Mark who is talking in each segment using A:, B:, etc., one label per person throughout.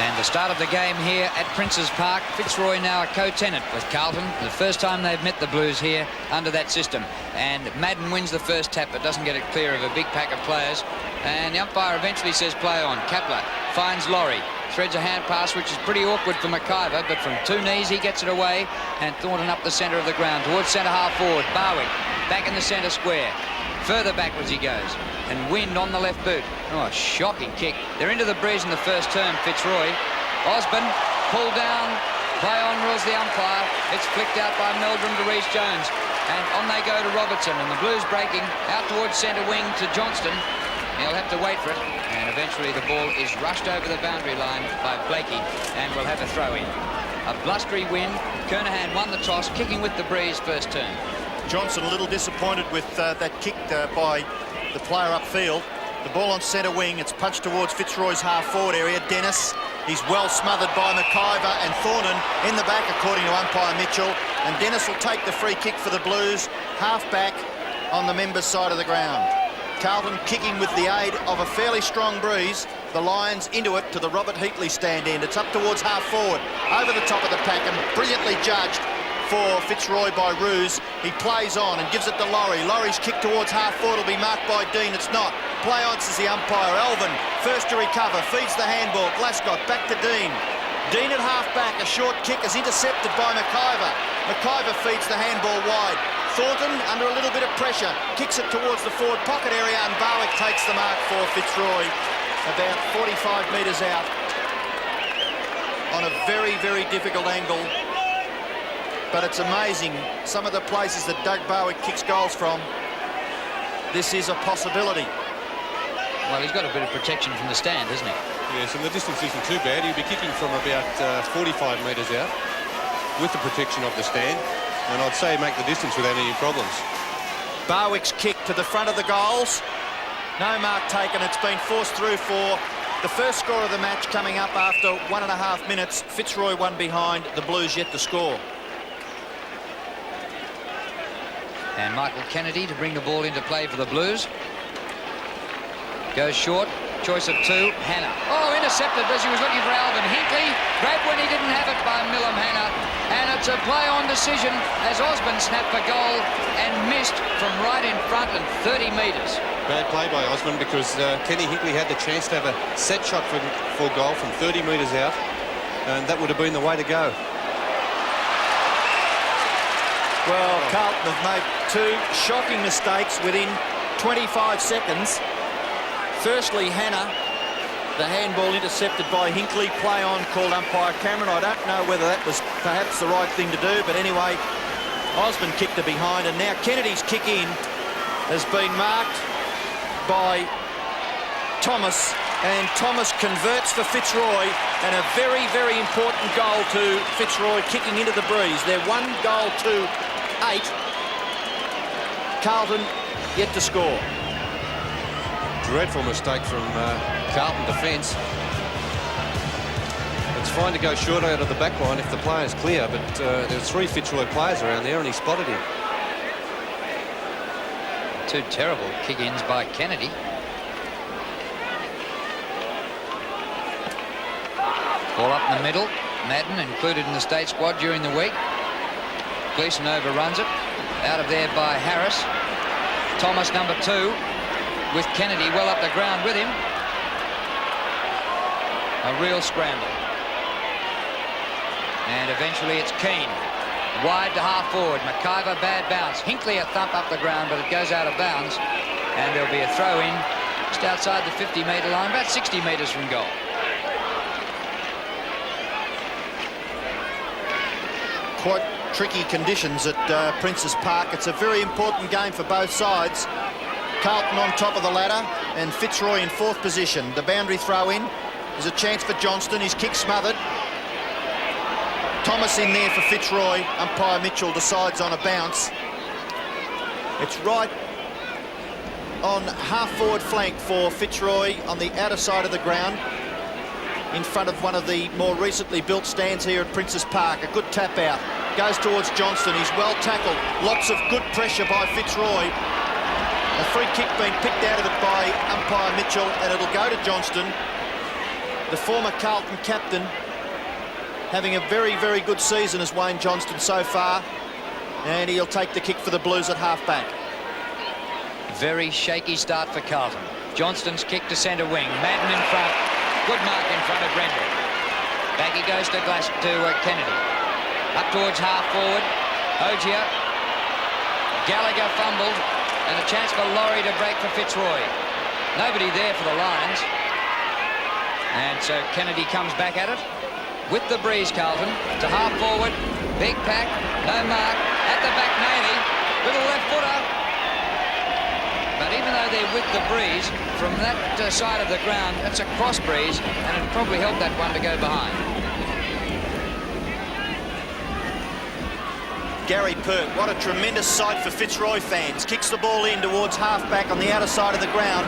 A: And the start of the game here at Princes Park. Fitzroy now a co-tenant with Carlton. The first time they've met the Blues here under that system. And Madden wins the first tap but doesn't get it clear of a big pack of players. And the umpire eventually says play on. Kapler finds Laurie. Threads a hand pass which is pretty awkward for McIver, but from two knees he gets it away. And Thornton up the centre of the ground towards centre half forward. Barwick back in the centre square. Further backwards he goes. And Wind on the left boot. Oh, shocking kick. They're into the breeze in the first term, Fitzroy. Osborne pulled down. Play on rules the umpire. It's flicked out by Meldrum to Rhys Jones. And on they go to Robertson. And the Blues breaking out towards centre wing to Johnston. He'll have to wait for it. And eventually the ball is rushed over the boundary line by Blakey. And we'll have a throw in. A blustery wind. Kernahan won the toss, kicking with the breeze first turn.
B: Johnson a little disappointed with that kick by the player upfield. The ball on centre wing. It's punched towards Fitzroy's half-forward area. Dennis, he's well smothered by McIver and Thornton in the back, according to umpire Mitchell. And Dennis will take the free kick for the Blues, half-back on the members' side of the ground. Carlton kicking with the aid of a fairly strong breeze. The Lions into it to the Robert Heatley stand end. It's up towards half-forward, over the top of the pack, and brilliantly judged for Fitzroy by Ruse. He plays on and gives it to Laurie. Laurie's kick towards half-forward will be marked by Dean. It's not. Play on, says the umpire. Alvin, first to recover, feeds the handball. Glasgow back to Dean. Dean at half-back. A short kick is intercepted by McIver. McIver feeds the handball wide. Thornton, under a little bit of pressure, kicks it towards the forward pocket area, and Barwick takes the mark for Fitzroy about 45 metres out on a very, very difficult angle. But it's amazing, some of the places that Doug Barwick kicks goals from, this is a possibility.
A: Well, he's got a bit of protection from the stand, hasn't he?
C: Yes, and the distance isn't too bad. He'll be kicking from about 45 metres out with the protection of the stand. And I'd say make the distance without any problems.
B: Barwick's kick to the front of the goals. No mark taken. It's been forced through for the first score of the match, coming up after 1.5 minutes. Fitzroy one behind, the Blues yet to score.
A: And Michael Kennedy to bring the ball into play for the Blues. Goes short. Choice of two. Hannah. Oh, intercepted as he was looking for Alvin. Hinkley grabbed when he didn't have it by Millum Hannah. And it's a play-on decision as Osborne snapped for goal and missed from right in front and 30 metres.
C: Bad play by Osborne because Kenny Hinkley had the chance to have a set shot for goal from 30 metres out. And that would have been the way to go.
B: Well, Carlton have made two shocking mistakes within 25 seconds. Firstly, Hannah, the handball intercepted by Hinkley, play on, called umpire Cameron. I don't know whether that was perhaps the right thing to do, but anyway, Osborne kicked it behind, and now Kennedy's kick in has been marked by Thomas, and Thomas converts for Fitzroy, and a very, very important goal to Fitzroy, kicking into the breeze. They're 1 goal to 8. Carlton yet to score.
C: Dreadful mistake from Carlton defence. It's fine to go short out of the back line if the player's clear, but there's 3 Fitzroy players around there and he spotted him.
A: 2 terrible kick-ins by Kennedy. Ball up in the middle. Madden included in the state squad during the week. Gleeson overruns it. Out of there by Harris. Thomas, number 2, with Kennedy well up the ground with him. A real scramble. And eventually it's Keane. Wide to half forward. McIver, bad bounce. Hinkley a thump up the ground, but it goes out of bounds. And there'll be a throw in just outside the 50-metre line, about 60 metres from goal.
B: Quite tricky conditions at Princes Park. It's a very important game for both sides. Carlton on top of the ladder and Fitzroy in 4th position. The boundary throw in. There's a chance for Johnston. His kick smothered. Thomas in there for Fitzroy. Umpire Mitchell decides on a bounce. It's right on half-forward flank for Fitzroy on the outer side of the ground, in front of one of the more recently built stands here at Princes Park. A good tap out. Goes towards Johnston. He's well tackled. Lots of good pressure by Fitzroy. A free kick being picked out of it by umpire Mitchell, and it'll go to Johnston. the former Carlton captain, having a very, very good season as Wayne Johnston so far. And he'll take the kick for the Blues at half-back.
A: Very shaky start for Carlton. Johnston's kick to centre wing. Madden in front. Good mark in front of Rendell. Back he goes to Kennedy. Up towards half-forward. Ogier. Gallagher fumbled. And a chance for Laurie to break for Fitzroy. Nobody there for the Lions. And so Kennedy comes back at it. With the breeze, Carlton. To half-forward. Big pack. No mark. At the back, Naily. Little left footer. But even though they're with the breeze, from that side of the ground, that's a cross breeze, and it'd probably help that one to go behind.
B: Gary Pert, what a tremendous sight for Fitzroy fans. Kicks the ball in towards half-back on the outer side of the ground.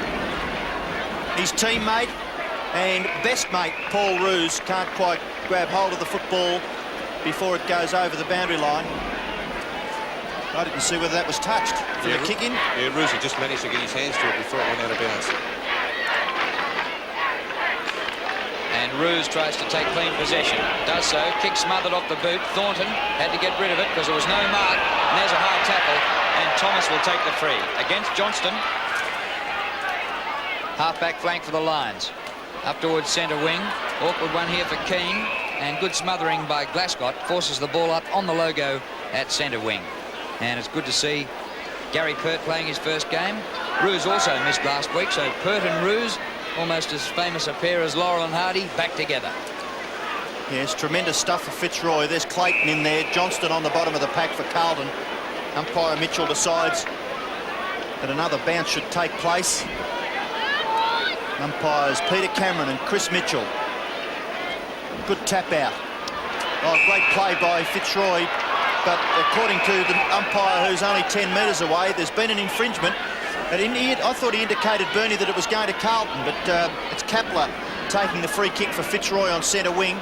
B: His teammate and best mate, Paul Roos, can't quite grab hold of the football before it goes over the boundary line. I didn't see whether that was touched for the kick in.
C: Yeah, Roosy just managed to get his hands to it before it went out of bounds.
A: And Roos tries to take clean possession. Does so. Kick smothered off the boot. Thornton had to get rid of it because there was no mark. And there's a hard tackle. And Thomas will take the free. Against Johnston. Half-back flank for the Lions. Up towards centre wing. Awkward one here for Keane. And good smothering by Glascott. Forces the ball up on the logo at centre wing. And it's good to see Gary Pert playing his first game. Roos also missed last week, so Pert and Roos, almost as famous a pair as Laurel and Hardy, back together.
B: Yes, tremendous stuff for Fitzroy. There's Clayton in there. Johnston on the bottom of the pack for Carlton. Umpire Mitchell decides that another bounce should take place. Umpires Peter Cameron and Chris Mitchell. Good tap out. Oh, great play by Fitzroy. But according to the umpire, who's only 10 metres away, there's been an infringement. And I thought he indicated, Bernie, that it was going to Carlton, but it's Kapler taking the free kick for Fitzroy on centre wing.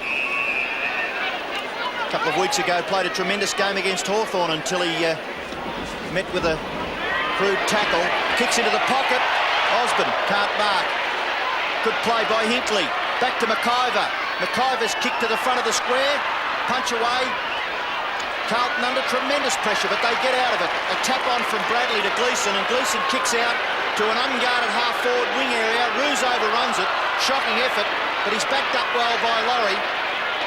B: A couple of weeks ago, played a tremendous game against Hawthorn until he met with a crude tackle. Kicks into the pocket. Osborne can't mark. Good play by Hinkley. Back to McIver. McIver's kick to the front of the square. Punch away. Carlton under tremendous pressure, but they get out of it. A tap on from Bradley to Gleeson, and Gleeson kicks out to an unguarded half-forward wing area. Roos overruns it. Shocking effort, but he's backed up well by Laurie.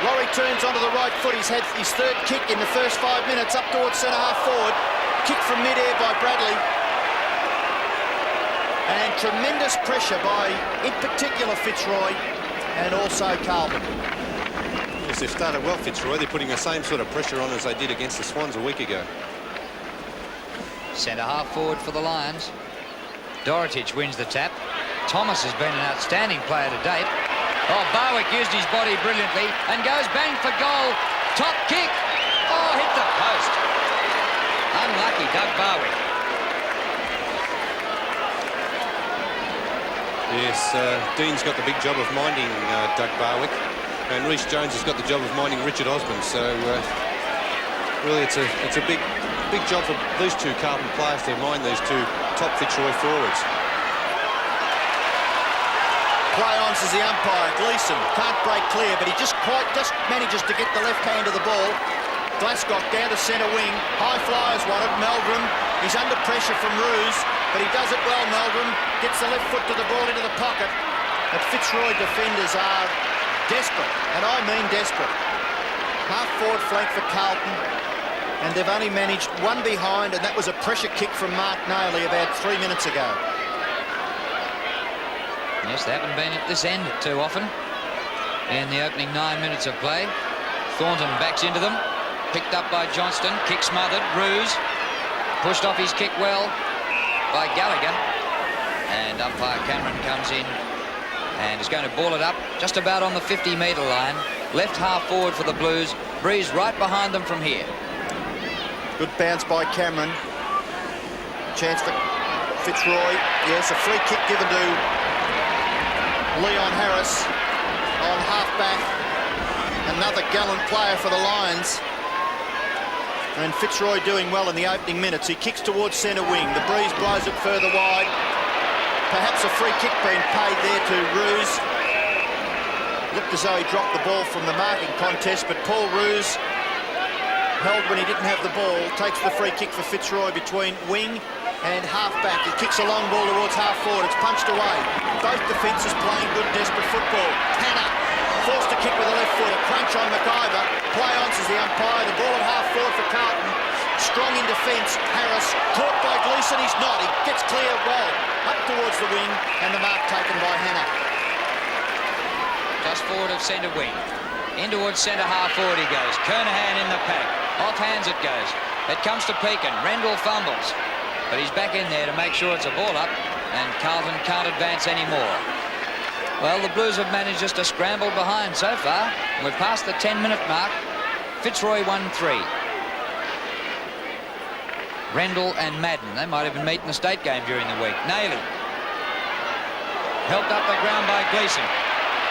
B: Laurie turns onto the right foot. He's had his third kick in the first 5 minutes up towards centre half-forward. Kick from mid-air by Bradley. And tremendous pressure by, in particular, Fitzroy and also Carlton.
C: Yes, they've started well, Fitzroy. They're putting the same sort of pressure on as they did against the Swans a week ago.
A: Centre half forward for the Lions. Dorotic wins the tap. Thomas has been an outstanding player to date. Oh, Barwick used his body brilliantly and goes bang for goal. Top kick. Oh, hit the post. Unlucky, Doug Barwick.
C: Yes, Dean's got the big job of minding Doug Barwick. And Rhys Jones has got the job of minding Richard Osborne. So really, it's a big job for these two Carlton players to mind these two top Fitzroy forwards.
B: Play on, says the umpire. Gleeson can't break clear, but he just manages to get the left hand of the ball. Glasgow down to centre wing. High flyers wanted. Meldrum, he's under pressure from Roos, but he does it well. Meldrum gets the left foot to the ball into the pocket. But Fitzroy defenders are desperate, and I mean desperate. Half-forward flank for Carlton, and they've only managed one behind, and that was a pressure kick from Mark Naily about 3 minutes ago.
A: Yes, they haven't been at this end too often in the opening 9 minutes of play. Thornton backs into them, picked up by Johnston, kick smothered. Roos pushed off his kick well by Gallagher, and umpire Cameron comes in and is going to ball it up just about on the 50-metre line. Left half forward for the Blues. Breeze right behind them from here.
B: Good bounce by Cameron. Chance for Fitzroy. Yes, a free kick given to Leon Harris on half-back. Another gallant player for the Lions. And Fitzroy doing well in the opening minutes. He kicks towards centre wing. The Breeze blows it further wide. Perhaps a free kick being paid there to Roos. Looked as though he dropped the ball from the marking contest, but Paul Roos held when he didn't have the ball. Takes the free kick for Fitzroy between wing and half-back. He kicks a long ball towards half-forward. It's punched away. Both defences playing good, desperate football. Hannah forced to kick with the left foot. A crunch on McIver. Play on, says the umpire. The ball at half-forward for Carlton. Strong in defence. Harris caught by Gleeson. He's not. He gets clear well up towards the wing, and the mark taken by Hannah.
A: Just forward of centre wing. In towards centre half forward he goes. Kernahan in the pack. Off hands it goes. It comes to Pekin. Rendell fumbles. But he's back in there to make sure it's a ball up, and Carlton can't advance anymore. Well, the Blues have managed just to scramble behind so far. We're past the 10-minute mark. Fitzroy 1-3. Rendell and Madden, they might have been meeting the state game during the week. Naylor helped up the ground by Gleeson.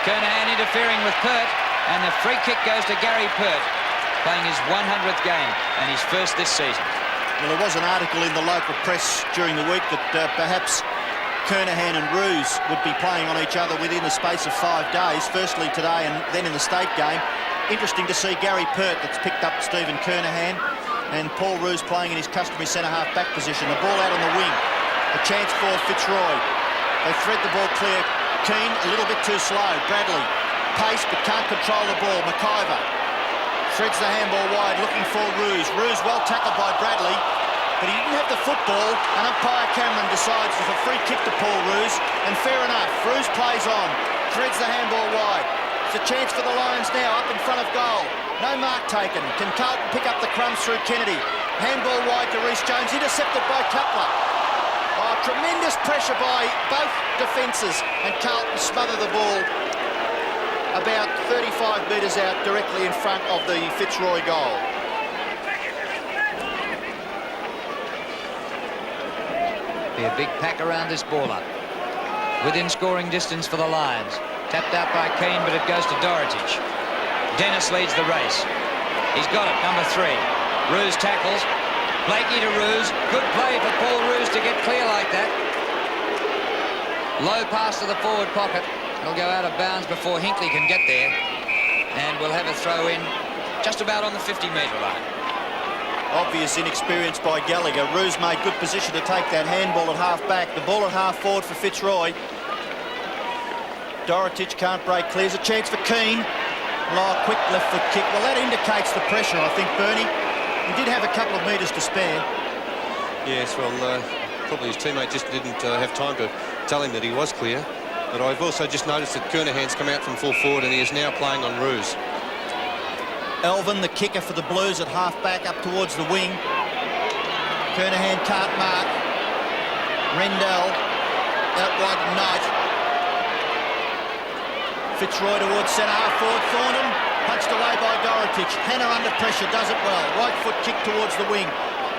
A: Kernahan interfering with Pert, and the free kick goes to Gary Pert, playing his 100th game and his first this season.
B: Well, there was an article in the local press during the week that perhaps Kernahan and Roos would be playing on each other within the space of 5 days, firstly today and then in the state game. Interesting to see Gary Pert that's picked up Stephen Kernahan, and Paul Roos playing in his customary centre-half back position. The ball out on the wing. A chance for Fitzroy. They thread the ball clear. Keane a little bit too slow. Bradley pace but can't control the ball. McIver threads the handball wide looking for Roos. Roos well tackled by Bradley, but he didn't have the football, and umpire Cameron decides it's a free kick to Paul Roos, and fair enough. Roos plays on, threads the handball wide. It's a chance for the Lions now up in front of goal. No mark taken. Can Carlton pick up the crumbs through Kennedy? Handball wide to Rhys Jones, intercepted by Cutler. Oh, tremendous pressure by both defences, and Carlton smother the ball about 35 metres out directly in front of the Fitzroy goal.
A: Be a big pack around this ball up. Within scoring distance for the Lions. Tapped out by Keane, but it goes to Dorotic. Dennis leads the race. He's got it, number 3. Roos tackles. Blakey to Roos. Good play for Paul Roos to get clear like that. Low pass to the forward pocket. It'll go out of bounds before Hinckley can get there. And we'll have a throw in just about on the 50-metre line.
B: Obvious inexperience by Gallagher. Roos made good position to take that handball at half-back. The ball at half-forward for Fitzroy. Dorotic can't break, clears. A chance for Keane. Oh, quick left foot kick. Well, that indicates the pressure, I think, Bernie. He did have a couple of metres to spare.
C: Yes, well, probably his teammate just didn't have time to tell him that he was clear. But I've also just noticed that Kernahan's come out from full forward, and he is now playing on Roos.
B: Elvin, the kicker for the Blues, at half-back up towards the wing. Kernahan can't mark. Rendell out wide to Knight. Fitzroy towards centre-half forward. Thornton punched away by Dorotic. Hannah under pressure, does it well. Right foot kick towards the wing.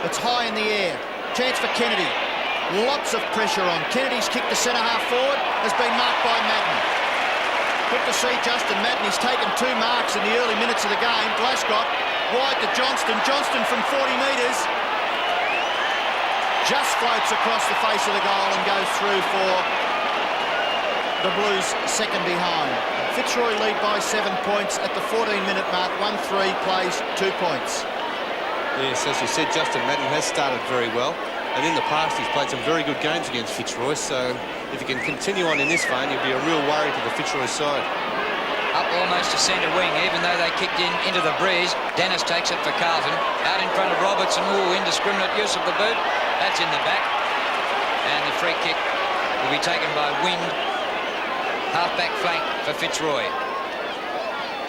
B: It's high in the air. Chance for Kennedy. Lots of pressure on. Kennedy's kick to centre-half forward has been marked by Madden. Good to see Justin Madden. He's taken 2 marks in the early minutes of the game. Glasgow wide to Johnston. Johnston from 40 metres just floats across the face of the goal and goes through for the Blues second behind. Fitzroy lead by 7 points at the 14-minute mark. 1-3 plays 2 points.
C: Yes, as you said, Justin Madden has started very well, and in the past he's played some very good games against Fitzroy, so if he can continue on in this vein, he'll be a real worry to the Fitzroy side.
A: Up almost to centre wing, even though they kicked in into the breeze. Dennis takes it for Carlton. Out in front of Robertson. Ooh, indiscriminate use of the boot. That's in the back. And the free kick will be taken by Wind. Half-back flank for Fitzroy.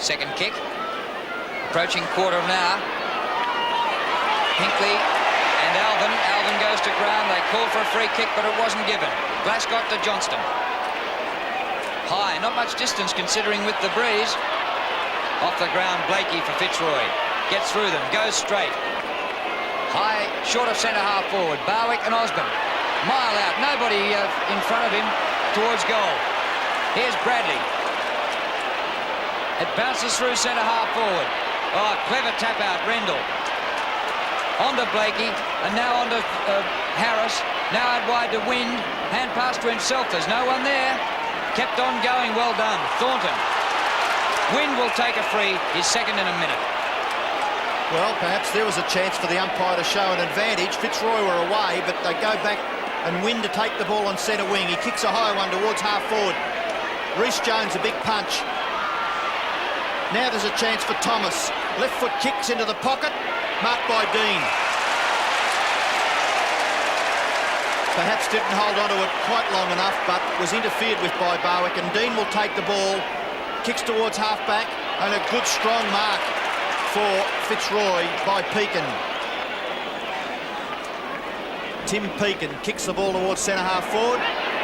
A: Second kick. Approaching quarter of an hour. Hinckley and Alvin. Alvin goes to ground. They call for a free kick, but it wasn't given. Glasgow to Johnston. High, not much distance considering with the breeze. Off the ground, Blakey for Fitzroy. Gets through them, goes straight. High, short of centre-half forward. Barwick and Osborne. Mile out, nobody in front of him towards goal. Here's Bradley. It bounces through centre-half forward. Oh, clever tap out, Rendell. On to Blakey, and now on to Harris. Now out wide to Wind. Hand pass to himself, there's no one there. Kept on going, well done. Thornton Wind will take a free, his second in a minute.
B: Well, perhaps there was a chance for the umpire to show an advantage. Fitzroy were away, but they go back and Wind to take the ball on centre wing. He kicks a high one towards half forward. Rhys Jones, a big punch. Now there's a chance for Thomas. Left foot kicks into the pocket, marked by Dean. Perhaps didn't hold on to it quite long enough, but was interfered with by Barwick, and Dean will take the ball, kicks towards half-back, and a good strong mark for Fitzroy by Pekin. Tim Pekin kicks the ball towards centre-half forward.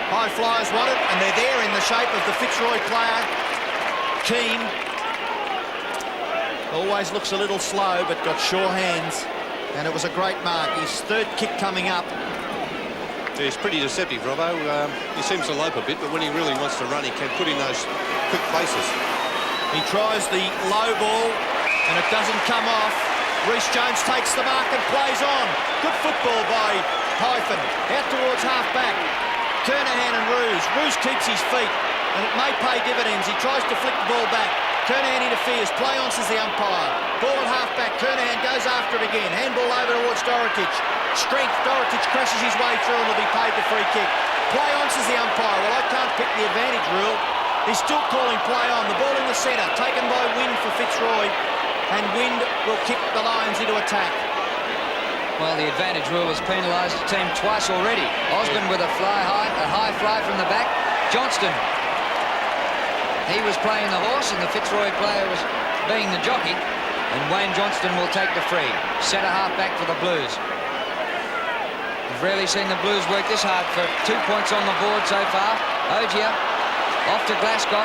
B: High flyers want it, and they're there in the shape of the Fitzroy player, Keane. Always looks a little slow, but got sure hands, and it was a great mark. His third kick coming up.
C: He's pretty deceptive, Robbo. He seems to lope a bit, but when he really wants to run, he can put in those quick places.
B: He tries the low ball, and it doesn't come off. Rhys Jones takes the mark and plays on. Good football by Hyphen. Out towards half-back. Kernahan and Roos. Roos keeps his feet, and it may pay dividends. He tries to flick the ball back. Kernahan interferes. Play on, says the umpire. Ball at half-back. Kernahan goes after it again. Handball over towards Dorotic. Strength. Dorotic crashes his way through and will be paid the free kick. Play on, says the umpire. Well, I can't pick the advantage rule. He's still calling play on. The ball in the centre, taken by Wind for Fitzroy, and Wind will kick the Lions into attack.
A: Well, the advantage rule has penalised the team twice already. Osborne with a high fly from the back. Johnston, he was playing the horse, and the Fitzroy player was being the jockey. And Wayne Johnston will take the free. Centre half back for the Blues. We've rarely seen the Blues work this hard for 2 points on the board so far. Ogier off to Glasgow,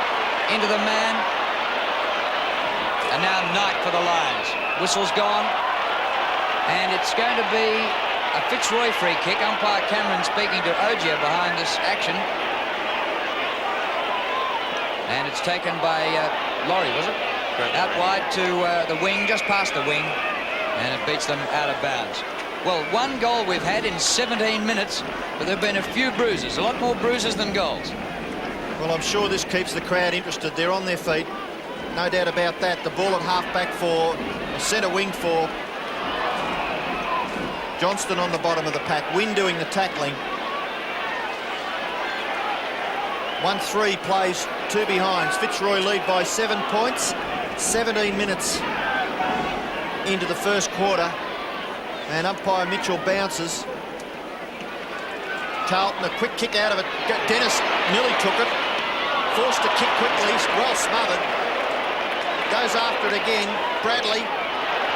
A: into the man. And now Knight for the Lions. Whistle's gone. And it's going to be a Fitzroy free kick. Umpire Cameron speaking to Ogier behind this action. And it's taken by Laurie, was it?
C: Right.
A: Out wide to the wing, just past the wing. And it beats them out of bounds. Well, one goal we've had in 17 minutes, but there have been a few bruises. A lot more bruises than goals.
B: Well, I'm sure this keeps the crowd interested. They're on their feet. No doubt about that. The ball at half-back for centre wing for Johnston on the bottom of the pack. Wynn doing the tackling. 1-3 plays two behinds. Fitzroy lead by 7 points. 17 minutes into the first quarter. And umpire Mitchell bounces. Carlton, a quick kick out of it. Dennis nearly took it. Forced to kick quickly. Well smothered. Goes after it again. Bradley.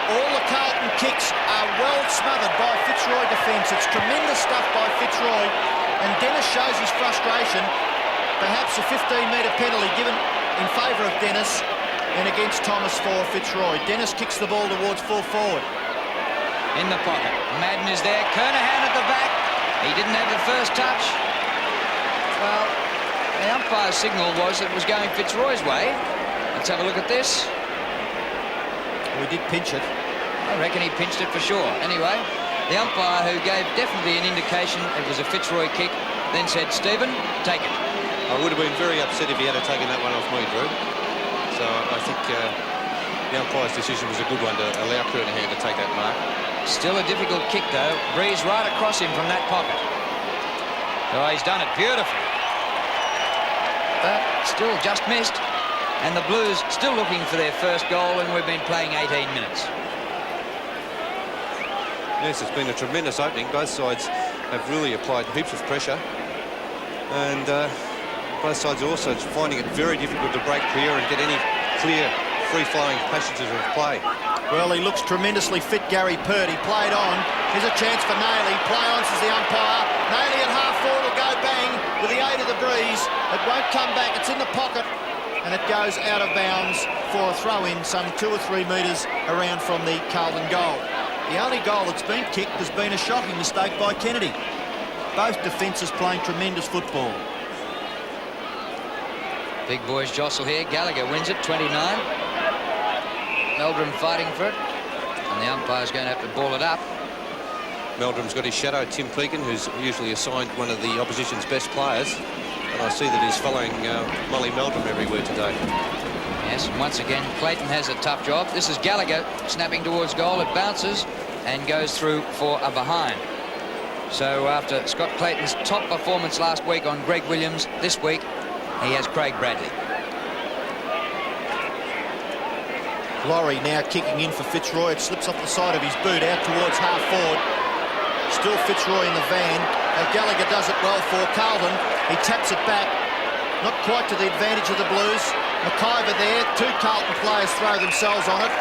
B: All the Carlton kicks are well smothered by Fitzroy defence. It's tremendous stuff by Fitzroy, and Dennis shows his frustration. Perhaps a 15-metre penalty given in favour of Dennis and against Thomas for Fitzroy. Dennis kicks the ball towards full forward.
A: In the pocket. Madden is there. Kernahan at the back. He didn't have the first touch. Well, the umpire's signal was it was going Fitzroy's way. Let's have a look at this.
B: We did pinch it.
A: I reckon he pinched it for sure. Anyway, the umpire, who gave definitely an indication it was a Fitzroy kick, then said, Stephen, take it.
C: I would have been very upset if he had taken that one off me, Drew. So I think the umpire's decision was a good one to allow Kernahan to take that mark.
A: Still a difficult kick, though. Breeze right across him from that pocket. Oh, he's done it beautifully. But still just missed. And the Blues still looking for their first goal, and we've been playing 18 minutes.
C: Yes, it's been a tremendous opening. Both sides have really applied heaps of pressure. And both sides are also finding it very difficult to break clear and get any clear, free-flowing passages of play.
B: Well, he looks tremendously fit, Gary Pert. He played on. Here's a chance for Nailey. Play on, says the umpire. Nailey at half-forward will go bang with the aid of the breeze. It won't come back. It's in the pocket. And it goes out of bounds for a throw-in some 2 or 3 metres around from the Carlton goal. The only goal that's been kicked has been a shocking mistake by Kennedy. Both defences playing tremendous football.
A: Big boys jostle here. Gallagher wins it, 29. Meldrum fighting for it. And the umpire's going to have to ball it up.
C: Meldrum's got his shadow, Tim Pekin, who's usually assigned one of the opposition's best players. And I see that he's following Molly Meldrum everywhere today.
A: Yes, and once again, Clayton has a tough job. This is Gallagher snapping towards goal. It bounces and goes through for a behind. So after Scott Clayton's top performance last week on Greg Williams, this week he has Craig Bradley.
B: Laurie now kicking in for Fitzroy. It slips off the side of his boot out towards half forward. Still Fitzroy in the van. Gallagher does it well for Carlton. He taps it back. Not quite to the advantage of the Blues. McIver there. Two Carlton players throw themselves on it.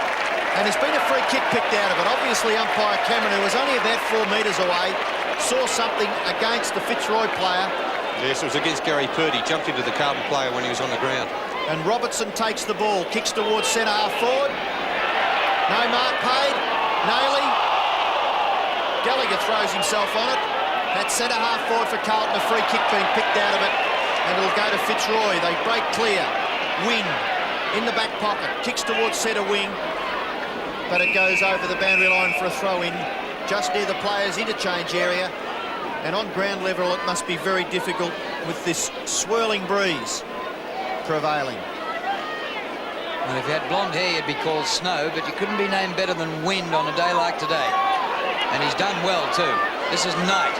B: And there's been a free kick picked out of it. Obviously, umpire Cameron, who was only about 4 metres away, saw something against the Fitzroy player.
C: Yes, it was against Gary Purdy. Jumped into the Carlton player when he was on the ground.
B: And Robertson takes the ball, kicks towards centre half forward. No mark paid. Naily. Gallagher throws himself on it. That's centre half forward for Carlton. A free kick being picked out of it. And it'll go to Fitzroy. They break clear. Win in the back pocket. Kicks towards centre wing. But it goes over the boundary line for a throw-in just near the players' interchange area. And on ground level, it must be very difficult with this swirling breeze prevailing.
A: Well, if you had blonde hair, you'd be called Snow, but you couldn't be named better than Wind on a day like today. And he's done well, too. This is Knight.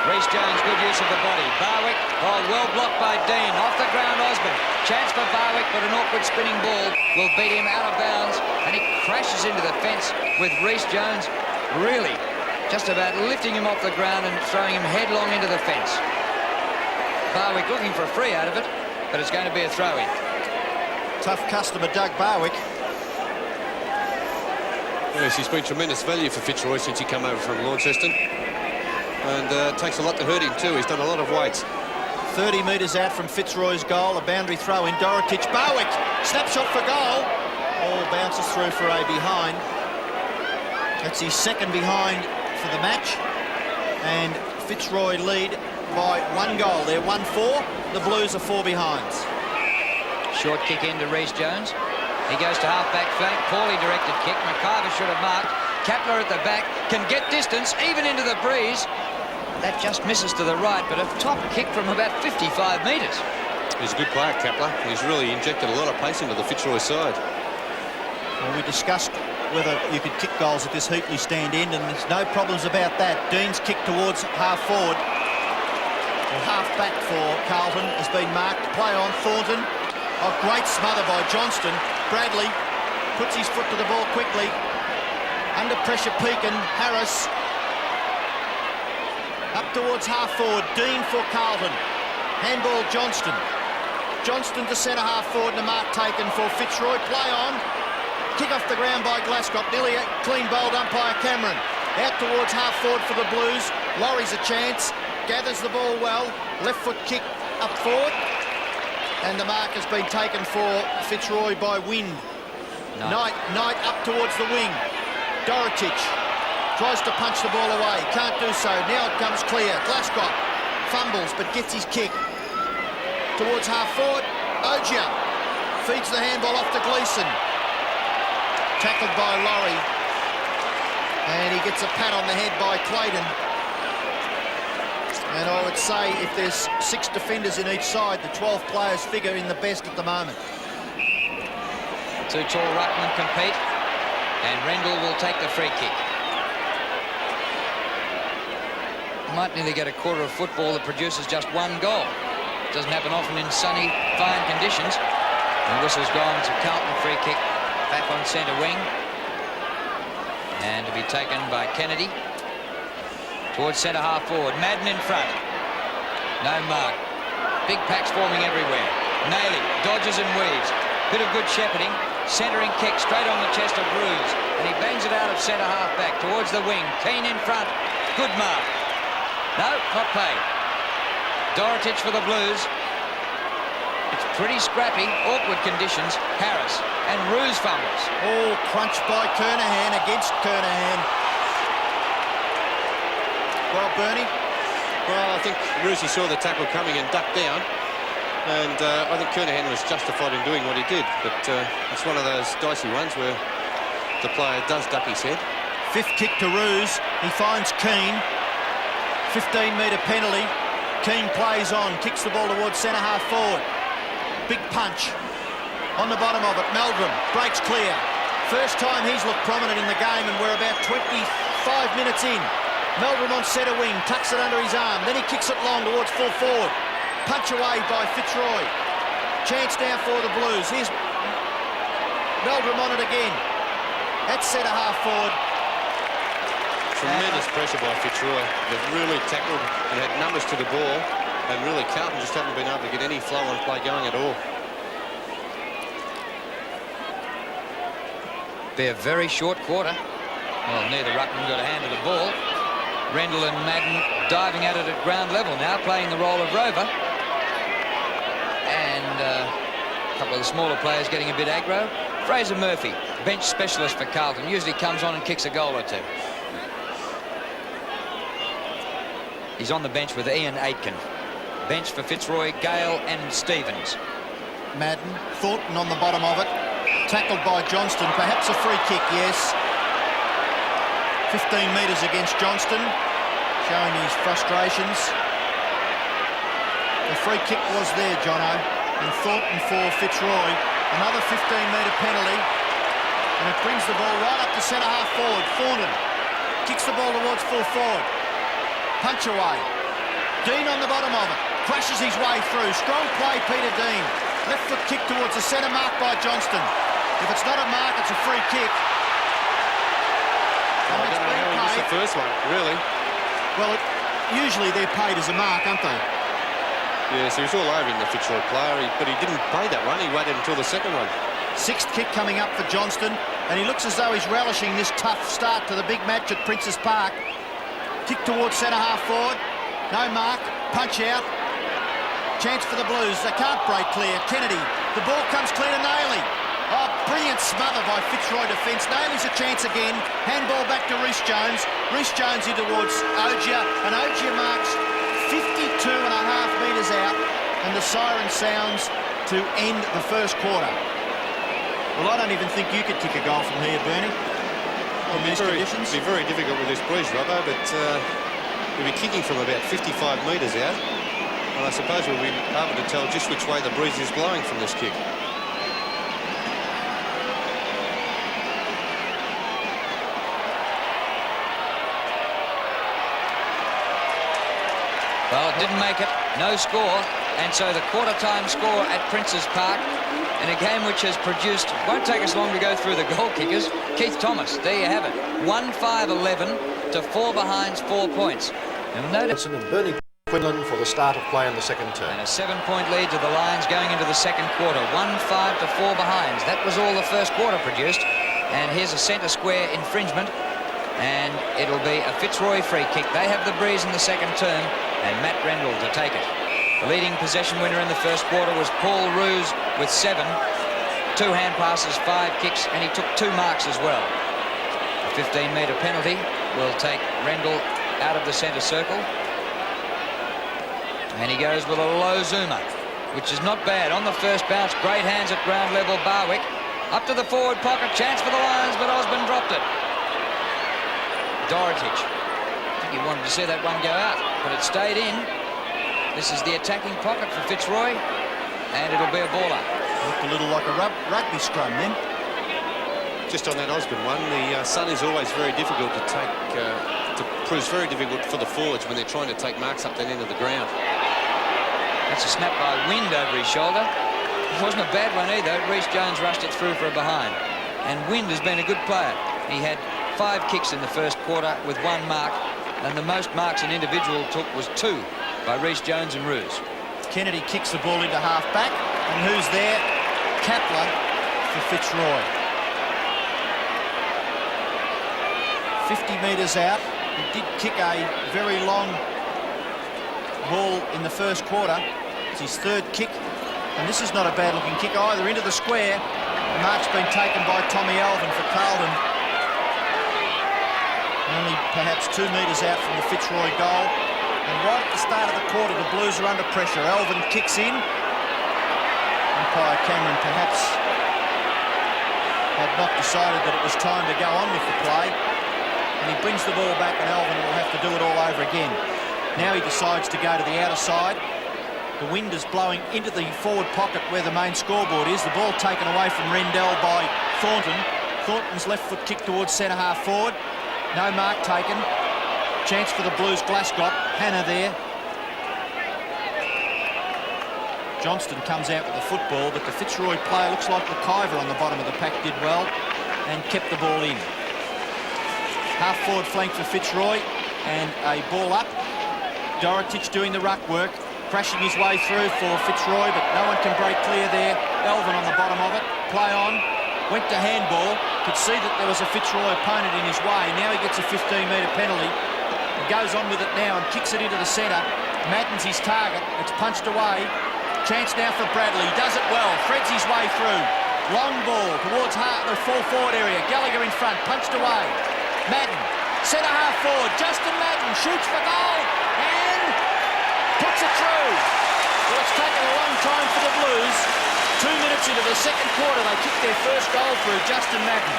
A: Reece Jones, good use of the body. Barwick, well blocked by Dean. Off the ground, Osborne. Chance for Barwick, but an awkward spinning ball will beat him out of bounds, and he crashes into the fence with Reece Jones really just about lifting him off the ground and throwing him headlong into the fence. Barwick looking for a free out of it, but it's going to be a throw-in.
B: Tough customer, Doug Barwick.
C: Yes, he's been tremendous value for Fitzroy since he came over from Launceston. And it takes a lot to hurt him too. He's done a lot of weights.
B: 30 metres out from Fitzroy's goal, a boundary throw in. Dorotich, Barwick, snapshot for goal. Ball bounces through for a behind. That's his second behind for the match. And Fitzroy lead by 1 goal. They're 1-4. The Blues are 4 behinds.
A: Short kick into Reece Jones. He goes to half-back flank. Poorly directed kick. McIver should have marked. Kapler at the back can get distance, even into the breeze. That just misses to the right, but a top kick from about 55 metres.
C: He's a good player, Kapler. He's really injected a lot of pace into the Fitzroy side.
B: Well, we discussed whether you could kick goals at this Heatley stand end, and there's no problems about that. Dean's kick towards half forward. Well, half back for Carlton has been marked. Play on Thornton. A great smother by Johnston. Bradley puts his foot to the ball quickly. Under pressure, Pekin. Harris. Up towards half forward. Dean for Carlton. Handball Johnston. Johnston to centre half forward and a mark taken for Fitzroy. Play on. Kick off the ground by Glasgow. Nearly a clean bowled umpire Cameron. Out towards half forward for the Blues. Laurie's a chance. Gathers the ball well. Left foot kick up forward. And the mark has been taken for Fitzroy by Wind. Knight up towards the wing. Dorotich tries to punch the ball away. Can't do so. Now it comes clear. Glasgow fumbles but gets his kick. Towards half forward. Ogia feeds the handball off to Gleeson. Tackled by Laurie. And he gets a pat on the head by Clayton. And I would say if there's 6 defenders in each side, the 12 players figure in the best at the moment.
A: 2 tall ruckmen compete, and Rendell will take the free kick. Might nearly get a quarter of football that produces just 1 goal. Doesn't happen often in sunny, fine conditions. The whistle's gone to Carlton, free kick back on centre wing. And to be taken by Kennedy. Towards centre half forward. Madden in front. No mark. Big packs forming everywhere. Naily dodges and weaves. Bit of good shepherding. Centering kick straight on the chest of Ruse. And he bangs it out of centre half back towards the wing. Keane in front. Good mark. No, not paid. Dorotich for the Blues. It's pretty scrappy. Awkward conditions. Harris. And Ruse fumbles.
B: Oh, crunched by Kernahan against Kernahan. Well, Bernie?
C: Well, I think Rusey saw the tackle coming and ducked down. And I think Kernahan was justified in doing what he did. But it's one of those dicey ones where the player does duck his head.
B: 5th kick to Ruse. He finds Keane. 15-metre penalty. Keane plays on. Kicks the ball towards centre half forward. Big punch. On the bottom of it, Meldrum breaks clear. First time he's looked prominent in the game, and we're about 25 minutes in. Meldrum on centre wing, tucks it under his arm, then he kicks it long towards full forward. Punch away by Fitzroy. Chance now for the Blues. Here's Meldrum on it again. That's centre half forward.
C: Tremendous pressure by Fitzroy. They've really tackled and had numbers to the ball, and really Carlton just haven't been able to get any flow on play going at all.
A: Be a very short quarter. Well, neither ruckman got a hand of the ball. Rendell and Madden diving at it at ground level now, playing the role of rover. And a couple of the smaller players getting a bit aggro. Fraser Murphy, bench specialist for Carlton, usually comes on and kicks a goal or two. He's on the bench with Ian Aitken. Bench for Fitzroy, Gale and Stevens.
B: Madden, Thornton on the bottom of it. Tackled by Johnston, perhaps a free kick, yes. 15 metres against Johnston, showing his frustrations. The free kick was there, Jono, and Thornton for Fitzroy. Another 15-metre penalty, and it brings the ball right up to centre half forward. Thornton kicks the ball towards full forward. Punch away. Dean on the bottom of it, crashes his way through. Strong play, Peter Dean. Left foot kick towards the centre mark by Johnston. If it's not a mark, it's a free kick.
C: I don't know how he missed the first one, really.
B: Well, usually they're paid as a mark, aren't they?
C: Yes, he was all over in the Fitzroy player, but he didn't play that one. He waited until the second one.
B: Sixth kick coming up for Johnston, and he looks as though he's relishing this tough start to the big match at Princes Park. Kick towards centre half forward. No mark. Punch out. Chance for the Blues. They can't break clear. Kennedy. The ball comes clear to Nailey. Oh, brilliant smother by Fitzroy defence. Nailey's a chance again. Handball back to Rhys Jones. Rhys Jones in towards Ogier, and Ogier marks 52.5 metres out, and the siren sounds to end the first quarter. Well, I don't even think you could kick a goal from here, Bernie. In these conditions.
C: It'd be very difficult with this breeze, Robbo, but we'll be kicking from about 55 metres out, and I suppose we'll be able to tell just which way the breeze is blowing from this kick.
A: Well, it didn't make it. No score. And so the quarter-time score at Princes Park in a game which has produced, won't take us long to go through the goal kickers. Keith Thomas, there you have it. 1-5-11 to 4 behinds, 4 points. And notice
D: and Bernie Quinlan for the start of play in the second term.
A: and a 7-point lead to the Lions going into the second quarter. 1-5 to 4 behinds. That was all the first quarter produced. And here's a centre square infringement. And it'll be a Fitzroy free kick. They have the breeze in the second term, and Matt Rendell to take it. The leading possession winner in the first quarter was Paul Roos with 7. 2 hand passes, 5 kicks, and he took 2 marks as well. A 15-metre penalty will take Rendell out of the centre circle. And he goes with a low zoomer, which is not bad. On the first bounce, great hands at ground level. Barwick up to the forward pocket. Chance for the Lions, but Osborne dropped it. Dorotich. I think he wanted to see that one go out, but it stayed in. This is the attacking pocket for Fitzroy, and it'll be a baller.
B: Looked a little like a rugby scrum then.
C: Just on that Osborne one, the sun is always very difficult to take. Proves very difficult for the forwards when they're trying to take marks up that end of the ground.
A: That's a snap by Wind over his shoulder. It wasn't a bad one either. Rhys Jones rushed it through for a behind. And Wind has been a good player. He had 5 kicks in the first quarter with 1 mark, and the most marks an individual took was 2 by Rhys Jones and Roos.
B: Kennedy kicks the ball into half-back, and who's there? Kapler for Fitzroy. 50 metres out. He did kick a very long ball in the first quarter. It's his 3rd kick, and this is not a bad-looking kick either. Into the square. The mark's been taken by Tommy Alvin for Carlton. Only perhaps 2 metres out from the Fitzroy goal. And right at the start of the quarter, the Blues are under pressure. Alvin kicks in. Umpire Cameron perhaps had not decided that it was time to go on with the play. And he brings the ball back, and Alvin will have to do it all over again. Now he decides to go to the outer side. The wind is blowing into the forward pocket where the main scoreboard is. The ball taken away from Rendell by Thornton. Thornton's left foot kick towards centre half forward. No mark taken. Chance for the Blues. Glasgow. Hannah there. Johnston comes out with the football, but the Fitzroy player looks like McIver on the bottom of the pack did well and kept the ball in. Half forward flank for Fitzroy and a ball up. Dorotich doing the ruck work, crashing his way through for Fitzroy, but no one can break clear there. Elvin on the bottom of it. Play on. Went to handball. Could see that there was a Fitzroy opponent in his way. Now he gets a 15-metre penalty. He goes on with it now and kicks it into the centre. Madden's his target. It's punched away. Chance now for Bradley. He does it well. Threads his way through. Long ball towards the full forward area. Gallagher in front. Punched away. Madden. Centre half forward. Justin Madden shoots for goal and puts it through. Well, it's taken a long time for the Blues. 2 minutes into the second quarter, they kicked their first goal through. Justin Madden.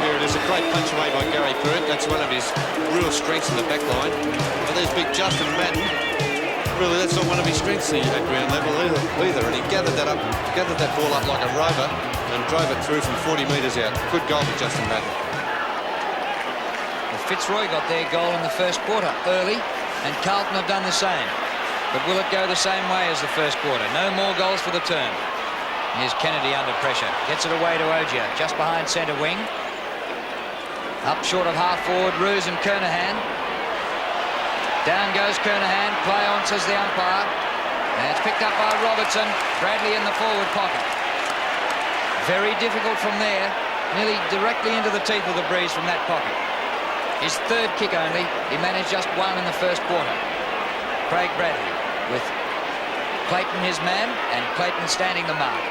C: Here it is, a great punch away by Gary Burt. That's one of his real strengths in the back line. But there's big Justin Madden. Really, that's not one of his strengths at ground level either. And he gathered that ball up like a rover and drove it through from 40 metres out. Good goal for Justin Madden.
A: Well, Fitzroy got their goal in the first quarter early, and Carlton have done the same. But will it go the same way as the first quarter? No more goals for the term. Here's Kennedy under pressure. Gets it away to Ogier, just behind centre wing. Up short of half forward, Roos and Kernahan. Down goes Kernahan. Play on, says the umpire. And it's picked up by Robertson. Bradley in the forward pocket. Very difficult from there. Nearly directly into the teeth of the breeze from that pocket. His third kick only. He managed just one in the first quarter. Craig Bradley with Clayton his man, and Clayton standing the mark.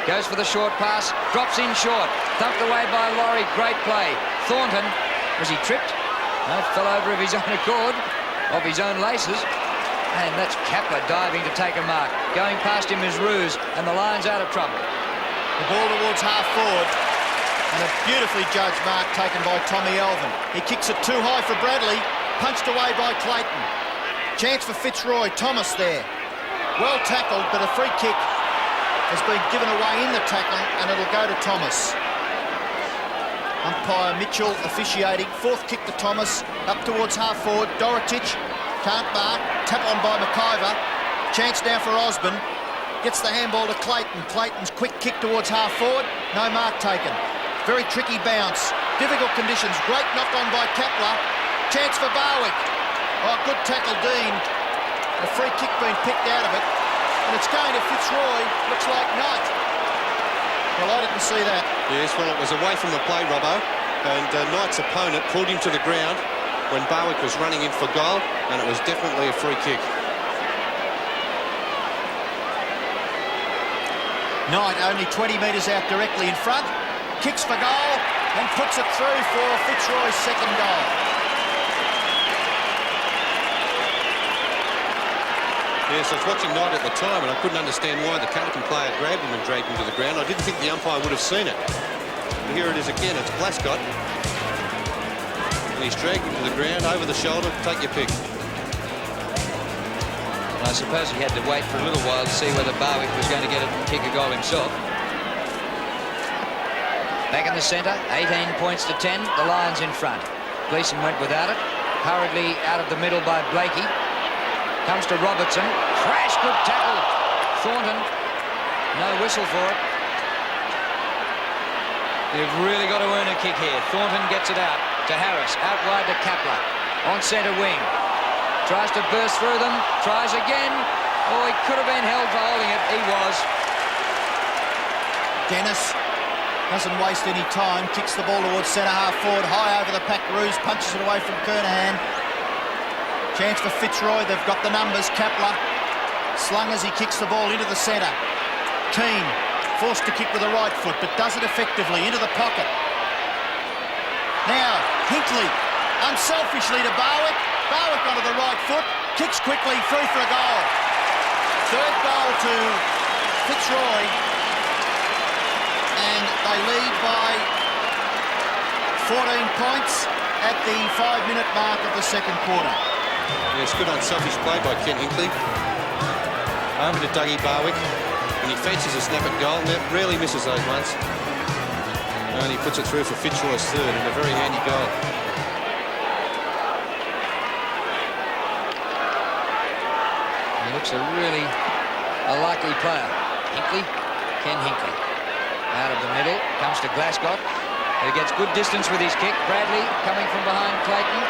A: Goes for the short pass, drops in short, thumped away by Laurie. Great play. Thornton, was he tripped? No, fell over of his own accord, of his own laces. And that's Kapler diving to take a mark. Going past him is Roos, and the Lions out of trouble.
B: The ball towards half forward, and a beautifully judged mark taken by Tommy Elvin. He kicks it too high for Bradley, punched away by Clayton. Chance for Fitzroy. Thomas there. Well tackled, but a free kick has been given away in the tackle, and it'll go to Thomas. Umpire Mitchell officiating. Fourth kick to Thomas, up towards half forward. Dorotich can't mark. Tap on by McIver. Chance now for Osborne. Gets the handball to Clayton. Clayton's quick kick towards half forward. No mark taken. Very tricky bounce. Difficult conditions. Great knock on by Kapler. Chance for Barwick. Oh, good tackle, Dean. A free kick being picked out of it. And it's going to Fitzroy. Looks like Knight. Well, I didn't see that.
C: Yes, well, it was away from the play, Robbo. And Knight's opponent pulled him to the ground when Barwick was running in for goal, and it was definitely a free kick.
B: Knight only 20 metres out directly in front. Kicks for goal and puts it through for Fitzroy's second goal.
C: Yes, I was watching Knight at the time, and I couldn't understand why the Carlton player grabbed him and dragged him to the ground. I didn't think the umpire would have seen it. But here it is again. It's Glasgow. And he's dragged him to the ground, over the shoulder. Take your pick.
A: I suppose he had to wait for a little while to see whether Barwick was going to get it and kick a goal himself. Back in the centre, 18 points to 10. The Lions in front. Gleeson went without it. Hurriedly out of the middle by Blakey. Comes to Robertson. Crash, good tackle. Thornton. No whistle for it. You've really got to earn a kick here. Thornton gets it out to Harris. Out wide to Kapler. On centre wing. Tries to burst through them. Tries again. Oh, he could have been held for holding it. He was.
B: Dennis doesn't waste any time. Kicks the ball towards centre half forward. High over the pack. Roos punches it away from Kernahan. Chance for Fitzroy. They've got the numbers. Kapler slung as he kicks the ball into the centre. Keane forced to kick with the right foot, but does it effectively into the pocket. Now Hinckley unselfishly to Barwick. Barwick onto the right foot. Kicks quickly through for a goal. Third goal to Fitzroy, and they lead by 14 points. at the 5-minute mark of the second quarter.
C: Yeah, it's good unselfish play by Ken Hinkley. Over to Dougie Barwick, and he fancies a snap at goal, and rarely misses those ones. And he puts it through for Fitzroy's third, and a very handy goal.
A: He looks a likely player. Hinkley, Ken Hinkley. Out of the middle, comes to Glasgow, who gets good distance with his kick. Bradley coming from behind Clayton.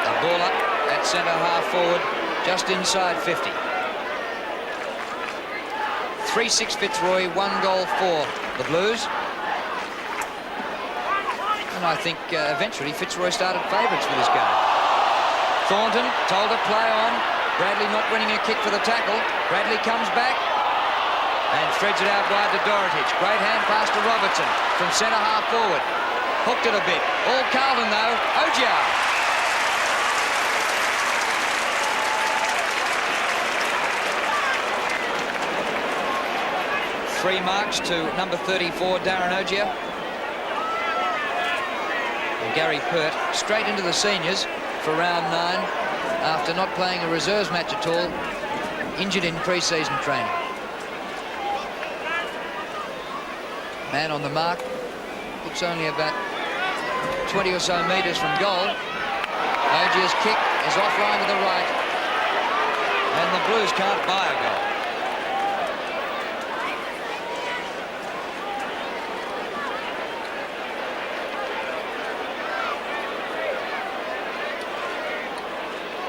A: A ball up at centre half forward, just inside 50. 3-6 Fitzroy, 1 goal for the Blues. And I think eventually Fitzroy started favourites for this game. Thornton told to play on. Bradley not winning a kick for the tackle. Bradley comes back and threads it out wide to Dorotich. Great hand pass to Robertson from centre half forward. Hooked it a bit. All Carlton though. Ogier. Three marks to number 34, Darren Ogier. And Gary Pert straight into the seniors for round 9 after not playing a reserves match at all, injured in pre-season training. Man on the mark, looks only about 20 or so metres from goal. Ogier's kick is offline to the right, and the Blues can't buy a goal.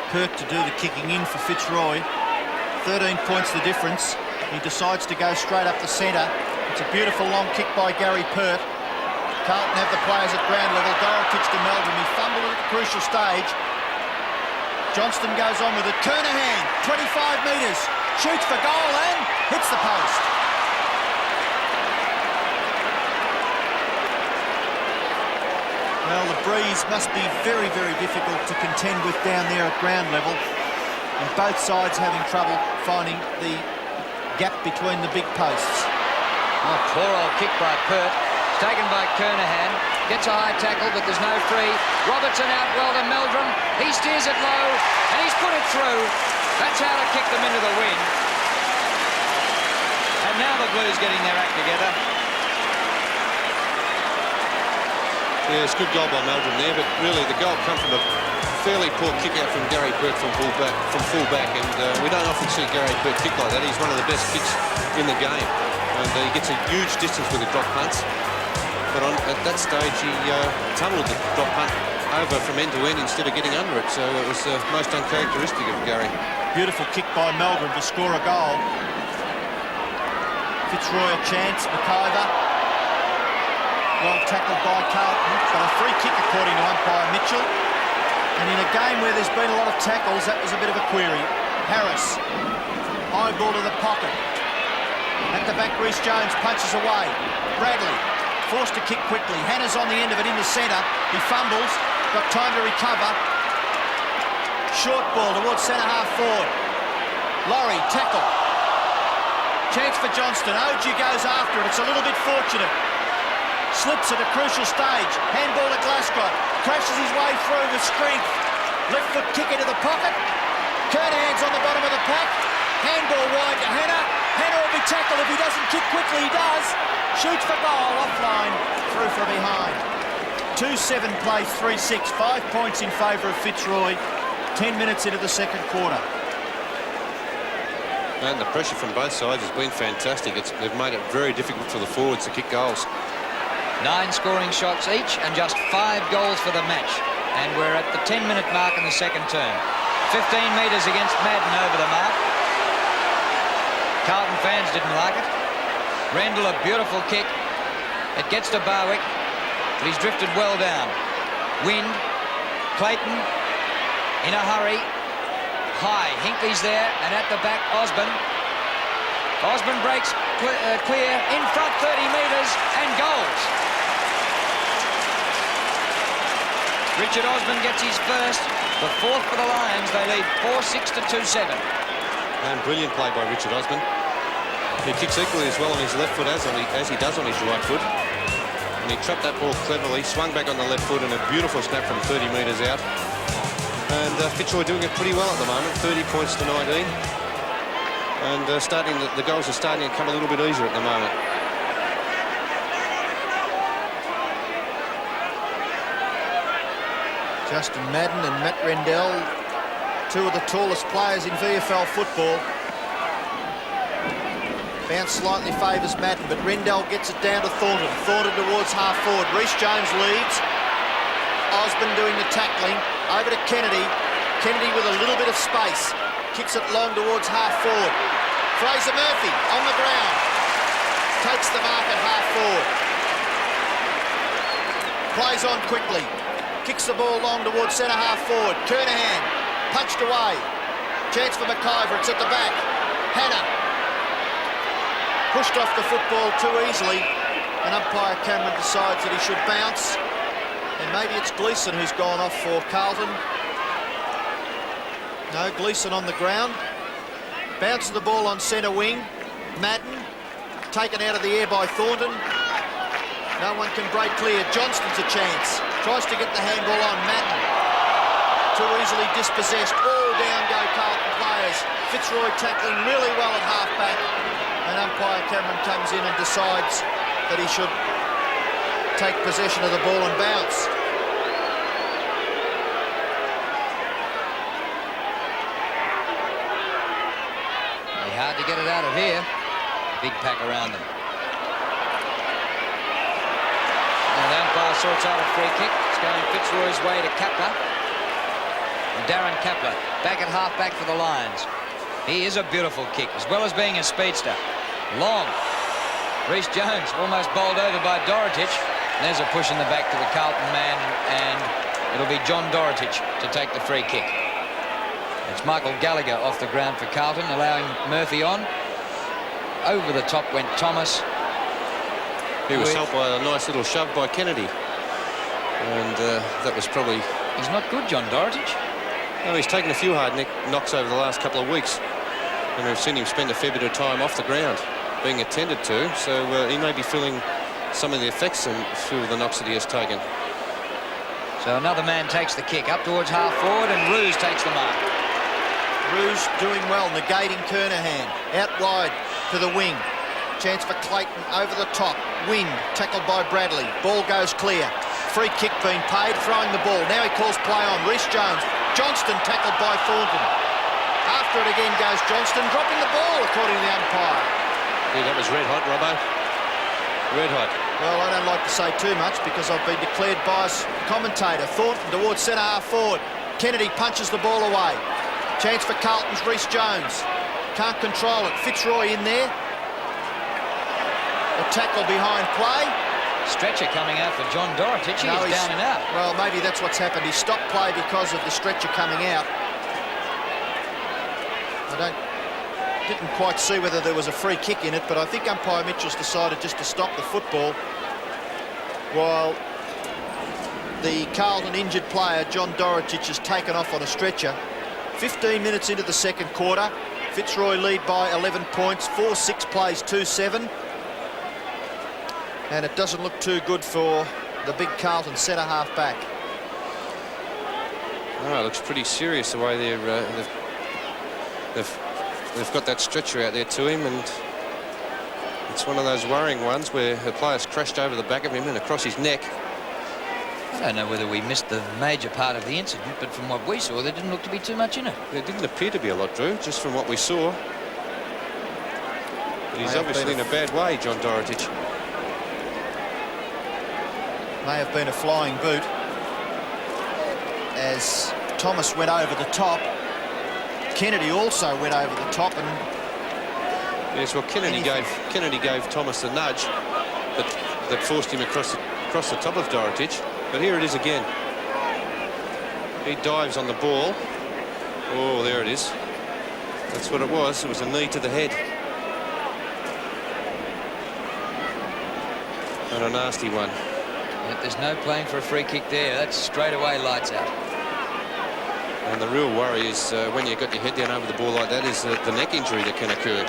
B: Kirk to do the kicking in for Fitzroy. 13 points the difference. He decides to go straight up the centre. It's a beautiful long kick by Gary Pert. Carlton have the players at ground level. Dorotich to Meldrum. He fumbled at the crucial stage. Johnston goes on with it. Kernahan, 25 metres. Shoots for goal and hits the post. Well, the breeze must be very, very difficult to contend with down there at ground level. And both sides having trouble finding the gap between the big posts.
A: Oh, poor old kick by Pert. It's taken by Kernahan. Gets a high tackle, but there's no free. Robertson out well to Meldrum. He steers it low, and he's put it through. That's how to kick them into the wind. And now the Blues getting their act together.
C: Yeah, it's a good goal by Meldrum there, but really the goal come from a fairly poor kick out from Gary Pert from full-back, and we don't often see Gary Pert kick like that. He's one of the best kicks in the game, and he gets a huge distance with the drop punts. But at that stage, he tunnelled the drop punt over from end to end instead of getting under it, so it was most uncharacteristic of Gary.
B: Beautiful kick by Meldrum to score a goal. Fitzroy a chance, McIver. Well tackled by Carlton, but a free kick according to umpire Mitchell. And in a game where there's been a lot of tackles, that was a bit of a query. Harris, high ball to the pocket. At the back, Rhys Jones punches away. Bradley, forced to kick quickly. Hannah's on the end of it in the centre. He fumbles, got time to recover. Short ball towards centre half forward. Laurie, tackle. Chance for Johnston. Ogier goes after it. It's a little bit fortunate. Slips at a crucial stage. Handball to Glasgow. Crashes his way through with strength. Left foot kick into the pocket. Kernahan's on the bottom of the pack. Handball wide to Hannah. Hannah will be tackled if he doesn't kick quickly. He does. Shoots for goal. Offline. Through from behind. 2-7 plays 3-6. 5 points in favour of Fitzroy. 10 minutes into the second quarter.
C: And the pressure from both sides has been fantastic. They've made it very difficult for the forwards to kick goals.
A: 9 scoring shots each and just 5 goals for the match. And we're at the 10-minute mark in the second term. 15 metres against Madden over the mark. Carlton fans didn't like it. Rendell, a beautiful kick. It gets to Barwick, but he's drifted well down. Wind, Clayton, in a hurry. High, Hinkley's there, and at the back, Osborne. Osborne breaks clear, in front 30 metres, and goals. Richard Osborne gets his first, the fourth for the Lions. They lead 4-6 to 2-7.
C: And brilliant play by Richard Osborne. He kicks equally as well on his left foot as he does on his right foot. And and he trapped that ball cleverly, swung back on the left foot, and a beautiful snap from 30 metres out. And Fitzroy doing it pretty well at the moment, 30 points to 19. And the goals are starting to come a little bit easier at the moment.
B: Justin Madden and Matt Rendell, two of the tallest players in VFL football. Bounce slightly favours Madden, but Rendell gets it down to Thornton. Thornton towards half forward. Reece Jones leads. Osborne doing the tackling. Over to Kennedy. Kennedy with a little bit of space. Kicks it long towards half forward. Fraser Murphy on the ground. Takes the mark at half forward. Plays on quickly. Kicks the ball long towards centre half forward. Kernahan punched away. Chance for McIver. It's at the back. Hannah pushed off the football too easily, and umpire Cameron decides that he should bounce. And maybe it's Gleeson who's gone off for Carlton. No, Gleeson on the ground. Bounces the ball on centre wing. Madden taken out of the air by Thornton. No one can break clear. Johnston's a chance. Tries to get the handball on. Madden too easily dispossessed. All down go Carlton players. Fitzroy tackling really well at half-back. And umpire Cameron comes in and decides that he should take possession of the ball and bounce.
A: Be hard to get it out of here. Big pack around them. Now the umpire sorts out a free kick. It's going Fitzroy's way to Kapler. And Darren Kapler back at half-back for the Lions. He is a beautiful kick, as well as being a speedster. Long. Reece Jones almost bowled over by Dorotich. There's a push in the back to the Carlton man, and it'll be John Dorotich to take the free kick. It's Michael Gallagher off the ground for Carlton, allowing Murphy on. Over the top went Thomas.
C: He was helped by a nice little shove by Kennedy. And that was probably...
A: He's not good, John Dorotich.
C: No, he's taken a few hard knocks over the last couple of weeks. And we've seen him spend a fair bit of time off the ground, being attended to. So he may be feeling some of the effects and a few of the knocks that he has taken.
A: So another man takes the kick up towards half forward, and Roos takes the mark.
B: Roos doing well, negating Kernahan. Out wide to the wing. Chance for Clayton over the top. Wind tackled by Bradley. Ball goes clear. Free kick being paid, throwing the ball. Now he calls play on. Reece Jones. Johnston tackled by Thornton. After it again goes Johnston, dropping the ball according to the umpire.
C: Yeah, that was red hot, Robbo. Red hot.
B: Well, I don't like to say too much because I've been declared biased commentator. Thornton towards centre half forward. Kennedy punches the ball away. Chance for Carlton's Reece Jones. Can't control it. Fitzroy in there. A tackle behind play.
A: Stretcher coming out for John Dorotich. He's down and out.
B: Well, maybe that's what's happened. He stopped play because of the stretcher coming out. I didn't quite see whether there was a free kick in it, but I think umpire Mitchell's decided just to stop the football while the Carlton injured player, John Dorotich, is taken off on a stretcher. 15 minutes into the second quarter. Fitzroy lead by 11 points, 4-6 plays 2-7. And it doesn't look too good for the big Carlton centre half back.
C: Oh, it looks pretty serious the way they've got that stretcher out there to him, and it's one of those worrying ones where the player's crashed over the back of him and across his neck.
A: I don't know whether we missed the major part of the incident, but from what we saw, there didn't look to be too much in it.
C: There didn't appear to be a lot, Drew, just from what we saw. But he's obviously in a bad way, John Dorotich.
B: May have been a flying boot as Thomas went over the top. Kennedy also went over the top, and
C: yes, well, Kennedy gave Thomas the nudge that forced him across the top of Dorotich. But here it is again. He dives on the ball. Oh, there it is. That's what it was. It was a knee to the head. And a nasty one.
A: But there's no playing for a free kick there. That's straight away lights out.
C: And the real worry is when you've got your head down over the ball like that is the neck injury that can occur.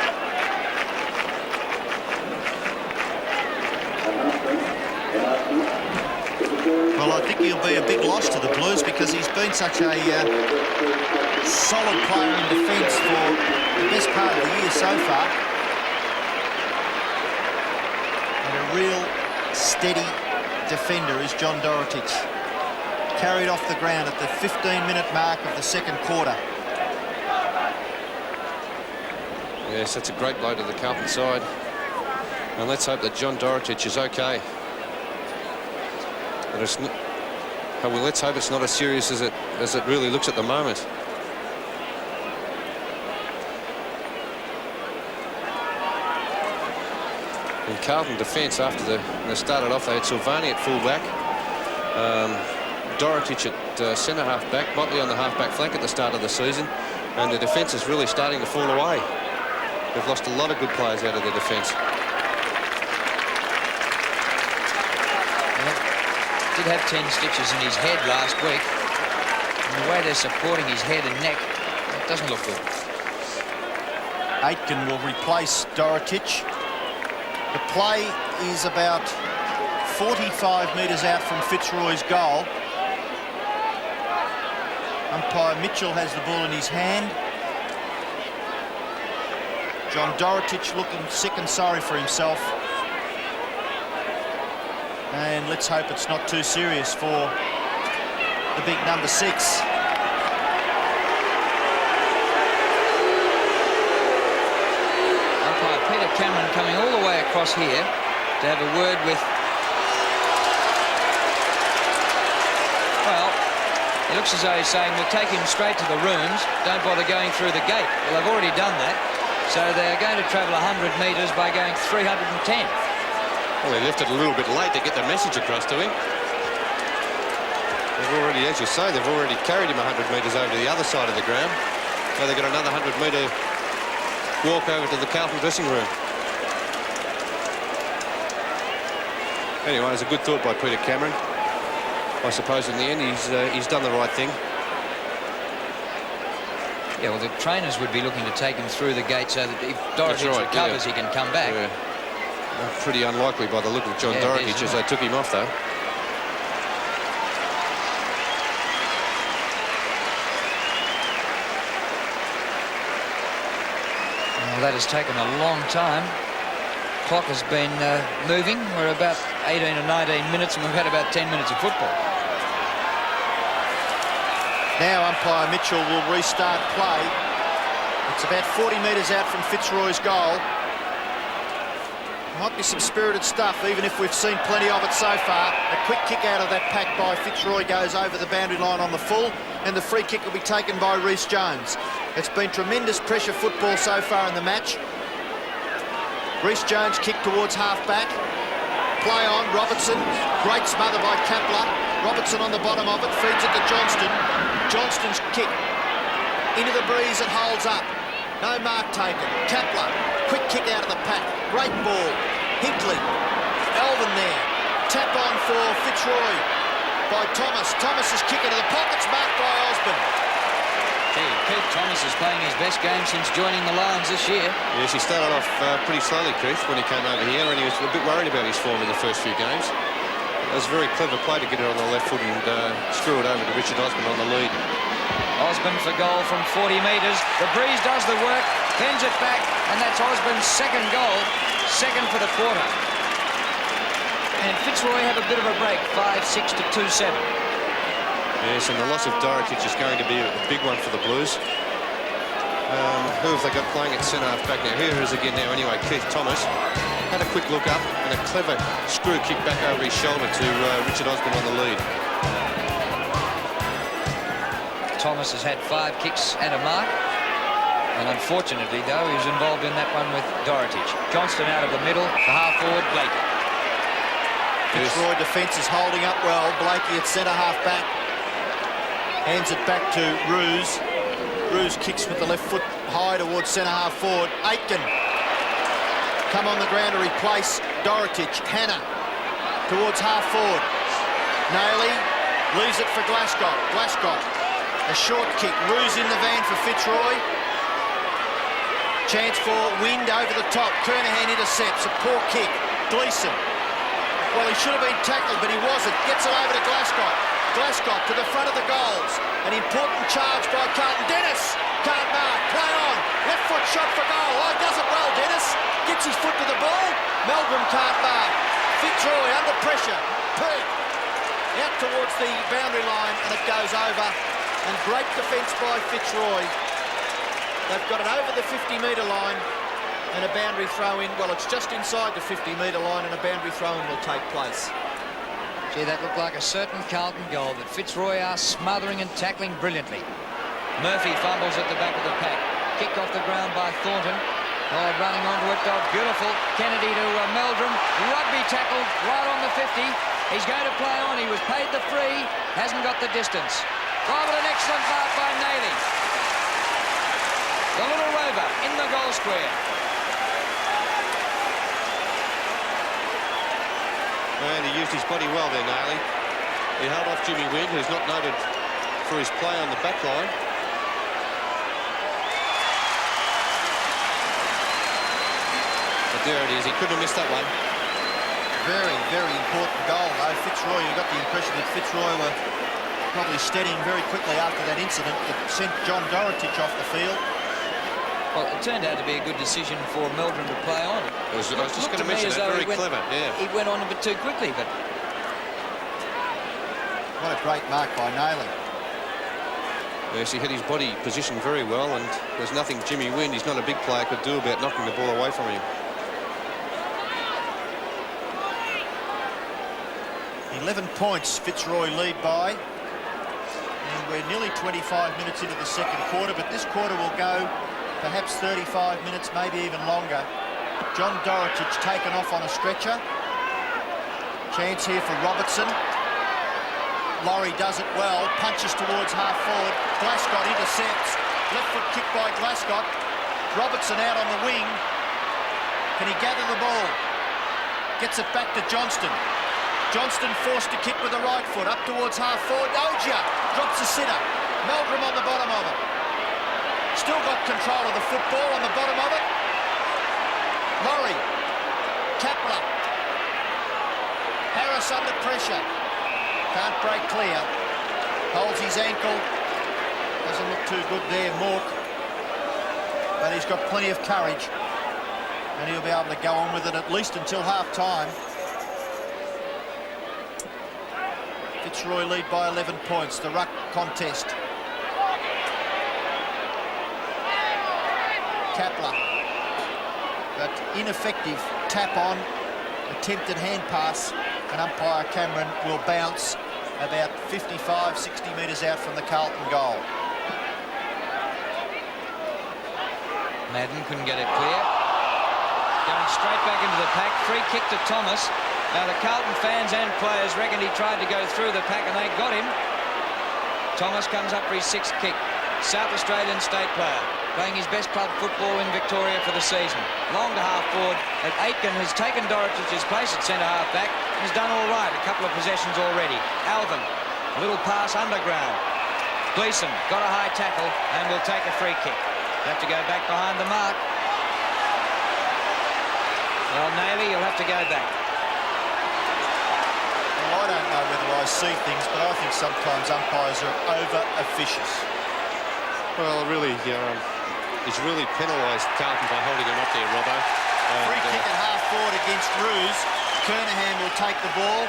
B: Well, I think he'll be a big loss to the Blues because he's been such a solid player in defence for the best part of the year so far. And a real steady defender is John Dorotich. Carried off the ground at the 15-minute mark of the second quarter.
C: Yes, that's a great blow to the Carlton side. And let's hope that John Dorotich is okay. But it's not, well, let's hope it's not as serious as it really looks at the moment. In Carlton defence, after they started off, they had Silvani at full-back, Dorotich at centre-half back, Motley on the half-back flank at the start of the season, and the defence is really starting to fall away. They've lost a lot of good players out of their defence.
A: Did have 10 stitches in his head last week. And the way they're supporting his head and neck, it doesn't look good.
B: Aitken will replace Dorotich. The play is about 45 metres out from Fitzroy's goal. Umpire Mitchell has the ball in his hand. John Dorotich looking sick and sorry for himself. And let's hope it's not too serious for the big number 6.
A: Umpire Peter Cameron coming all the way across here to have a word with... Well, it looks as though he's saying, we'll take him straight to the rooms, don't bother going through the gate. Well, they've already done that, so they're going to travel 100 metres by going 310.
C: Well, he left it a little bit late to get the message across to him. They've already, as you say, they've already carried him 100 metres over to the other side of the ground. So they've got another 100-metre walk over to the Carlton dressing room. Anyway, it was a good thought by Peter Cameron. I suppose in the end he's done the right thing.
A: Yeah, well, the trainers would be looking to take him through the gate so that if Dorotich recovers, he can come back.
C: Yeah. Pretty unlikely by the look of John Dorotich as they took him off, though.
A: Well, that has taken a long time. Clock has been moving. We're about 18 or 19 minutes, and we've had about 10 minutes of football.
B: Now umpire Mitchell will restart play. It's about 40 metres out from Fitzroy's goal. Might be some spirited stuff, even if we've seen plenty of it so far. A quick kick out of that pack by Fitzroy goes over the boundary line on the full, and the free kick will be taken by Rhys Jones. It's been tremendous pressure football so far in the match. Rhys Jones kick towards half-back. Play on, Robertson. Great smother by Kapler. Robertson on the bottom of it, feeds it to Johnston. Johnston's kick into the breeze, it holds up. No mark taken. Kapler, quick kick out of the pack. Great ball. Hinkley. Alvin there. Tap on for Fitzroy by Thomas. Thomas's kick into the pockets, marked by Osborne.
A: Gee, Keith Thomas is playing his best game since joining the Lions this year.
C: Yes, he started off pretty slowly, Keith, when he came over here, and he was a bit worried about his form in the first few games. It was a very clever play to get it on the left foot and screw it over to Richard Osborne on the lead.
A: Osborne for goal from 40 metres. The breeze does the work, bends it back, and that's Osborne's second goal, second for the quarter. And Fitzroy have a bit of a break, 5-6 to 2-7.
C: Yes, and the loss of Dorotich is going to be a big one for the Blues. Who have they got playing at centre-half back now? Here it is again now anyway, Keith Thomas. Had a quick look up and a clever screw kick back over his shoulder to Richard Osborne on the lead.
A: Thomas has had 5 kicks and a mark. And unfortunately, though, he was involved in that one with Dorotich. Johnston out of the middle, the half-forward, Blakey.
B: Fitzroy defence is holding up well. Blakey at centre-half back. Hands it back to Roos. Roos kicks with the left foot high towards centre-half forward. Aitken come on the ground to replace Dorotich. Hannah towards half-forward. Nailey leaves it for Glasgow. Glasgow, a short kick. Roos in the van for Fitzroy. Chance for Wind over the top. Kernahan intercepts. A poor kick. Gleeson Well, he should have been tackled, but he wasn't. Gets it over to Glasgow. Glasgow to the front of the goals. An important charge by Carlton. Dennis can't mark. Play on. Left foot shot for goal. Oh, he does it well, Dennis. Gets his foot to the ball. Meldrum can't mark. Fitzroy under pressure. Pete out towards the boundary line, and it goes over. And great defence by Fitzroy. They've got it over the 50-metre line, and a boundary throw-in. Well, it's just inside the 50-metre line, and a boundary throw-in will take place.
A: Gee, that looked like a certain Carlton goal, but Fitzroy are smothering and tackling brilliantly. Murphy fumbles at the back of the pack. Kicked off the ground by Thornton. Oh, running onto it, oh, beautiful. Kennedy to Meldrum. Rugby tackled right on the 50. He's going to play on. He was paid the free. Hasn't got the distance. Oh, but an excellent mark by Nayley. The little rover in the goal square.
C: And he used his body well there, Nayley. He held off Jimmy Wynn, who's not noted for his play on the back line. But there it is. He couldn't have missed that one.
B: Very, very important goal, though. Fitzroy, you got the impression that Fitzroy were probably steadying very quickly after that incident that sent John Dorotich off the field.
A: Well, it turned out to be a good decision for Meldrum to play on.
C: I was just going to mention that. Very clever, yeah.
A: He went on a bit too quickly, but...
B: What a great mark by Nayley.
C: Yes, he had his body positioned very well, and there's nothing Jimmy Wynn, he's not a big player, could do about knocking the ball away from him.
B: 11 points Fitzroy lead by. And we're nearly 25 minutes into the second quarter, but this quarter will go perhaps 35 minutes, maybe even longer. John Dorotich taken off on a stretcher. Chance here for Robertson. Laurie does it well, punches towards half forward. Glasgow intercepts. Left foot kick by Glasgow. Robertson out on the wing. Can he gather the ball? Gets it back to Johnston. Johnston forced to kick with the right foot up towards half forward. Ogia drops a sitter. Meldrum on the bottom of it. Still got control of the football on the bottom of it. Laurie. Kapler. Harris under pressure. Can't break clear. Holds his ankle. Doesn't look too good there, Mork. But he's got plenty of courage. And he'll be able to go on with it at least until half-time. Fitzroy lead by 11 points. The ruck contest. Kapler. But ineffective tap on. Attempted hand pass. And umpire Cameron will bounce about 55, 60 metres out from the Carlton goal.
A: Madden couldn't get it clear. Going straight back into the pack. Free kick to Thomas. Now the Carlton fans and players reckon he tried to go through the pack and they got him. Thomas comes up for his sixth kick. South Australian state player, playing his best club football in Victoria for the season. Long to half forward. Aitken has taken Dorotich's place at centre half back and has done all right. A couple of possessions already. Alvin, a little pass underground. Gleeson got a high tackle and will take a free kick. Have to go back behind the mark. Well, Nayley, you'll have to go back.
B: Well, I don't know whether I see things, but I think sometimes umpires are over-officious.
C: Well, really, he's really penalised Carlton by holding him up there, Robbo.
B: Free kick at half forward against Roos. Kernahan will take the ball.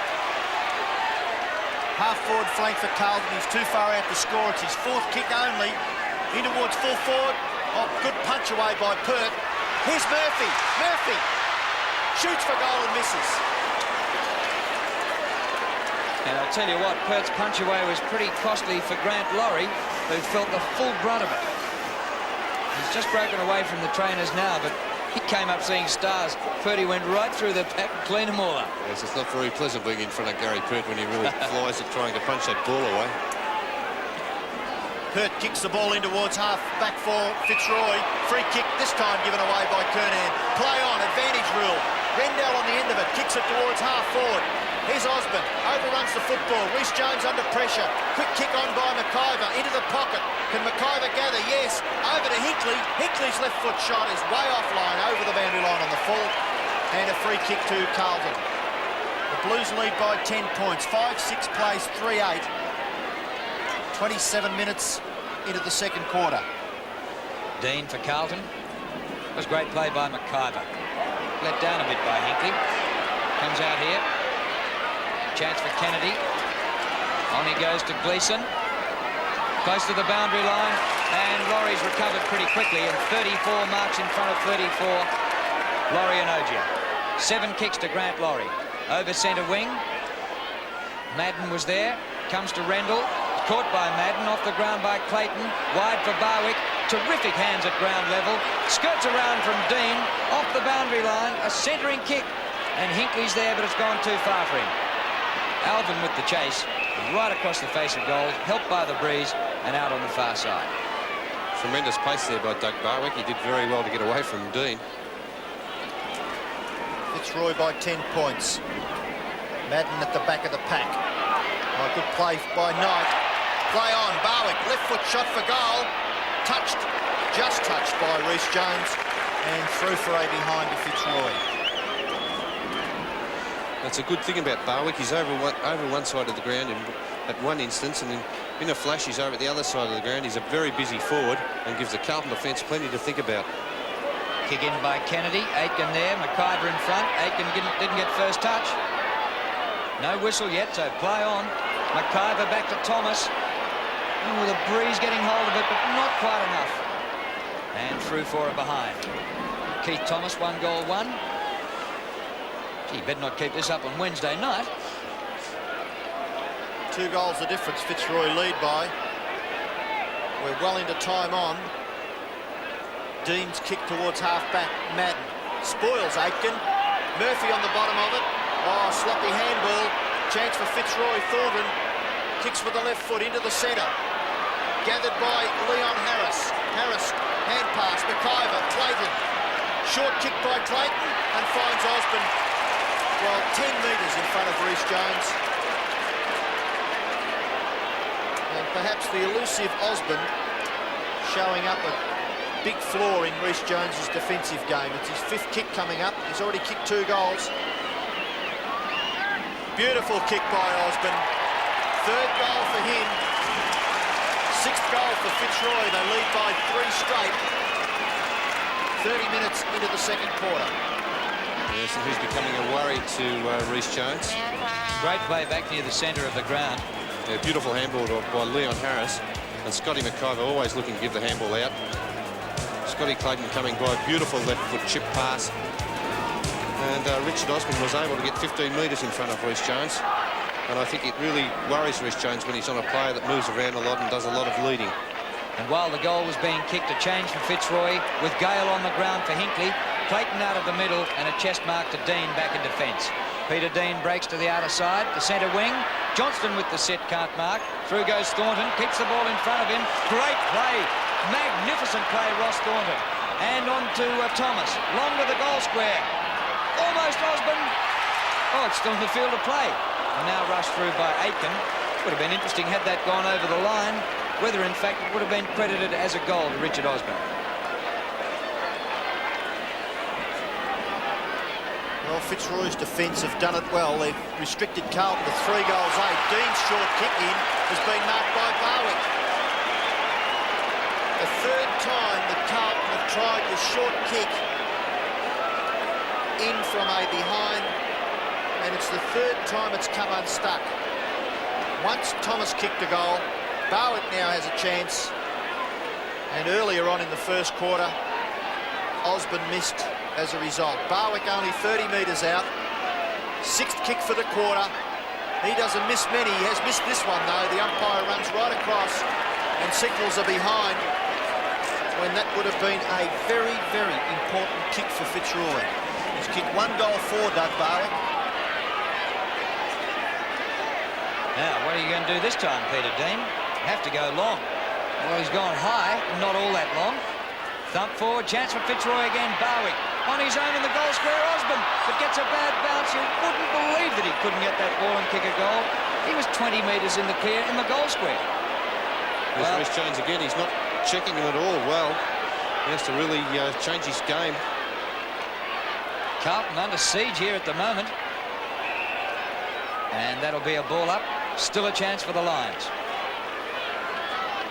B: Half forward flank for Carlton. He's too far out to score. It's his fourth kick only. In towards full forward. Oh, good punch away by Pert. Here's Murphy. Murphy shoots for goal and misses.
A: And I'll tell you what, Pert's punch away was pretty costly for Grant Laurie, who felt the full brunt of it. He's just broken away from the trainers now, but he came up seeing stars. Purdy went right through the pack and cleaned them all up.
C: Yes, it's not very pleasant being in front of Gary Pert when he really flies at trying to punch that ball away.
B: Pert kicks the ball in towards half back for Fitzroy. Free kick this time given away by Kernahan. Play on, advantage rule. Rendell on the end of it, kicks it towards half forward. Here's Osborne, overruns the football. Rhys Jones under pressure. Quick kick on by McIver, into the pocket. Can McIver gather? Yes. Over to Hinkley. Hinkley's left foot shot is way offline, over the boundary line on the full. And a free kick to Carlton. The Blues lead by 10 points. 5-6 plays, 3-8. 27 minutes into the second quarter.
A: Dean for Carlton. It was great play by McIver. Let down a bit by Hinkley. Comes out here. Chance for Kennedy. On he goes to Gleeson. Close to the boundary line. And Laurie's recovered pretty quickly. And 34 marks in front of 34. Laurie and Ogier. 7 kicks to Grant Laurie. Over centre wing. Madden was there. Comes to Rendell. Caught by Madden. Off the ground by Clayton. Wide for Barwick. Terrific hands at ground level. Skirts around from Dean. Off the boundary line. A centering kick. And Hinkley's there, but it's gone too far for him. Alvin with the chase. Right across the face of goal. Helped by the breeze. And out on the far side.
C: Tremendous pace there by Doug Barwick. He did very well to get away from Dean.
B: Fitzroy by 10 points. Madden at the back of the pack. Oh, good play by Knight. Play on. Barwick. Left foot shot for goal. Touched. Just touched by Reece Jones. And through for a behind to Fitzroy.
C: That's a good thing about Barwick. He's over one side of the ground at one instance, and then in a flash he's over at the other side of the ground. He's a very busy forward and gives the Carlton defence plenty to think about.
A: Kick in by Kennedy. Aitken there. McIver in front. Aitken didn't get first touch. No whistle yet, so play on. McIver back to Thomas. Oh, the breeze getting hold of it, but not quite enough. And through for a behind. Keith Thomas, 1 goal, 1. Gee, better not keep this up on Wednesday night.
B: 2 goals the difference. Fitzroy lead by. We're well into time on. Dean's kick towards half-back. Madden spoils Aitken. Murphy on the bottom of it. Oh, sloppy handball. Chance for Fitzroy. Thornton kicks with the left foot into the centre. Gathered by Leon Harris. Harris, hand pass. McIver, Clayton. Short kick by Clayton and finds Osborne. Well, 10 metres in front of Reece Jones. And perhaps the elusive Osborne showing up a big flaw in Reece Jones's defensive game. It's his 5th kick coming up. He's already kicked 2 goals. Beautiful kick by Osborne. 3rd goal for him. 6th goal for Fitzroy. They lead by 3 straight. 30 minutes into the second quarter.
C: Yes, and who's becoming a worry to Reece Jones.
A: Great play back near the centre of the ground.
C: Yeah, beautiful handball by Leon Harris. And Scotty McIver always looking to give the handball out. Scotty Clayton coming by, beautiful left foot chip pass. And Richard Osborne was able to get 15 metres in front of Reece Jones. And I think it really worries Reece Jones when he's on a player that moves around a lot and does a lot of leading.
A: And while the goal was being kicked, a change for Fitzroy with Gale on the ground for Hinkley. Clayton out of the middle and a chest mark to Dean back in defence. Peter Dean breaks to the outer side, the centre wing. Johnston with the set, can't mark. Through goes Thornton, keeps the ball in front of him. Great play, magnificent play, Ross Thornton. And on to Thomas, long to the goal square. Almost Osborne. Oh, it's still in the field of play. And now rushed through by Aitken. Would have been interesting had that gone over the line, whether in fact it would have been credited as a goal to Richard Osborne.
B: Well, Fitzroy's defence have done it well. They've restricted Carlton to 3 goals, 8. Dean's short kick in has been marked by Barwick. The 3rd time that Carlton have tried the short kick in from a behind, and it's the 3rd time it's come unstuck. Once Thomas kicked a goal, Barwick now has a chance, and earlier on in the first quarter, Osborne missed as a result. Barwick only 30 metres out. 6th kick for the quarter. He doesn't miss many. He has missed this one, though. The umpire runs right across and signals a behind when that would have been a very, very important kick for Fitzroy. He's kicked 1 goal for Doug Barwick.
A: Now, what are you going to do this time, Peter Dean? Have to go long. Well, he's gone high, not all that long. Thump forward, chance for Fitzroy again. Barwick on his own in the goal square. Osborne, but gets a bad bounce. You wouldn't believe that he couldn't get that ball and kick a goal. He was 20 metres in the clear in the goal square.
C: There's Reece Jones again. He's not checking him at all well. He has to really change his game.
A: Carlton under siege here at the moment. And that'll be a ball up. Still a chance for the Lions.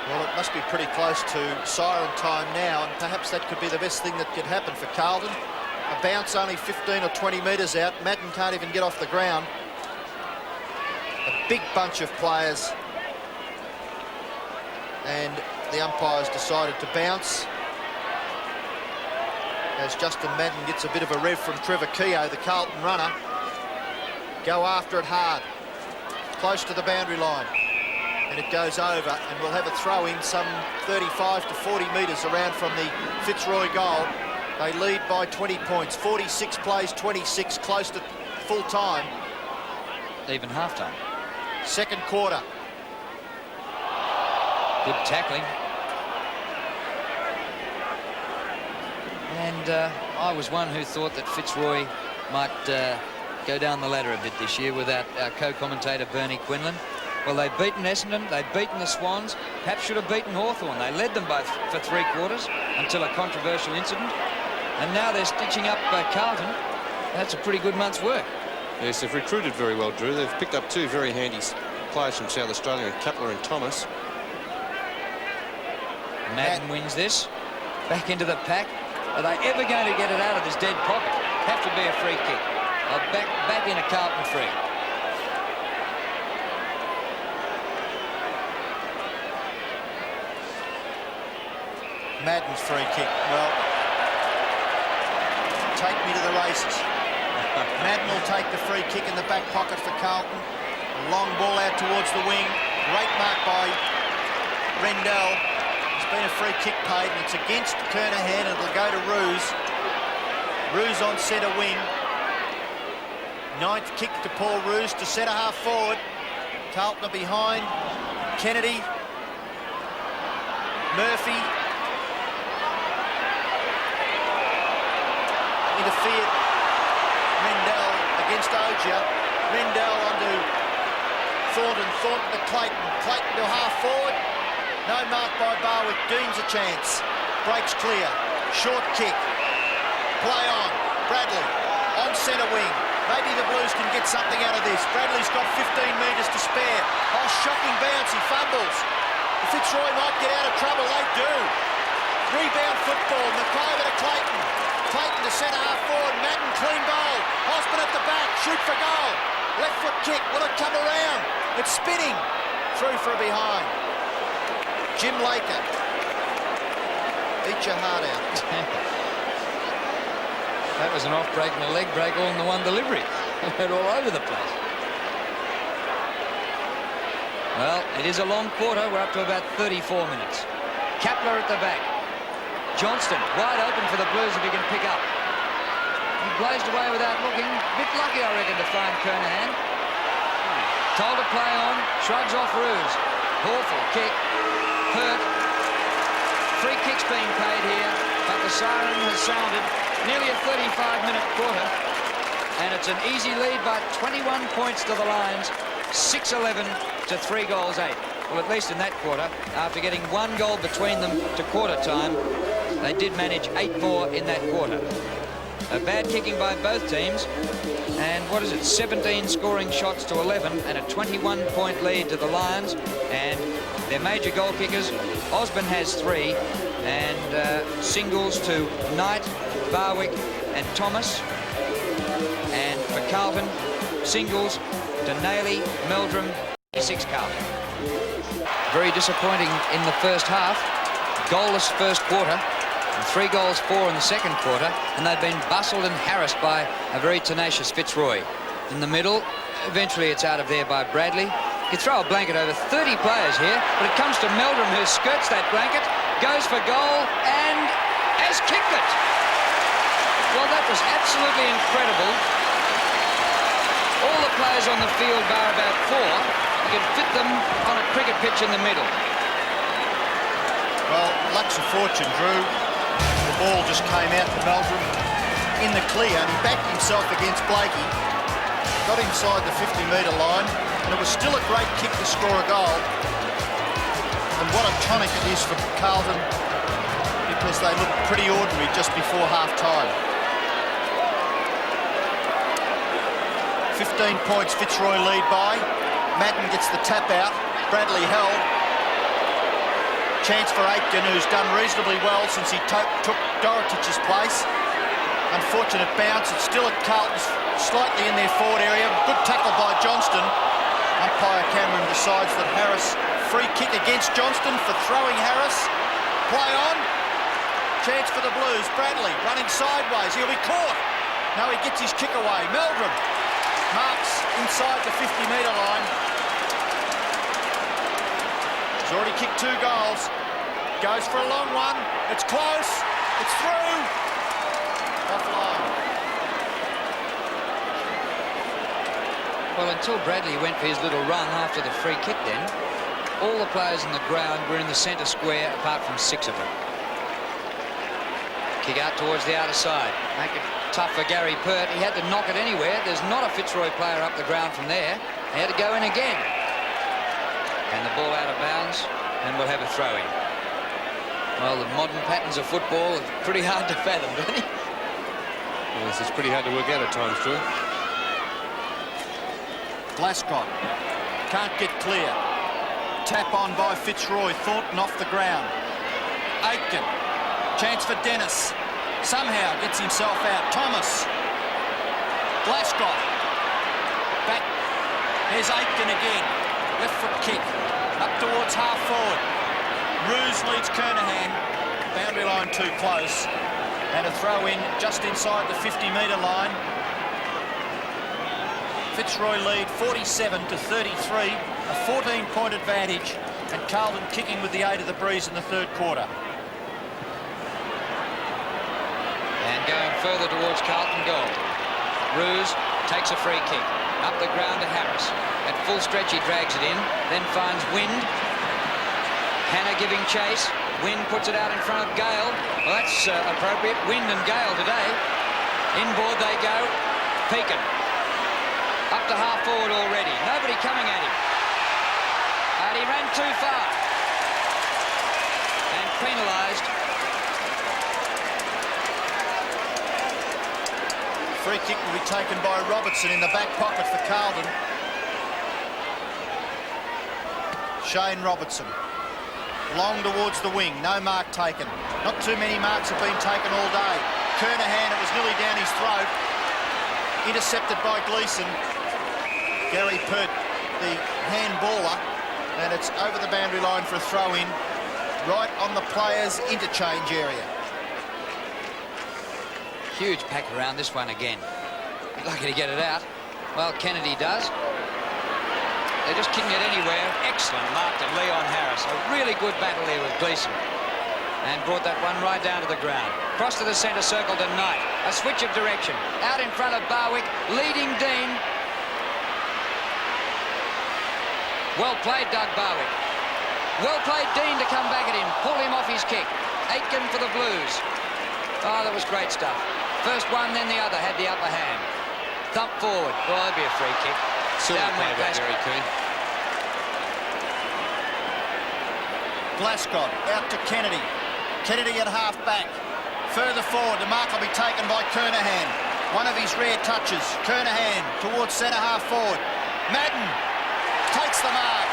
B: Well, it must be pretty close to siren time now, and perhaps that could be the best thing that could happen for Carlton. A bounce only 15 or 20 metres out. Madden can't even get off the ground. A big bunch of players. And the umpires decided to bounce. As Justin Madden gets a bit of a rev from Trevor Keogh, the Carlton runner. Go after it hard. Close to the boundary line. And it goes over, and we'll have a throw in some 35 to 40 metres around from the Fitzroy goal. They lead by 20 points. 46 plays 26, close to full time.
A: Even half-time.
B: Second quarter.
A: Good tackling. And I was one who thought that Fitzroy might go down the ladder a bit this year without our co-commentator Bernie Quinlan. Well, they've beaten Essendon, they've beaten the Swans, perhaps should have beaten Hawthorn. They led them both for 3 quarters until a controversial incident. And now they're stitching up Carlton. That's a pretty good month's work.
C: Yes, they've recruited very well, Drew. They've picked up 2 very handy players from South Australia, Kepler and Thomas.
A: Madden wins this. Back into the pack. Are they ever going to get it out of this dead pocket? Have to be a free kick. Back in a Carlton free.
B: Madden's free kick. Well, take me to the races. Madden will take the free kick in the back pocket for Carlton. A long ball out towards the wing. Great mark by Rendell. There's been a free kick paid, and it's against Kernahan, and it'll go to Roos. Roos on centre wing. 9th kick to Paul Roos to centre half forward. Carlton are behind. Kennedy. Murphy. Interfered. Rendell against Ogia. Rendell onto Thornton. Thornton to Clayton. Clayton to half forward. No mark by Barwick. Dean's a chance. Breaks clear. Short kick. Play on. Bradley on centre wing. Maybe the Blues can get something out of this. Bradley's got 15 metres to spare. Oh, shocking bounce. He fumbles. Fitzroy might get out of trouble. They do. Rebound football. McIver to Clayton. Clayton to centre half forward. Madden clean bowl. Osborne at the back. Shoot for goal. Left foot kick. Will it come around? It's spinning. Through for a behind. Jim Laker. Eat your heart out.
A: That was an off break and a leg break all in the one delivery. They're all over the place. Well, it is a long quarter. We're up to about 34 minutes. Kepler at the back. Johnston wide open for the Blues if he can pick up. He blazed away without looking. A bit lucky, I reckon, to find Kernahan. Told to play on. Shrugs off Roos. Awful kick. Hurt. Free kick's being paid here, but the siren has sounded. Nearly a 35-minute quarter, and it's an easy lead by 21 points to the Lions, 6-11 to 3 goals 8. Well, at least in that quarter, after getting 1 goal between them to quarter time, they did manage 8 more in that quarter. A bad kicking by both teams, and what is it, 17 scoring shots to 11, and a 21-point lead to the Lions, and their major goal kickers, Osborne has 3, and singles to Knight, Barwick and Thomas, and for Carlton, singles to Nailey, Meldrum, 6 Carlton. Very disappointing in the first half. Goalless first quarter, and 3 goals 4 in the second quarter, and they've been bustled and harassed by a very tenacious Fitzroy. In the middle, eventually it's out of there by Bradley. You throw a blanket over 30 players here, but it comes to Meldrum, who skirts that blanket, goes for goal, and has kicked it. Well, that was absolutely incredible. All the players on the field, bar about 4, you could fit them on a cricket pitch in the middle.
B: Well, luck's a fortune, Drew. The ball just came out to Meldrum in the clear, and he backed himself against Blakey, got inside the 50-metre line, and it was still a great kick to score a goal. And what a tonic it is for Carlton, because they looked pretty ordinary just before half-time. 15 points Fitzroy lead by. Madden gets the tap out. Bradley held. Chance for Aitken, who's done reasonably well since he took Dorotич's place. Unfortunate bounce. It's still at Carlton, slightly in their forward area. Good tackle by Johnston. Umpire Cameron decides that Harris, free kick against Johnston for throwing Harris. Play on. Chance for the Blues. Bradley running sideways. He'll be caught. No, he gets his kick away. Meldrum marks inside the 50-metre line. He's already kicked 2 goals. Goes for a long one. It's close. It's through. Offline.
A: Well, until Bradley went for his little run after the free kick then, all the players in the ground were in the centre square apart from 6 of them. Kick out towards the outer side. Make it tough for Gary Pert. He had to knock it anywhere. There's not a Fitzroy player up the ground from there. He had to go in again. And the ball out of bounds, and we'll have a throw-in. Well, the modern patterns of football are pretty hard to fathom, don't he?
C: Yes, it's pretty hard to work out at times, Drew.
B: Glascott can't get clear. Tap on by Fitzroy. Thornton off the ground. Aitken. Chance for Dennis. Somehow gets himself out. Thomas. Glascott. Back. There's Aitken again. Left foot kick. Up towards half forward. Roos leads Kernahan. Boundary line too close. And a throw in just inside the 50-metre line. Fitzroy lead 47-33. A 14-point advantage. And Carlton kicking with the aid of the breeze in the 3rd quarter.
A: And going further towards Carlton goal. Roos takes a free kick. Up the ground to Harris. At full stretch he drags it in. Then finds Wind. Hannah giving chase. Wind puts it out in front of Gale. Well, that's appropriate. Wind and Gale today. Inboard they go. Pekin. Up to half forward already. Nobody coming at him. And he ran too far. And penalised.
B: Free kick will be taken by Robertson in the back pocket for Carlton. Shane Robertson. Long towards the wing. No mark taken. Not too many marks have been taken all day. Kernahan, it was nearly down his throat. Intercepted by Gleeson. Gary Pert, the handballer. And it's over the boundary line for a throw-in. Right on the players' interchange area.
A: Huge pack around this one again. Lucky to get it out. Well, Kennedy does. They're just kicking it anywhere. Excellent mark to Leon Harris. A really good battle there with Gleeson. And brought that one right down to the ground. Cross to the centre circle to Knight. A switch of direction. Out in front of Barwick. Leading Dean. Well played, Doug Barwick. Well played, Dean, to come back at him. Pull him off his kick. Aitken for the Blues. Oh, that was great stuff. First one, then the other had the upper hand. Thump forward. Well, that'd be a free kick.
C: Down went Gary Keane.
B: Glascott out to Kennedy. Kennedy at half back. Further forward, the mark will be taken by Kernahan. One of his rare touches. Kernahan towards centre half forward. Madden takes the mark.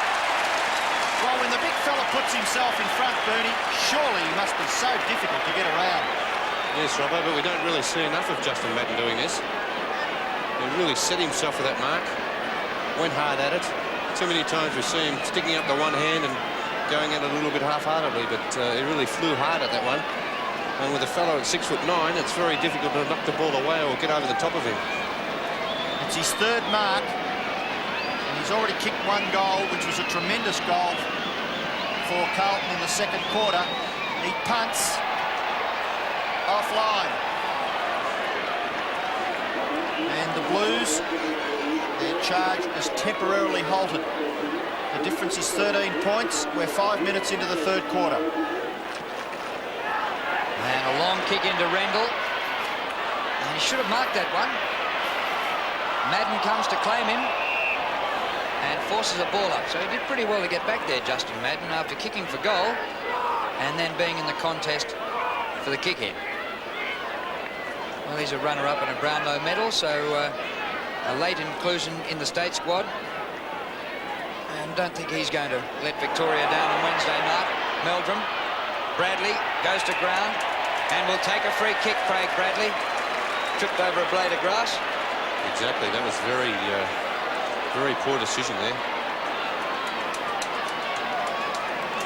B: Well, when the big fella puts himself in front, Bernie, surely he must be so difficult to get around.
C: Yes, Robbo, but we don't really see enough of Justin Madden doing this. He really set himself for that mark. Went hard at it. Too many times we see him sticking up the one hand and going at it a little bit half-heartedly, but he really flew hard at that one. And with a fellow at 6'9", it's very difficult to knock the ball away or get over the top of him.
B: It's his 3rd mark, and he's already kicked 1 goal, which was a tremendous goal for Carlton in the 2nd quarter. He punts offline. And the Blues, their charge is temporarily halted. The difference is 13 points. We're 5 minutes into the 3rd quarter.
A: And a long kick into Rendell. And he should have marked that one. Madden comes to claim him and forces a ball up. So he did pretty well to get back there, Justin Madden, after kicking for goal and then being in the contest for the kick-in. Well, he's a runner-up and a Brownlow medal, so a late inclusion in the state squad. And don't think he's going to let Victoria down on Wednesday night. Meldrum, Bradley goes to ground and will take a free kick, Craig Bradley. Tripped over a blade of grass.
C: Exactly, that was very, very poor decision there.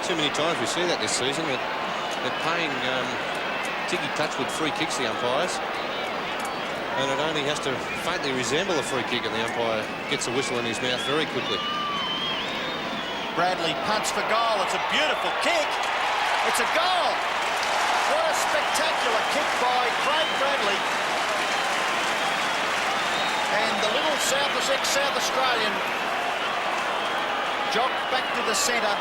C: Too many times we see that this season. They're paying Tiggy Touchwood free kicks, the umpires. And it only has to faintly resemble a free kick and the umpire gets a whistle in his mouth very quickly.
B: Bradley punts for goal. It's a beautiful kick. It's a goal. What a spectacular kick by Craig Bradley. And the little South Australian jogged back to the centre.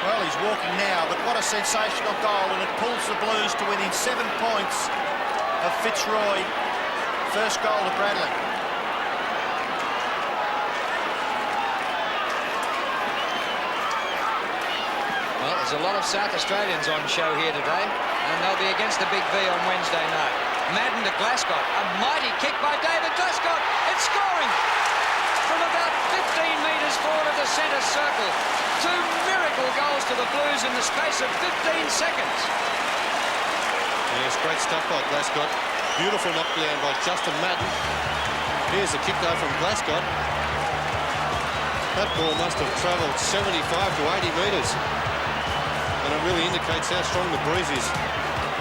B: Well, he's walking now, but what a sensational goal, and it pulls the Blues to within 7 points of Fitzroy. First goal to Bradley.
A: Well, there's a lot of South Australians on show here today, and they'll be against the Big V on Wednesday night. Madden to Glasgow. A mighty kick by David Glasgow. It's scoring from about 15 metres forward of the centre circle. 2 miracle goals to the Blues in the space of 15 seconds.
C: Yes, great stuff by Glasgow. Beautiful knockdown by Justin Madden. Here's a kick though from Glasgow. That ball must have travelled 75 to 80 metres. And it really indicates how strong the breeze is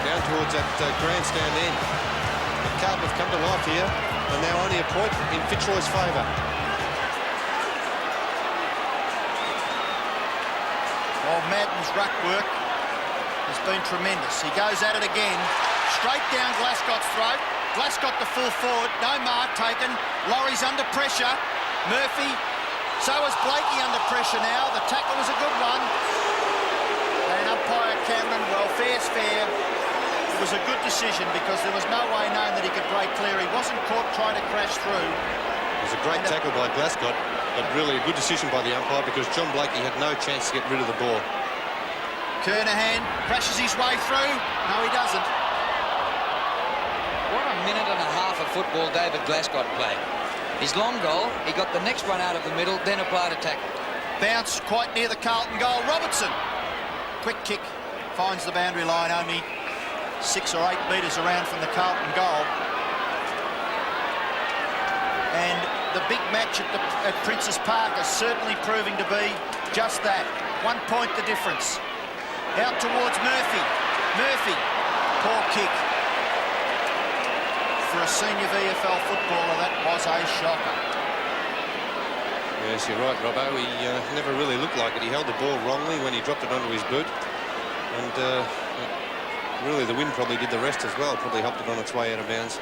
C: down towards that grandstand end. The Carlton have come to life here, and now only a point in Fitzroy's favour.
B: Well, Madden's ruck work has been tremendous. He goes at it again, straight down Glasgott's throat. Glasgott to full forward, no mark taken. Laurie's under pressure. Murphy, so is Blakey under pressure now. The tackle was a good one. And umpire Cameron, well, fair's fair. It was a good decision because there was no way known that he could break clear. He wasn't caught trying to crash through.
C: It was a great tackle by Glasgow, but really a good decision by the umpire because John Blakey had no chance to get rid of the ball.
B: Kernahan crashes his way through. No, he doesn't.
A: What a minute and a half of football David Glasgow played. His long goal, he got the next one out of the middle, then applied a tackle.
B: Bounce quite near the Carlton goal. Robertson. Quick kick. Finds the boundary line only 6 or 8 metres around from the Carlton goal. And the big match at Princes Park is certainly proving to be just that. 1 point the difference. Out towards Murphy. Murphy. Poor kick. For a senior VFL footballer, that was a shocker.
C: Yes, you're right, Robbo. He never really looked like it. He held the ball wrongly when he dropped it onto his boot. And really the wind probably did the rest as well. Probably helped it on its way out of bounds.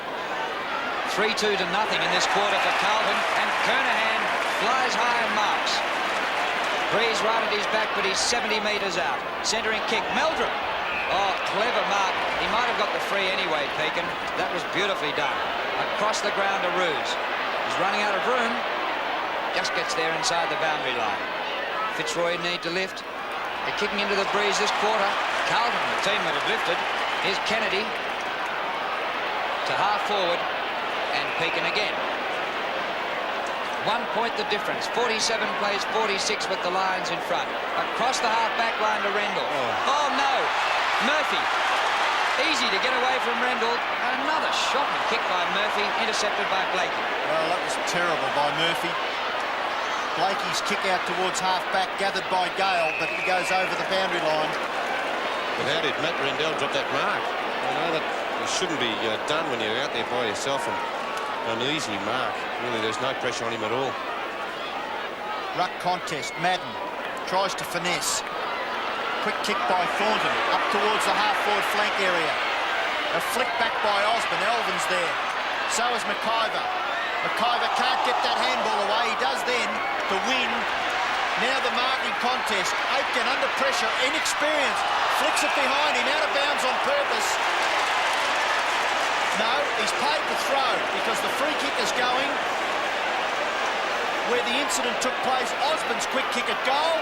A: 3-2 to nothing in this quarter for Carlton, and Kernahan flies high and marks. Breeze right at his back, but he's 70 metres out. Centering kick, Meldrum. Oh, clever mark. He might have got the free anyway, Pekin. That was beautifully done. Across the ground to Roos. He's running out of room. Just gets there inside the boundary line. Fitzroy need to lift. They're kicking into the breeze this quarter. Carlton, the team that have lifted. Here's Kennedy to half forward. And Pekin again. 1 point the difference. 47 plays 46 with the Lions in front. Across the half-back line to Rendell. Oh, no. Murphy. Easy to get away from Rendell. Another shocking kick by Murphy, intercepted by Blakey.
B: Well, that was terrible by Murphy. Blakey's kick out towards half-back, gathered by Gale, but he goes over the boundary line.
C: But how did Matt Rendell drop that mark? I know that it shouldn't be done when you're out there by yourself, and an easy mark. Really, there's no pressure on him at all.
B: Ruck contest. Madden tries to finesse. Quick kick by Thornton up towards the half-forward flank area. A flick back by Osborne. Elvin's there. So is McIver. McIver can't get that handball away. He does then to win. Now the marking contest. Aitken under pressure, inexperienced. Flicks it behind him, out of bounds on purpose. No, he's paid to throw because the free kick is going where the incident took place. Osborne's quick kick at goal.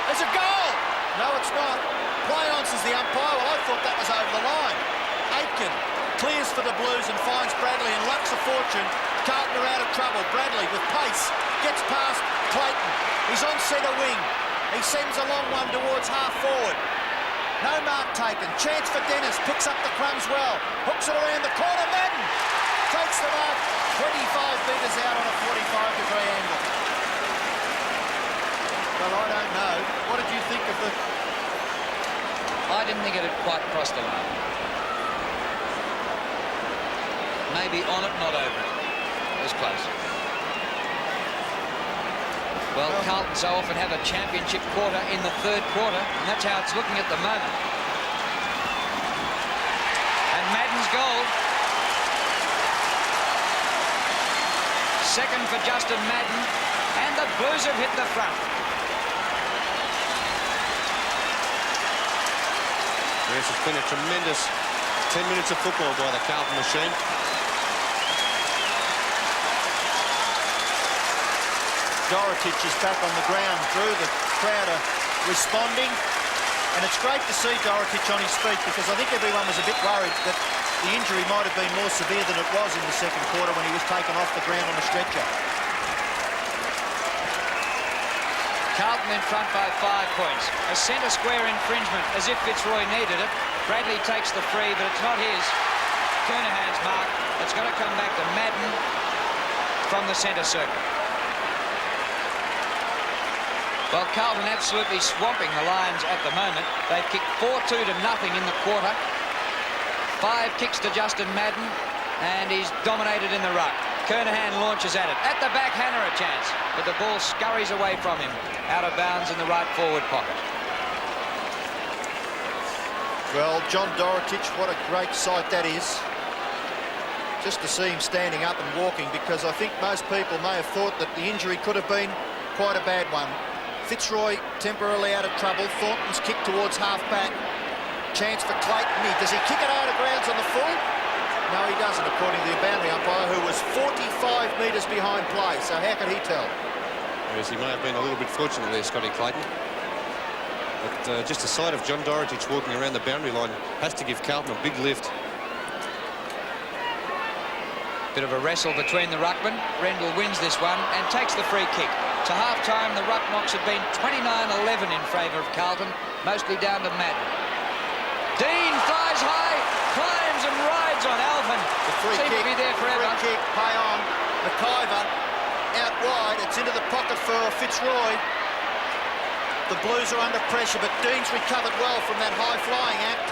B: There's a goal! No, it's not. Play on, says the umpire. Well, I thought that was over the line. Aitken clears for the Blues and finds Bradley, and luck's a fortune. Carlton are out of trouble. Bradley with pace gets past Clayton. He's on centre wing. He sends a long one towards half forward. No mark taken. Chance for Dennis. Picks up the crumbs well. Hooks it around the corner. Madden takes the mark 25 metres out on a 45-degree angle. Well, I don't know. What did you think of the...
A: I didn't think it had quite crossed the line. Maybe on it, not over it. It was close. Well, Carlton so often have a championship quarter in the third quarter, and that's how it's looking at the moment. And Madden's goal. Second for Justin Madden, and the Blues have hit the front.
C: Yes, it's been a tremendous 10 minutes of football by the Carlton machine.
B: Dorotic is back on the ground. Drew, the crowd are responding. And it's great to see Dorotic on his feet, because I think everyone was a bit worried that the injury might have been more severe than it was in the second quarter when he was taken off the ground on a stretcher.
A: Carlton in front by 5 points. A centre square infringement, as if Fitzroy needed it. Bradley takes the free, but it's not his. Kernahan's mark. It's going to come back to Madden from the centre circle. Well, Carlton absolutely swamping the Lions at the moment. They've kicked 4-2 to nothing in the quarter. 5 kicks to Justin Madden, and he's dominated in the ruck. Kernahan launches at it. At the back, Hannah a chance, but the ball scurries away from him, out of bounds in the right forward pocket.
B: Well, John Dorotic, what a great sight that is. Just to see him standing up and walking, because I think most people may have thought that the injury could have been quite a bad one. Fitzroy temporarily out of trouble. Thornton's kick towards half-back. Chance for Clayton. Does he kick it out of grounds on the full? No, he doesn't, according to the boundary umpire, who was 45 metres behind play. So how could he tell?
C: Yes, he may have been a little bit fortunate there, Scotty Clayton. But just the sight of John Dorotic walking around the boundary line has to give Carlton a big lift.
A: Bit of a wrestle between the ruckmen. Rendell wins this one and takes the free kick. To half-time, the ruck knocks had been 29-11 in favour of Carlton, mostly down to Madden. Dean flies high, climbs and rides on Alvin.
B: The free
A: Seemed
B: kick,
A: to be there forever.
B: Free kick, pay on. McIver out wide. It's into the pocket for Fitzroy. The Blues are under pressure, but Dean's recovered well from that high-flying act.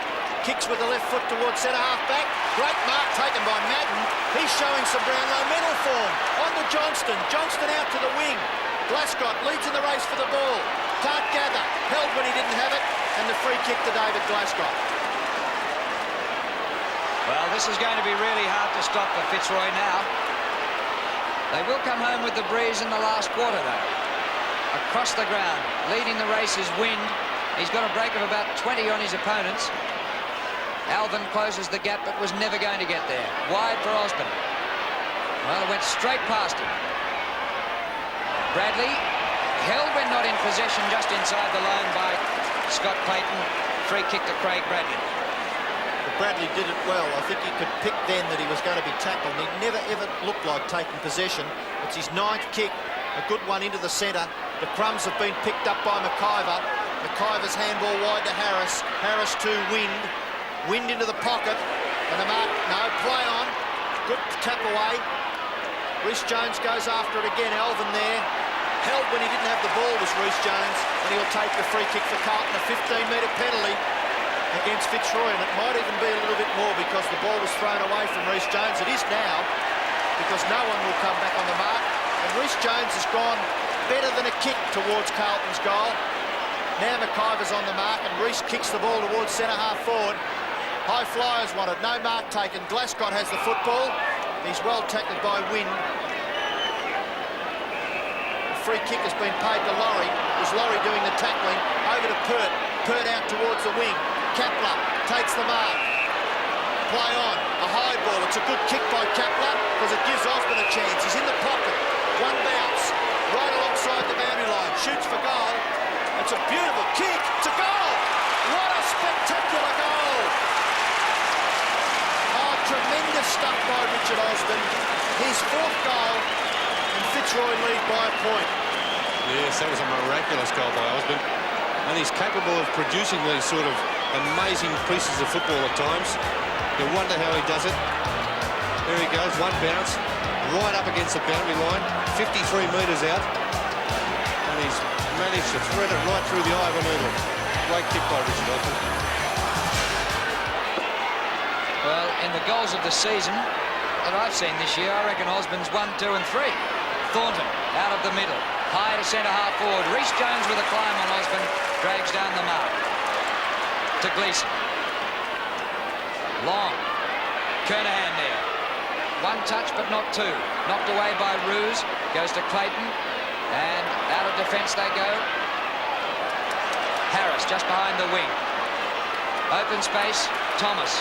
B: Kicks with the left foot towards centre half-back. Great mark taken by Madden. He's showing some Brownlow medal form. On to Johnston. Johnston out to the wing. Glascott leads in the race for the ball. Can't gather. Held when he didn't have it. And the free kick to David Glascott.
A: Well, this is going to be really hard to stop for Fitzroy now. They will come home with the breeze in the last quarter, though. Across the ground, leading the race is Wind. He's got a break of about 20 on his opponents. Alvin closes the gap, but was never going to get there. Wide for Osborne. Well, it went straight past him. Bradley held when not in possession, just inside the line by Scott Clayton. Free kick to Craig Bradley.
B: But Bradley did it well. I think he could pick then that he was going to be tackled. He never ever looked like taking possession. It's his 9th kick, a good one into the centre. The crumbs have been picked up by McIver. McIver's handball wide to Harris. Harris to Wind. Wind into the pocket. And the mark, no, play on. Good tap away. Rhys Jones goes after it again. Alvin there. Held when he didn't have the ball was Rhys Jones. And he'll take the free kick for Carlton. A 15-metre penalty against Fitzroy. And it might even be a little bit more because the ball was thrown away from Rhys Jones. It is now because no one will come back on the mark. And Rhys Jones has gone better than a kick towards Carlton's goal. Now McIver's on the mark and Rhys kicks the ball towards centre half forward. High flyers wanted, no mark taken. Glascott has the football. He's well tackled by Wind. The free kick has been paid to Laurie. It was Laurie doing the tackling. Over to Pert. Pert out towards the wing. Kapler takes the mark. Play on. A high ball. It's a good kick by Kapler because it gives Osborne a chance. He's in the pocket. One bounce. Right alongside the boundary line. Shoots for goal. It's a beautiful kick. It's a goal. What a spectacular goal. Oh, Tremendous stuff by Richard Osmond. His 4th goal, and Fitzroy lead by a point.
C: Yes, that was a miraculous goal by Osmond. And he's capable of producing these sort of amazing pieces of football at times. You wonder how he does it. There he goes, one bounce, right up against the boundary line, 53 metres out. And he's managed to thread it right through the eye of a needle. Great kick by Richard Osmond.
A: Well, in the goals of the season that I've seen this year, I reckon Osmond's 1, 2 and 3. Thornton out of the middle, high to centre-half forward. Rhys Jones with a climb on Osmond, drags down the mark. To Gleeson. Long. Kernahan there. 1 touch but not 2. Knocked away by Roos. Goes to Clayton. And out of defence they go. Harris just behind the wing. Open space. Thomas.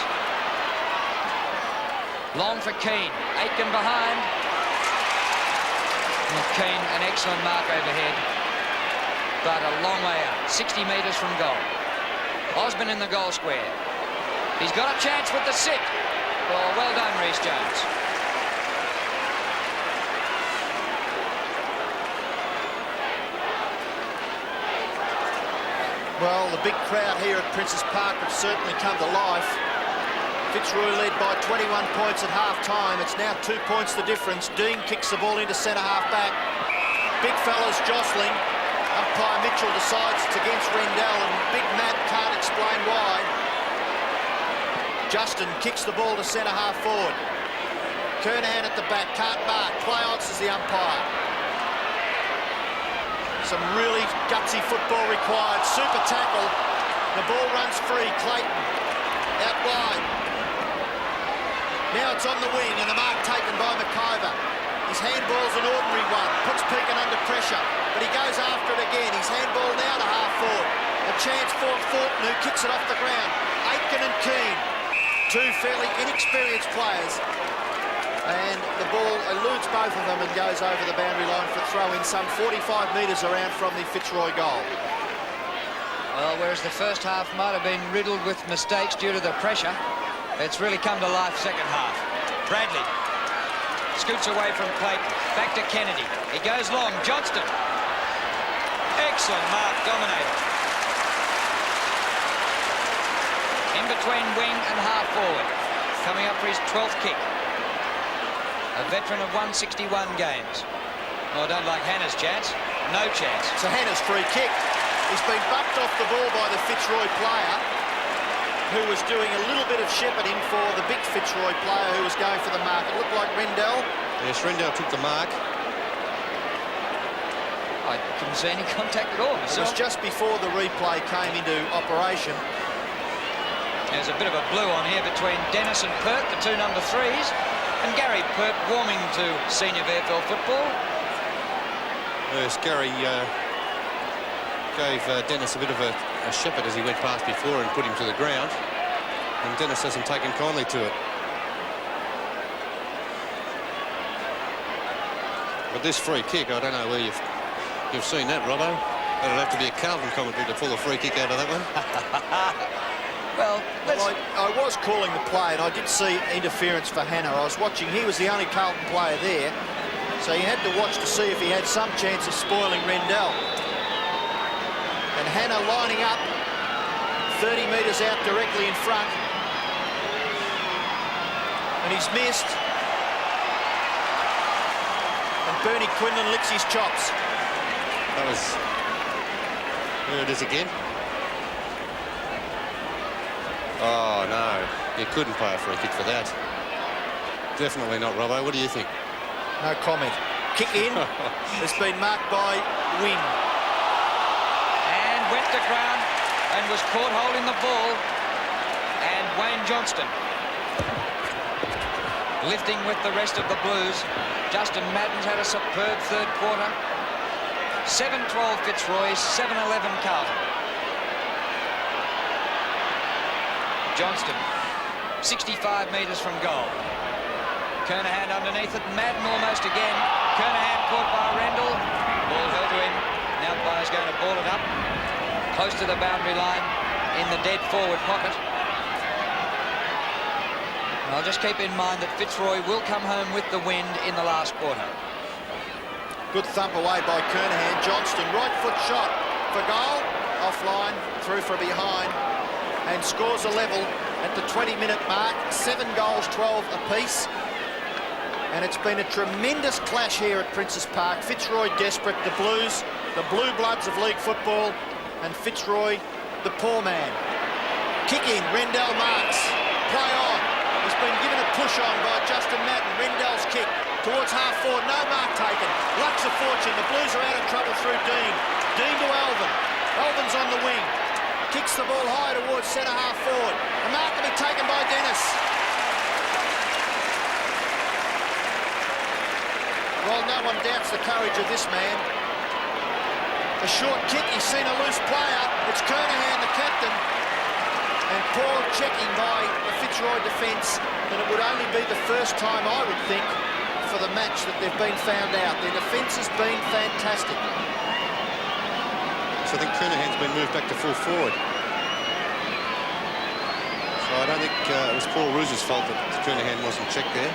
A: Long for Keane. Aitken behind. And Keane, an excellent mark overhead. But a long way out. 60 metres from goal. Osmond in the goal square. He's got a chance with the sit. Well done, Rhys Jones.
B: Well, the big crowd here at Princes Park have certainly come to life. Fitzroy led by 21 points at half-time. It's now 2 points the difference. Dean kicks the ball into centre-half back. Big fellas jostling. Umpire Mitchell decides it's against Rendell, and Big Matt can't explain why. Justin kicks the ball to centre-half forward. Kernahan at the back, can't mark. Play answers the umpire. Some really gutsy football required. Super tackle. The ball runs free. Clayton out wide. Now it's on the wing, and the mark taken by McIver. His handball's an ordinary one. Puts Pekin under pressure, but he goes after it again. His handball now to half forward. A chance for Thornton, who kicks it off the ground. Aitken and Keane, 2 fairly inexperienced players. And the ball eludes both of them and goes over the boundary line for a throw-in some 45 metres around from the Fitzroy goal.
A: Well, whereas the first half might have been riddled with mistakes due to the pressure, it's really come to life second half. Bradley scoots away from Clayton. Back to Kennedy. He goes long. Johnston. Excellent mark. Dominated. In between wing and half forward. Coming up for his 12th kick. A veteran of 161 games. Oh, I don't like Hannah's chance. No chance.
B: So Hannah's free kick. He's been bumped off the ball by the Fitzroy player, who was doing a little bit of shepherding for the big Fitzroy player who was going for the mark. It looked like Rendell.
C: Yes, Rendell took the mark.
A: I couldn't see any contact at all myself.
B: It was just before the replay came into operation.
A: There's a bit of a blue on here between Dennis and Pert, the 2 number 3s, and Gary Pert warming to senior VFL football.
C: Yes, Gary gave Dennis a bit of a shepherd as he went past before and put him to the ground, and Dennis hasn't taken kindly to it. But this free kick, I don't know where you've seen that, Robbo. That'll have to be a Carlton commentary to pull a free kick out of that one.
B: Well, I was calling the play, and I did see interference for Hannah. I was watching. He was the only Carlton player there, so you had to watch to see if he had some chance of spoiling Rendell. And Hannah lining up 30 metres out directly in front. And he's missed. And Bernie Quinlan licks his chops.
C: That was... There it is again. Oh, no. You couldn't pay a free kick for that. Definitely not, Robbo. What do you think?
B: No comment. Kick in. It's been marked by Wynn.
A: And went to ground and was caught holding the ball. And Wayne Johnston lifting with the rest of the Blues. Justin Madden's had a superb third quarter. 7-12 Fitzroy, 7-11 Carlton. Johnston, 65 metres from goal. Kernahan underneath it, Madden almost again. Kernahan caught by Rendell. Ball held to him. Now umpire's going to ball it up. Close to the boundary line in the dead forward pocket. I'll just keep in mind that Fitzroy will come home with the wind in the last quarter.
B: Good thump away by Kernahan. Johnston, right foot shot for goal. Offline, through from behind, and scores a level at the 20-minute mark. 7 goals, 12 apiece. And it's been a tremendous clash here at Princes Park. Fitzroy desperate, the Blues, the Blue Bloods of league football, and Fitzroy, the poor man. Kick in, Rendell marks. Play on. He's been given a push on by Justin Madden. Rendell's kick towards half forward. No mark taken. Luck's of fortune. The Blues are out of trouble through Dean. Dean to Alvin. Alvin's on the wing. Kicks the ball high towards centre half forward. A mark to be taken by Dennis. Well, no one doubts the courage of this man. A short kick. He's seen a loose player. It's Kernahan, the captain. And poor checking by the Fitzroy defence, that it would only be the first time, I would think, for the match that they've been found out. Their defence has been fantastic.
C: So I think Kernahan's been moved back to full forward. So I don't think it was Paul Roos's fault that Kernahan wasn't checked there.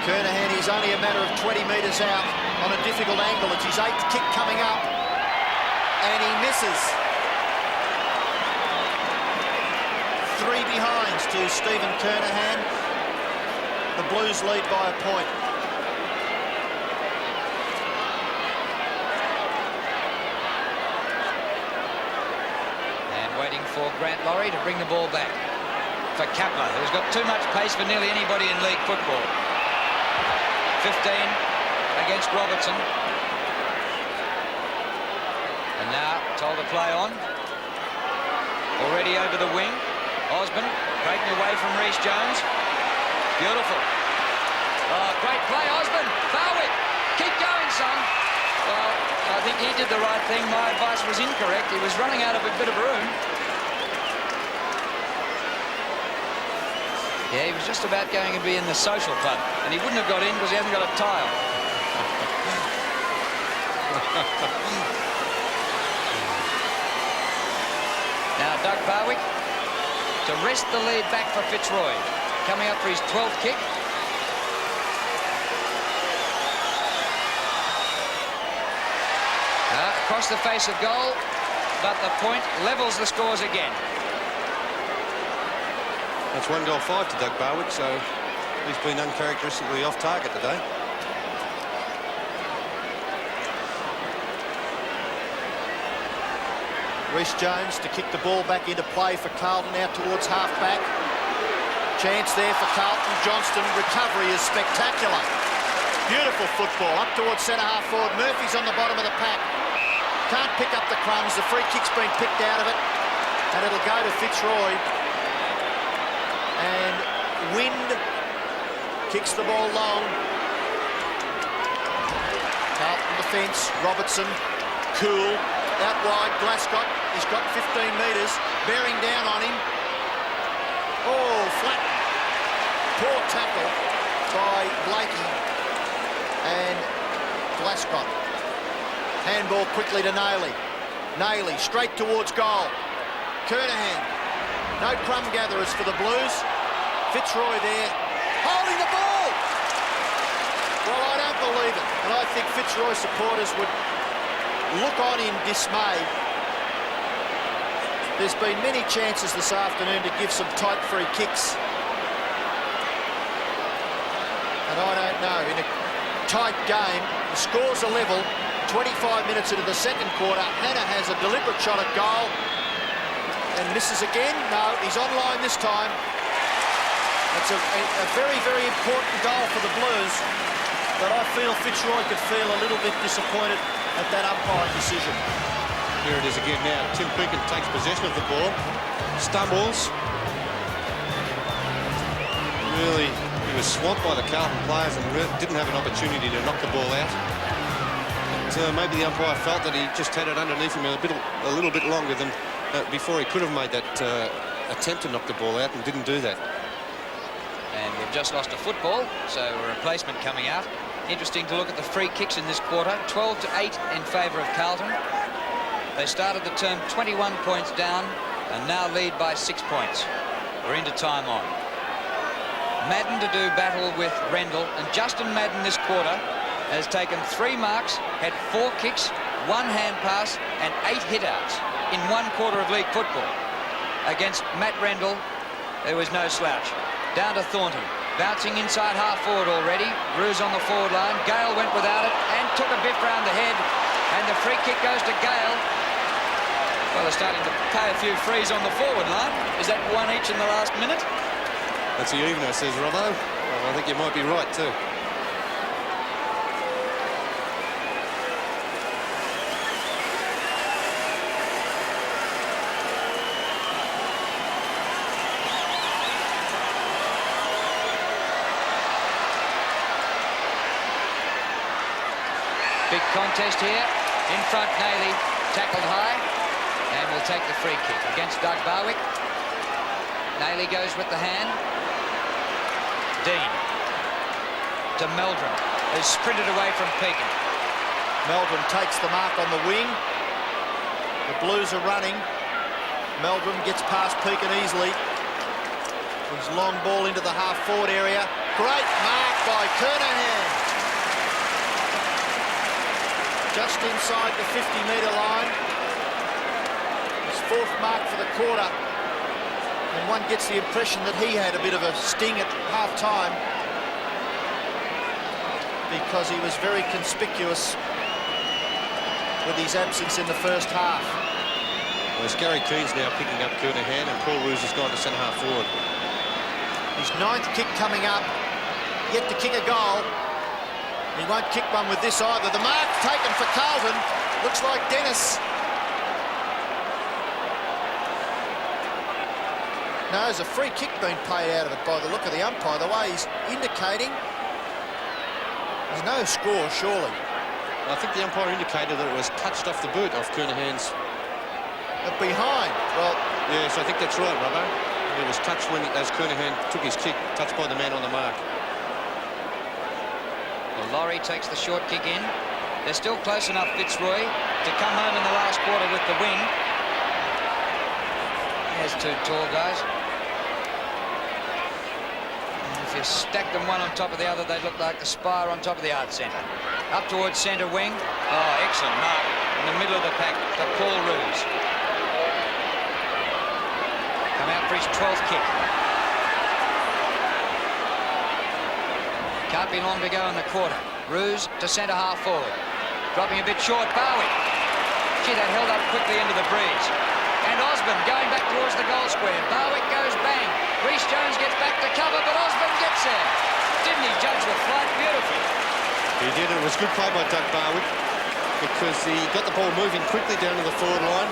B: Kernahan is only a matter of 20 metres out on a difficult angle. It's his 8th kick coming up. And he misses. 3 behinds to Stephen Kernahan. The Blues lead by a point.
A: And waiting for Grant Laurie to bring the ball back for Kapler, who's got too much pace for nearly anybody in league football. 15 against Robertson. And now told to play on. Already over the wing. Osborne breaking away from Reece Jones. Beautiful. Oh, great play, Osborne. Barwick. Keep going, son. Well, I think he did the right thing. My advice was incorrect. He was running out of a bit of room. Yeah, he was just about going to be in the social club. And he wouldn't have got in because he hasn't got a tile. Now Doug Barwick to wrest the lead back for Fitzroy. Coming up for his 12th kick. Across the face of goal, but the point levels the scores again.
C: That's 1 goal 5 to Doug Barwick, so he's been uncharacteristically off target today.
B: Reece Jones to kick the ball back into play for Carlton, out towards half-back. Chance there for Carlton. Johnston, recovery is spectacular. Beautiful football, up towards centre-half forward. Murphy's on the bottom of the pack. Can't pick up the crumbs. The free kick's been picked out of it. And it'll go to Fitzroy. And Wind kicks the ball long. Carlton defence, Robertson, Cool. Out wide, Glascott. He's got 15 metres. Bearing down on him. Oh, flat. Poor tackle by Blakey and Glascott. Handball quickly to Nailey. Nailey straight towards goal. Kernahan. No crumb gatherers for the Blues. Fitzroy there. Holding the ball! Well, I don't believe it. And I think Fitzroy supporters would look on in dismay. There's been many chances this afternoon to give some tight free kicks. And I don't know, in a tight game, the scores are level. 25 minutes into the second quarter, Hannah has a deliberate shot at goal and misses again. No, he's online this time. It's a very, very important goal for the Blues, but I feel Fitzroy could feel a little bit disappointed at that umpire decision.
C: Here it is again now. Tim Pinkin takes possession of the ball, stumbles. Really, he was swamped by the Carlton players and didn't have an opportunity to knock the ball out. But maybe the umpire felt that he just had it underneath him a little bit longer than before he could have made that attempt to knock the ball out, and didn't do that.
A: And we've just lost a football, so a replacement coming out. Interesting to look at the free kicks in this quarter. 12-8 in favour of Carlton. They started the term 21 points down and now lead by 6 points. We're into time on. Madden to do battle with Rendell, and Justin Madden this quarter has taken 3 marks, had 4 kicks, 1 hand pass and 8 hit-outs in 1 quarter of league football. Against Matt Rendell, there was no slouch. Down to Thornton, bouncing inside half forward already. Ruse on the forward line. Gale went without it and took a biff round the head, and the free kick goes to Gale. Well, they're starting to pay a few frees on the forward line. Is that 1 each in the last minute?
C: That's a evener, says Robbo. Well, I think you might be right too.
A: Big contest here. In front, Nayley tackled high and will take the free kick against Doug Barwick. Nayley goes with the hand. Dean to Meldrum, who's sprinted away from Pekin.
B: Meldrum takes the mark on the wing. The Blues are running. Meldrum gets past Pekin easily. His long ball into the half-forward area. Great mark by Kernahan. Just inside the 50-metre line. His 4th mark for the quarter. And one gets the impression that he had a bit of a sting at half-time because he was very conspicuous with his absence in the first half.
C: Well, Gary Keane's now picking up Kernahan, and Paul Ruse has gone to centre half forward.
B: His 9th kick coming up, yet to kick a goal. He won't kick one with this either. The mark taken for Carlton. Looks like Dennis. No, there's a free kick being paid out of it by the look of the umpire. The way he's indicating, there's no score, surely.
C: I think the umpire indicated that it was touched off the boot off Kernahan's.
B: Behind. Well,
C: yes, I think that's right, Robbo. It was touched as Kernahan took his kick, touched by the man on the mark.
A: Well, Laurie takes the short kick in. They're still close enough, Fitzroy, to come home in the last quarter with the win. There's 2 tall guys. And if you stack them one on top of the other, they look like the spire on top of the Arts Centre. Up towards centre wing. Oh, excellent mark. In the middle of the pack, for Paul Ruse. Come out for his 12th kick. Can't be long to go in the quarter. Ruse to centre half forward. Dropping a bit short. Barwick. Gee, that held up quickly into the breeze. And Osborne going back towards the goal square. Barwick goes bang. Reece Jones gets back to cover, but Osborne gets there. Didn't he judge the flight beautifully?
C: He did. It was good play by Doug Barwick because he got the ball moving quickly down to the forward line.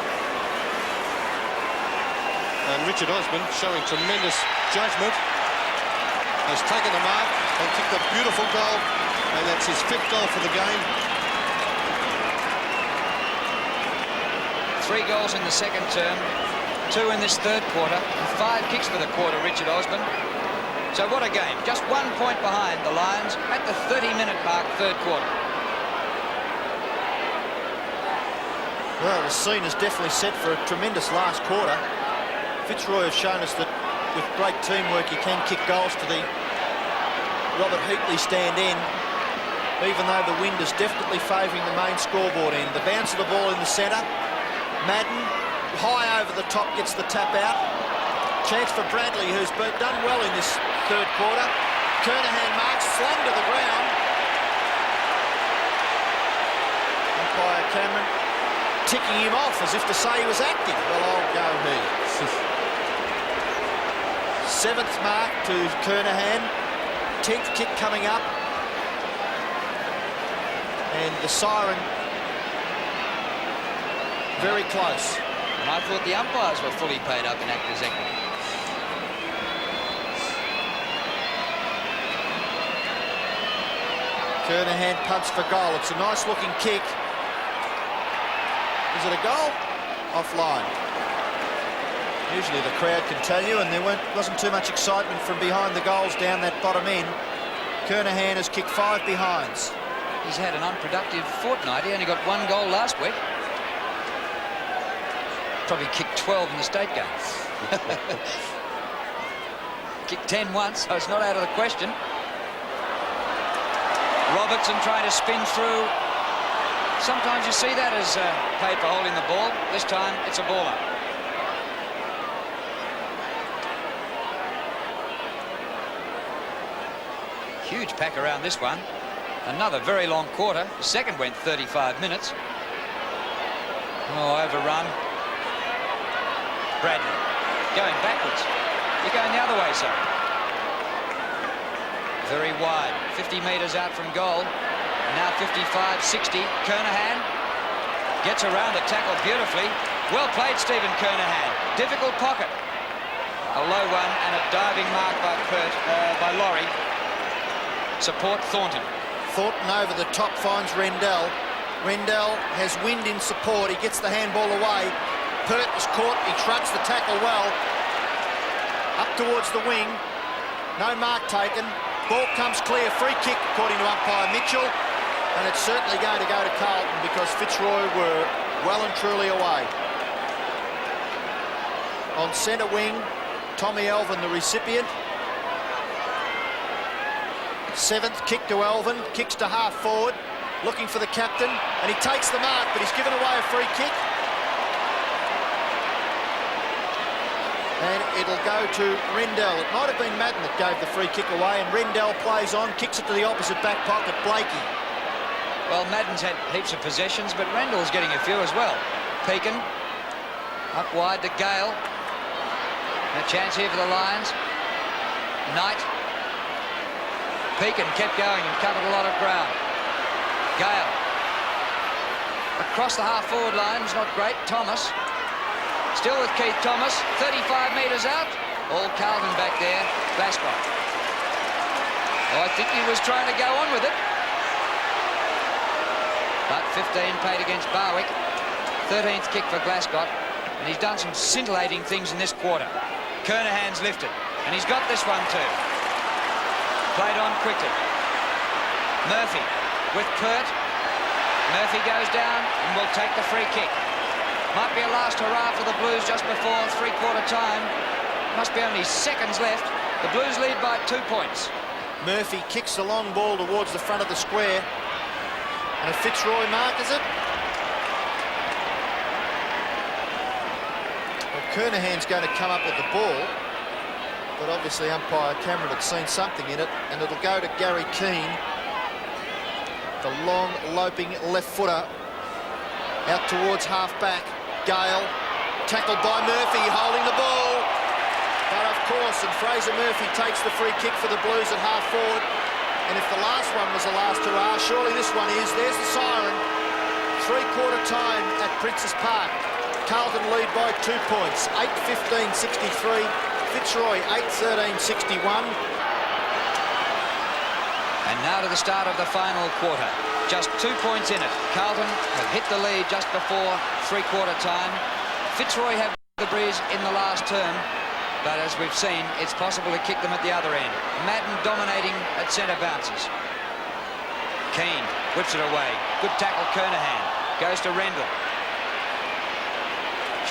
C: And Richard Osborne, showing tremendous judgment, has taken the mark and kicked a beautiful goal, and that's his 5th goal for the game.
A: 3 goals in the second term, 2 in this 3rd quarter, and 5 kicks for the quarter, Richard Osborne. So what a game. Just 1 point behind the Lions at the 30-minute mark, 3rd quarter.
B: Well, the scene is definitely set for a tremendous last quarter. Fitzroy has shown us that with great teamwork you can kick goals to the Robert Heatley stand in, even though the wind is definitely favouring the main scoreboard end. The bounce of the ball in the centre. Madden, high over the top, gets the tap out. Chance for Bradley, who's done well in this 3rd quarter. Kernahan marks, flung to the ground. Umpire Cameron ticking him off as if to say he was acting. Well, I'll go he. 7th mark to Kernahan. 10th kick coming up. And the siren very close.
A: And I thought the umpires were fully paid up in actors' equity.
B: Kernahan punts for goal. It's a nice-looking kick. Is it a goal? Offline. Usually the crowd can tell you, and there wasn't too much excitement from behind the goals down that bottom end. Kernahan has kicked 5 behinds.
A: He's had an unproductive fortnight. He only got 1 goal last week. probably kicked 12 in the state game. Kicked 10 once, so it's not out of the question. Robertson trying to spin through. Sometimes you see that as paid for holding the ball. This time it's a baller. Huge pack around this one. Another very long quarter. The second went 35 minutes. Oh, overrun. Bradley going backwards. You're going the other way, sir. Very wide. 50 metres out from goal. Now 55, 60. Kernahan gets around the tackle beautifully. Well played, Stephen Kernahan. Difficult pocket. A low one and a diving mark by Laurie. Support Thornton.
B: Thornton over the top finds Rendell. Rendell has wind in support. He gets the handball away. Pert is caught. He shrugs the tackle well. Up towards the wing. No mark taken. Ball comes clear. Free kick according to umpire Mitchell. And it's certainly going to go to Carlton because Fitzroy were well and truly away. On centre wing, Tommy Elvin, the recipient. Seventh kick to Elvin, kicks to half forward, looking for the captain, and he takes the mark, but he's given away a free kick. And it'll go to Rendell. It might have been Madden that gave the free kick away, and Rendell plays on, kicks it to the opposite back pocket, Blakey.
A: Well, Madden's had heaps of possessions, but Rendell's getting a few as well. Pekin, up wide to Gale. A chance here for the Lions. Knight. Pekin kept going and covered a lot of ground. Gale. Across the half-forward line was not great. Thomas. Still with Keith Thomas. 35 metres out. All Carlton back there. Glasgow. Oh, I think he was trying to go on with it. But 15 paid against Barwick. 13th kick for Glasgow. And he's done some scintillating things in this quarter. Kernahan's lifted. And he's got this one too. Played on quickly. Murphy with Pert. Murphy goes down and will take the free kick. Might be a last hurrah for the Blues just before three-quarter time. Must be only seconds left. The Blues lead by 2 points.
B: Murphy kicks the long ball towards the front of the square. And Fitzroy markers it. Well, Kernahan's going to come up with the ball. But obviously umpire Cameron had seen something in it, and it'll go to Gary Keane. The long, loping left footer out towards half-back. Gale, tackled by Murphy, holding the ball. But of course, and Fraser Murphy takes the free kick for the Blues at half-forward. And if the last one was the last hurrah, surely this one is. There's the siren. Three-quarter time at Princes Park. Carlton lead by 2 points, 8-15-63. Fitzroy, 8-13-61.
A: And now to the start of the final quarter. Just 2 points in it. Carlton have hit the lead just before three-quarter time. Fitzroy have the breeze in the last term, but as we've seen, it's possible to kick them at the other end. Madden dominating at centre bounces. Keane whips it away. Good tackle, Kernahan. Goes to Rendell.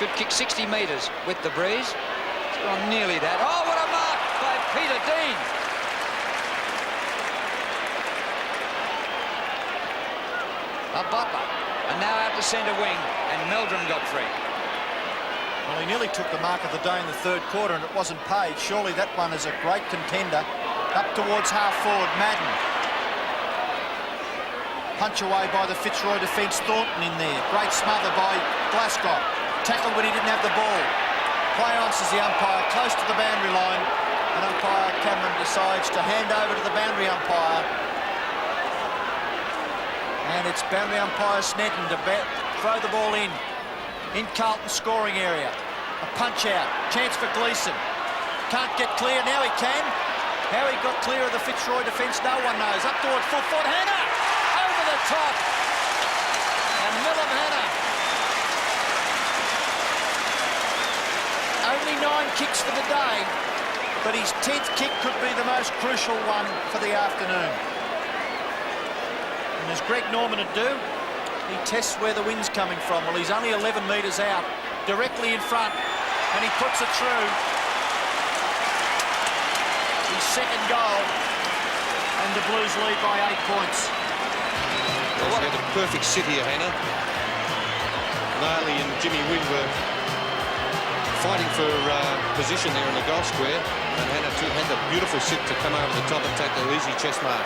A: Should kick 60 metres with the breeze. Oh, nearly that. Oh, what a mark by Peter Dean. A Butler. And now out to centre wing. And Meldrum got free.
B: Well, he nearly took the mark of the day in the third quarter and it wasn't paid. Surely that one is a great contender. Up towards half-forward, Madden. Punch away by the Fitzroy defence. Thornton in there. Great smother by Glasgow. Tackle when he didn't have the ball. Play on, says the umpire, close to the boundary line, and umpire Cameron decides to hand over to the boundary umpire. And it's boundary umpire Snedden to throw the ball in Carlton's scoring area. A punch out, chance for Gleeson. Can't get clear, now he can. How he got clear of the Fitzroy defence, no one knows. Up towards full foot, Hannah! Over the top! And Millum Hannah. Only 9 kicks for the day, but his 10th kick could be the most crucial one for the afternoon. And as Greg Norman would do, he tests where the wind's coming from. Well, he's only 11 metres out. directly in front, and he puts it through. His second goal, and the Blues lead by 8 points.
C: Well, he had a perfect sit here, Hannah. Gnarly and Jimmy Wynn were fighting for position there in the goal square, and Hannah had the beautiful sit to come over the top and take the easy chest mark.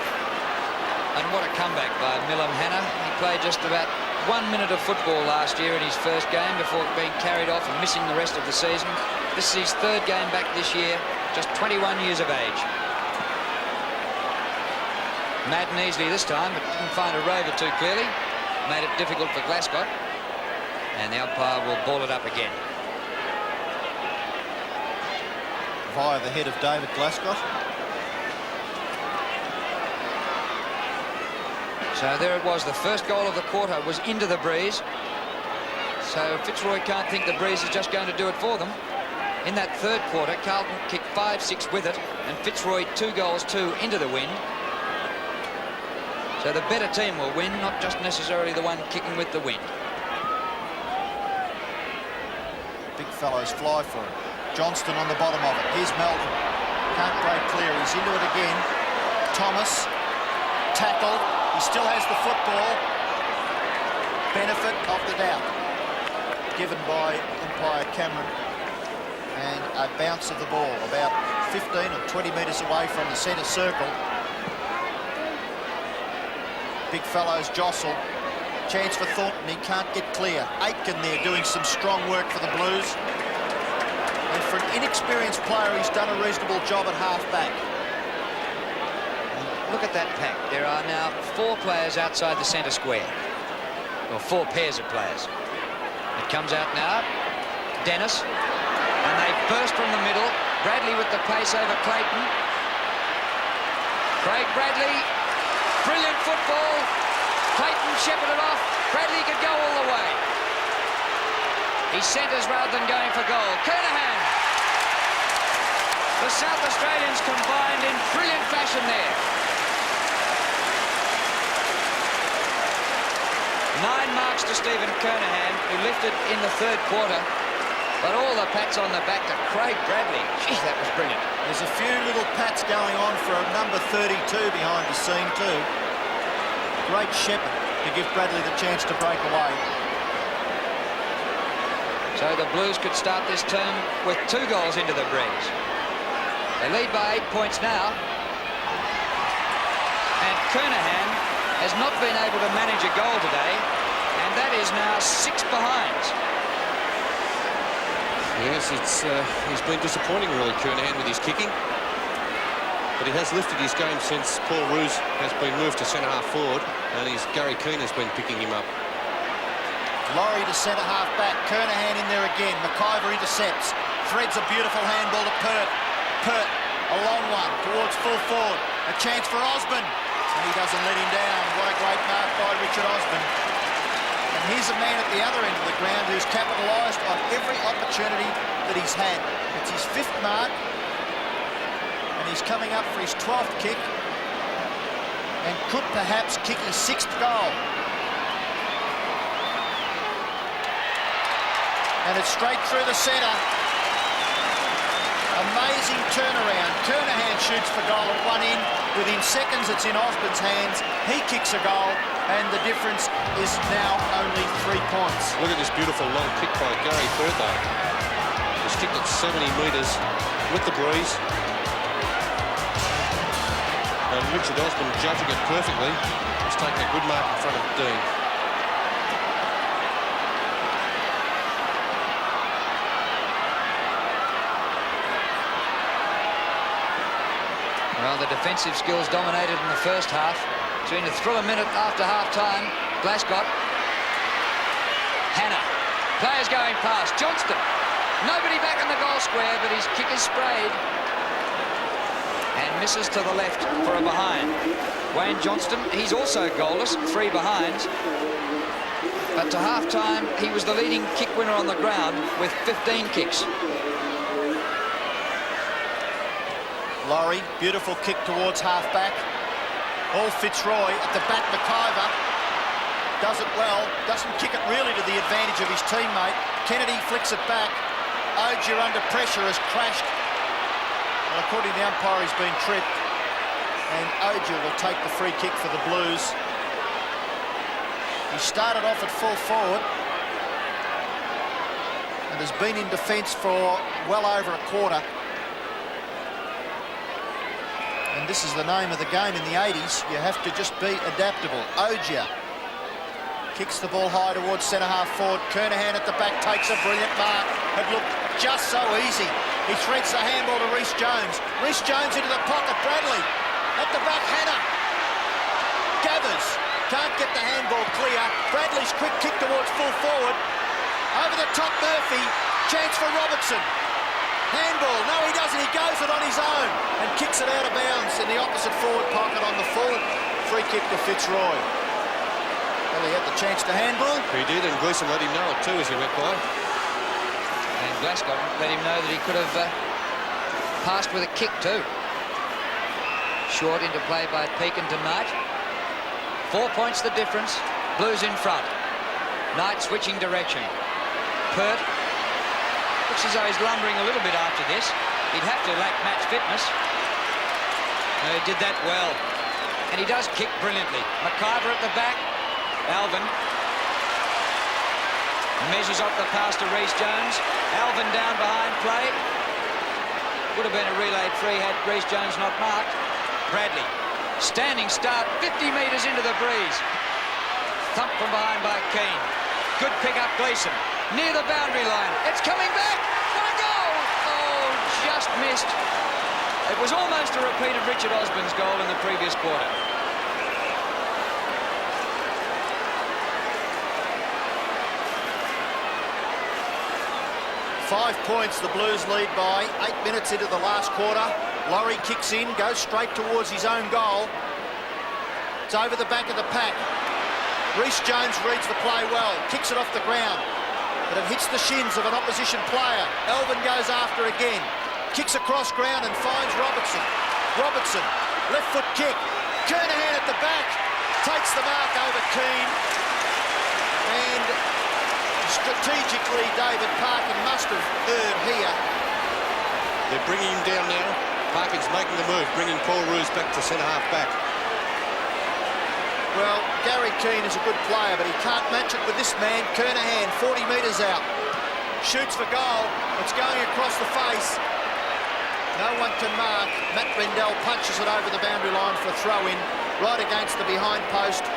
A: And what a comeback by Milam Hannah. He played just about 1 minute of football last year in his first game before being carried off and missing the rest of the season. This is his third game back this year, just 21 years of age. Madden easily this time, but didn't find a rover too clearly. Made it difficult for Glasgow. And the umpire will ball it up again.
B: Via the head of David Glasgow.
A: So there it was. The first goal of the quarter was into the breeze. So Fitzroy can't think the breeze is just going to do it for them. In that third quarter, Carlton kicked 5-6 with it, and Fitzroy 2 goals, 2 into the wind. So the better team will win, not just necessarily the one kicking with the wind.
B: Big fellows fly for him. Johnston on the bottom of it. Here's Melton. Can't break clear. He's into it again. Thomas. Tackle. He still has the football. Benefit of the doubt given by umpire Cameron. And a bounce of the ball about 15 or 20 metres away from the centre circle. Big fellows jostle. Chance for Thornton. He can't get clear. Aitken there doing some strong work for the Blues. And for an inexperienced player, he's done a reasonable job at half-back.
A: Look at that pack. There are now 4 players outside the centre square. Or 4 pairs of players. It comes out now. Dennis. And they burst from the middle. Bradley with the pace over Clayton. Craig Bradley. Brilliant football. Clayton shepherded off. Bradley could go all the way. He centres rather than going for goal. Kernahan. The South Australians combined in brilliant fashion there. 9 marks to Stephen Kernahan, who lifted in the third quarter. But all the pats on the back to Craig Bradley. Gee, that was brilliant.
B: There's a few little pats going on for a number 32 behind the scene too. Great shepherd to give Bradley the chance to break away.
A: So the Blues could start this term with 2 goals into the breeze. They lead by 8 points now. And Kernahan has not been able to manage a goal today, and that is now 6 behind.
C: Yes, he's been disappointing really, Kernahan, with his kicking. But he has lifted his game since Paul Roos has been moved to centre-half forward, and Gary Keane has been picking him up.
B: Laurie to centre-half back. Kernahan in there again. McIver intercepts. Threads a beautiful handball to Pert. Pert, a long one towards full forward. A chance for Osborne. And he doesn't let him down. What a great mark by Richard Osborne. And here's a man at the other end of the ground who's capitalised on every opportunity that he's had. It's his 5th mark. And he's coming up for his 12th kick. And could perhaps kick his 6th goal. And it's straight through the centre. Amazing turnaround. Kernahan shoots for goal at one end. Within seconds, it's in Osborne's hands. He kicks a goal, and the difference is now only 3 points.
C: Look at this beautiful long kick by Gary Pert, though. He's kicked it 70 metres with the breeze. And Richard Osborne judging it perfectly. He's taking a good mark in front of Dean.
A: Well, the defensive skills dominated in the first half. It's been a thriller minute after half-time. Glasgow. Hannah. Players going past. Johnston. Nobody back in the goal square, but his kick is sprayed. And misses to the left for a behind. Wayne Johnston, he's also goalless, 3 behinds. But to half-time, he was the leading kick winner on the ground with 15 kicks.
B: Laurie, beautiful kick towards half-back. All Fitzroy at the back, McIver. does it well, doesn't kick it really to the advantage of his teammate. Kennedy flicks it back. Ogier under pressure has crashed. Well, according to the umpire, he's been tripped. And Ogier will take the free kick for the Blues. He started off at full forward and has been in defence for well over a quarter. And this is the name of the game in the 80s. You have to just be adaptable. Ogier kicks the ball high towards centre-half forward. Kernahan at the back takes a brilliant mark. It looked just so easy. He threads the handball to Rhys Jones. Rhys Jones into the pocket. Bradley at the back. Hannah gathers. Can't get the handball clear. Bradley's quick kick towards full forward. Over the top, Murphy. Chance for Robertson. Handball. No, he doesn't. He goes it on his own and kicks it out of bounds in the opposite forward pocket on the full. Free kick to Fitzroy. Well, he had the chance to handball.
C: He did, and Gleeson let him know it too as he went by.
A: And Glasgow let him know that he could have passed with a kick too. Short into play by Pekin to Knight. 4 points the difference. Blues in front. Knight switching direction. Pert. Looks as though he's lumbering a little bit after this. He'd have to lack match fitness. No, he did that well. And he does kick brilliantly. McIver at the back. Alvin measures off the pass to Rhys Jones. Alvin down behind play. Would have been a relayed free had Rhys Jones not marked. Bradley. Standing start, 50 metres into the breeze. Thump from behind by Keane. Good pick up, Gleeson. Near the boundary line. It's coming back. What a goal! Oh, just missed. It was almost a repeat of Richard Osborne's goal in the previous quarter.
B: Five points the Blues lead by. 8 minutes into the last quarter. Laurie kicks in, goes straight towards his own goal. It's over the back of the pack. Rhys Jones reads the play well, kicks it off the ground, but it hits the shins of an opposition player. Elvin goes after again, kicks across ground and finds Robertson. Robertson, left foot kick. Kernahan at the back, takes the mark over Keane. And strategically, David Parkin must have erred here.
C: They're bringing him down now. Parkin's making the move, bringing Paul Roos back to centre-half back.
B: Well, Gary Keane is a good player, but he can't match it with this man. Kernahan, 40 metres out. Shoots for goal. It's going across the face. No one can mark. Matt Rendell punches it over the boundary line for a throw-in, right against the behind post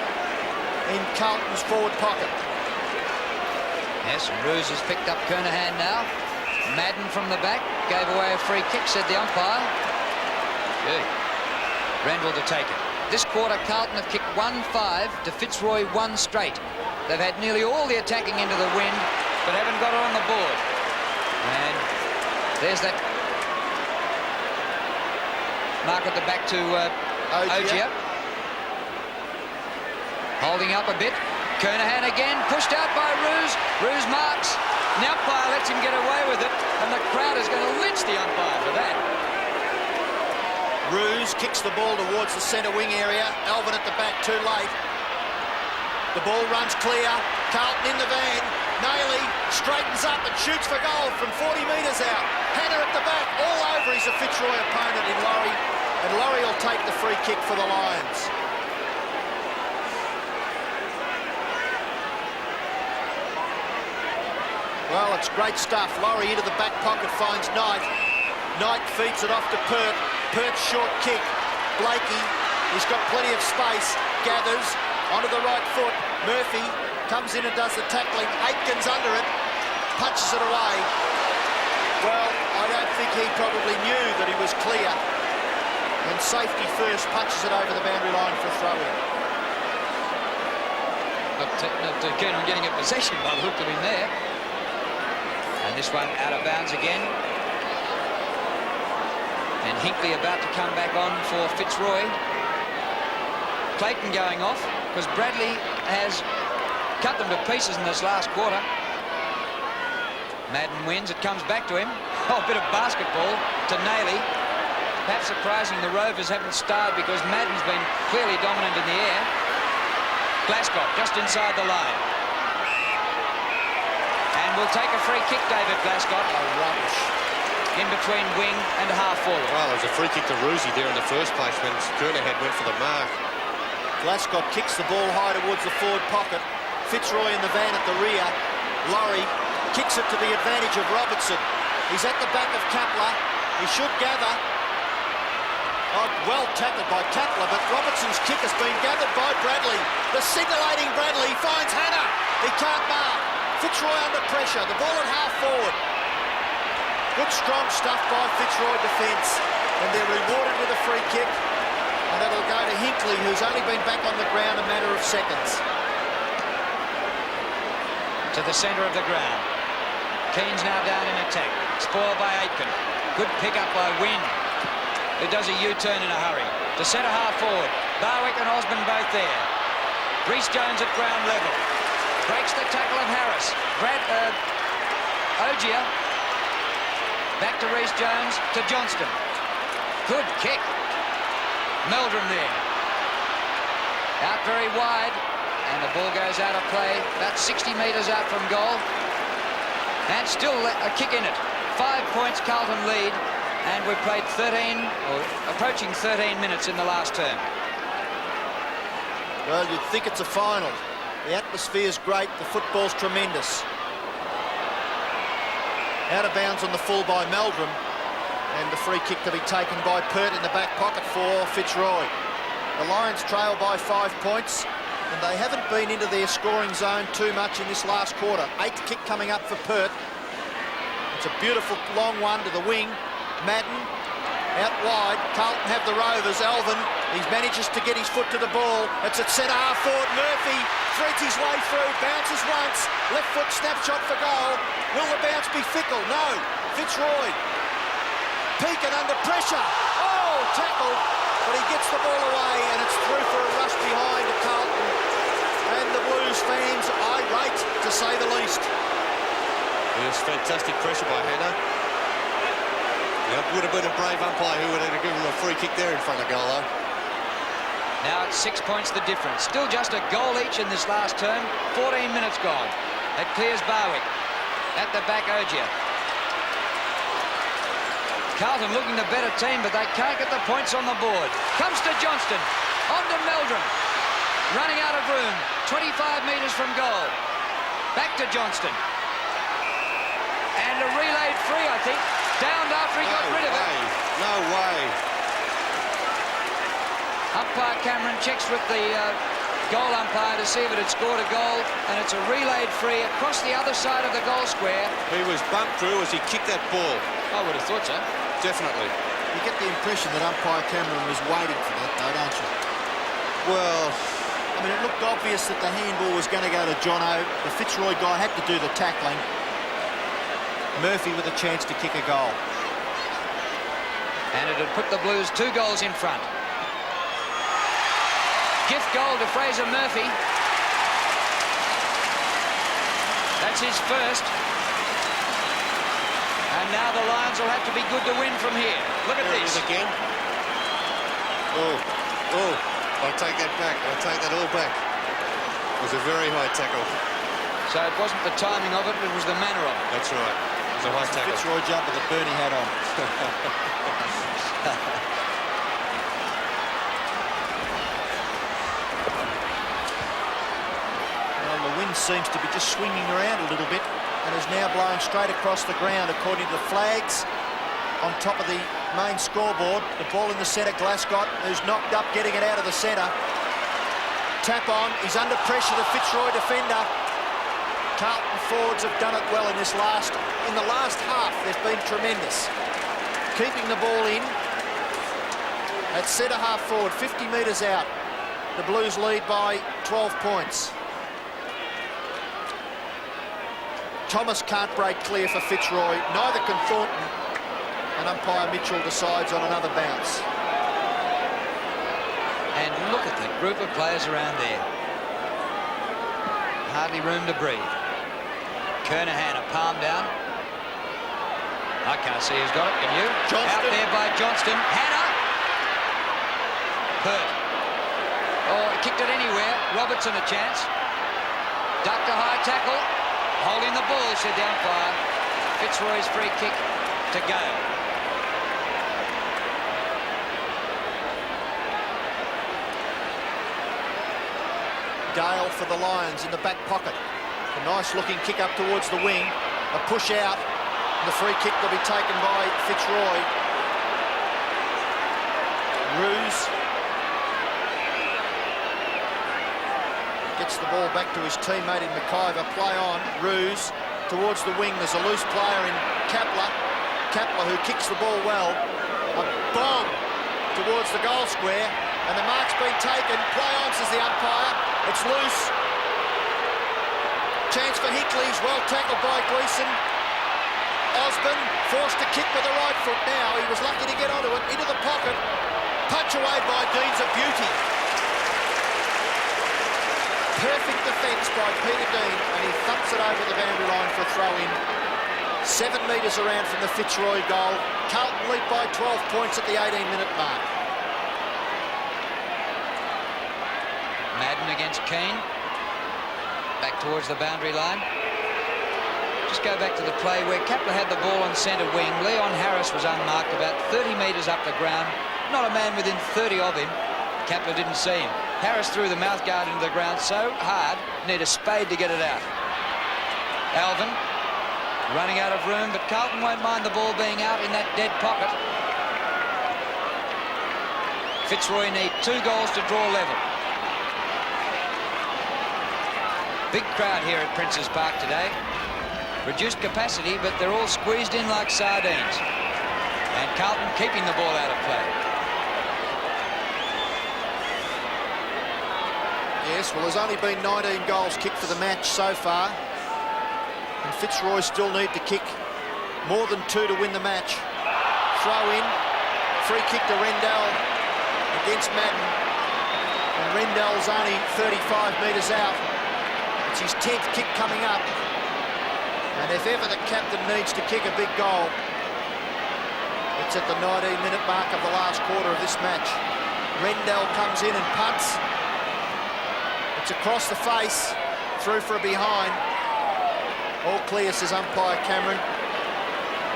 B: in Carlton's forward pocket.
A: Yes, and Roos has picked up Kernahan now. Madden from the back. Gave away a free kick, said the umpire. Good. Randall to take it. This quarter, Carlton have kicked 1-5 to Fitzroy 1 straight. They've had nearly all the attacking into the wind, but haven't got it on the board. And there's that mark at the back to Ogier. Holding up a bit. Kernahan again, pushed out by Roos. Roos marks. The umpire lets him get away with it, and the crowd is going to lynch the umpire for that.
B: Roos kicks the ball towards the centre wing area. Alvin at the back, too late. The ball runs clear. Carlton in the van. Nailey straightens up and shoots for goal from 40 metres out. Hannah at the back, all over his Fitzroy opponent in Laurie. And Laurie will take the free kick for the Lions. Well, it's great stuff. Laurie into the back pocket finds Knight. Knight feeds it off to Pert. Pert's short kick. Blakey, he's got plenty of space. Gathers onto the right foot. Murphy comes in and does the tackling. Aitkins under it. Punches it away. Well, I don't think he probably knew that he was clear. And safety first, punches it over the boundary line for a throw-in.
A: Not too keen on getting a possession by the look of him there. And this one out of bounds again. And Hinkley about to come back on for Fitzroy. Clayton going off because Bradley has cut them to pieces in this last quarter. Madden wins. It comes back to him. Oh, a bit of basketball to Nailey. Perhaps surprising the Rovers haven't starred because Madden's been clearly dominant in the air. Glasgow just inside the line. And will take a free kick, David Glasgow.
B: Oh, rubbish.
A: In between wing and half forward.
C: Well, there was a free kick to Roosie there in the first place when Kernahan went for the mark.
B: Glasgow kicks the ball high towards the forward pocket. Fitzroy in the van at the rear. Laurie kicks it to the advantage of Robertson. He's at the back of Kapler. He should gather. Oh, well tackled by Kapler, but Robertson's kick has been gathered by Bradley. The scintillating Bradley finds Hannah. He can't mark. Fitzroy under pressure. The ball at half forward. Good strong stuff by Fitzroy defence. And they're rewarded with a free kick. And that'll go to Hinckley, who's only been back on the ground a matter of seconds.
A: To the centre of the ground. Keane's now down in attack. Spoiled by Aitken. Good pick up by Wynn, who does a U-turn in a hurry. To centre half forward. Barwick and Osborne both there. Rhys Jones at ground level. Breaks the tackle of Harris. Ogier. Back to Rhys Jones. To Johnston. Good kick. Meldrum there. Out very wide. And the ball goes out of play. About 60 metres out from goal. And still a kick in it. 5 points Carlton lead. And we've played 13, or approaching 13 minutes in the last term.
B: Well, you'd think it's a final. The atmosphere's great, the football's tremendous. Out of bounds on the full by Meldrum, and the free kick to be taken by Pert in the back pocket for Fitzroy. The Lions trail by 5 points, and they haven't been into their scoring zone too much in this last quarter. 8th kick coming up for Pert. It's a beautiful long one to the wing. Madden out wide. Carlton have the Rovers. Alvin, he manages to get his foot to the ball. It's at centre half forward. Murphy threads his way through, bounces once, left foot snapshot for goal. Will the bounce be fickle? No. Fitzroy peeking under pressure. Oh, tackled, but he gets the ball away, and it's through for a rush behind to Carlton. And the Blues fans irate, to say the least.
C: Yes, fantastic pressure by Hannah. It would have been a brave umpire who would have given him a free kick there in front of goal, though.
A: Now it's 6 points the difference. Still just a goal each in this last term. 14 minutes gone. That clears Barwick. At the back, Ogier. Carlton looking the better team, but they can't get the points on the board. Comes to Johnston. On to Meldrum. Running out of room. 25 metres from goal. Back to Johnston. And a relayed free, I think. Downed after he got rid of it.
C: No way.
A: Umpire Cameron checks with the goal umpire to see if it had scored a goal, and it's a relayed free across the other side of the goal square.
C: He was bumped through as he kicked that ball.
A: I would have thought so.
C: Definitely.
B: You get the impression that umpire Cameron was waiting for that, though, don't you?
C: Well,
B: I mean, it looked obvious that the handball was going to go to Jono. The Fitzroy guy had to do the tackling. Murphy with a chance to kick a goal.
A: And it had put the Blues 2 goals in front. Gift goal to Fraser Murphy. That's his first. And now the Lions will have to be good to win from here. Look at
C: there
A: this.
C: It is again. Oh, I'll take that back. I'll take that all back. It was a very high tackle.
A: So it wasn't the timing of it, it was the manner of it.
C: That's right. It was a high tackle.
B: Fitzroy jump with the Bernie hat on. Well, the wind seems to be just swinging around a little bit and is now blowing straight across the ground according to the flags on top of the main scoreboard. The ball in the centre, Glasgow, who's knocked up, getting it out of the centre. Tap on, he's under pressure, the Fitzroy defender. Carlton forwards have done it well in the last half. They've been tremendous. Keeping the ball in. At centre half forward, 50 metres out. The Blues lead by 12 points. Thomas can't break clear for Fitzroy. Neither can Thornton. And umpire Mitchell decides on another bounce.
A: And look at that group of players around there. Hardly room to breathe. Kernahan, a palm down. I can't see who's got it, can you?
B: Johnston.
A: Out there by Johnston. Hannah. Pert. Oh, he kicked it anywhere. Robertson a chance. Ducked a high tackle. Holding the ball, said the umpire. Fitzroy's free kick to Gale.
B: Gale for the Lions in the back pocket. A nice looking kick up towards the wing. A push out. And the free kick will be taken by Fitzroy. Ruse gets the ball back to his teammate in McIver. Play on. Ruse towards the wing. There's a loose player in Kapler. Kapler, who kicks the ball well. A bomb towards the goal square. And the mark's been taken. Play on, says the umpire. It's loose. Chance for Hinckley's. Well tackled by Gleeson. Osborne forced to kick with the right foot now. He was lucky to get onto it. Into the pocket. Punch away by Dean's a beauty. Perfect defence by Peter Dean, and he thumps it over the boundary line for a throw-in. 7 metres around from the Fitzroy goal. Carlton lead by 12 points at the 18-minute mark.
A: Madden against Keane. Back towards the boundary line. Just go back to the play where Kapler had the ball on centre wing. Leon Harris was unmarked about 30 metres up the ground. Not a man within 30 of him. Kapler didn't see him. Harris threw the mouthguard into the ground so hard, need a spade to get it out. Alvin running out of room, but Carlton won't mind the ball being out in that dead pocket. Fitzroy need 2 goals to draw level. Big crowd here at Princes Park today. Reduced capacity, but they're all squeezed in like sardines. And Carlton keeping the ball out of play.
B: Yes, well, there's only been 19 goals kicked for the match so far. And Fitzroy still need to kick more than 2 to win the match. Throw in. Free kick to Rendell against Madden. And Rendell's only 35 metres out. It's his 10th kick coming up. And if ever the captain needs to kick a big goal, it's at the 19-minute mark of the last quarter of this match. Rendell comes in and punts. It's across the face, through for a behind. All clear, says umpire Cameron.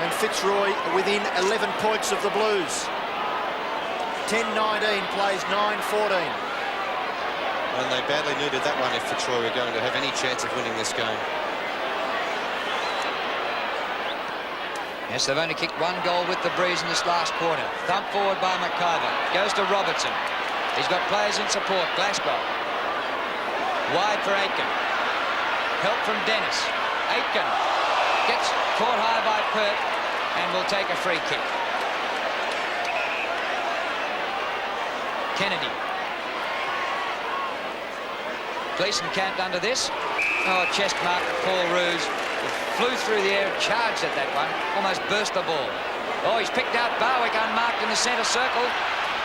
B: And Fitzroy within 11 points of the Blues. 10-19 plays 9-14.
C: And they badly needed that one if Fitzroy were going to have any chance of winning this game.
A: Yes, they've only kicked 1 goal with the breeze in this last quarter. Thump forward by McIver. Goes to Robertson. He's got players in support. Glasgow. Wide for Aitken. Help from Dennis. Aitken gets caught high by Pert and will take a free kick. Kennedy. Gleeson camped under this. Oh, chest mark to Paul Ruse. Flew through the air, charged at that one, almost burst the ball. Oh, he's picked out Barwick unmarked in the centre circle.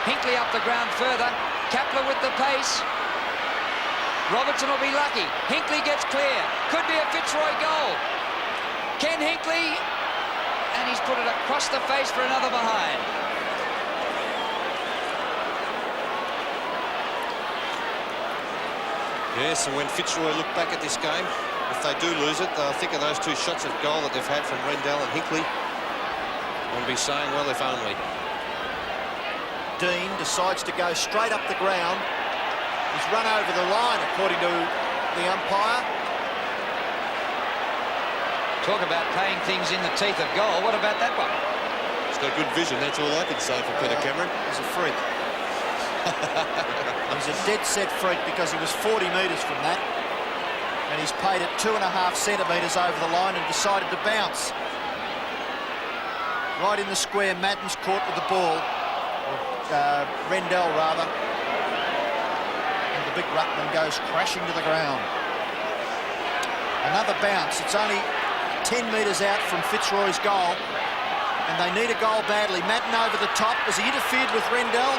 A: Hinckley up the ground further. Kapler with the pace. Robertson will be lucky. Hinckley gets clear. Could be a Fitzroy goal. Ken Hinckley, and he's put it across the face for another behind.
C: Yes, and when Fitzroy look back at this game, if they do lose it, they'll think of those 2 shots of goal that they've had from Rendell and Hinckley and be saying, well, if only.
B: Dean decides to go straight up the ground. He's run over the line, according to the umpire.
A: Talk about playing things in the teeth of goal. What about that one?
C: He's got good vision, that's all I can say for Peter Cameron.
B: He's a freak. He's a dead-set freak because he was 40 metres from that. And he's paid it 2.5 centimetres over the line and decided to bounce. Right in the square, Madden's caught with the ball. Rendell, rather. And the big ruckman goes crashing to the ground. Another bounce. It's only 10 metres out from Fitzroy's goal. And they need a goal badly. Madden over the top. Was he interfered with Rendell?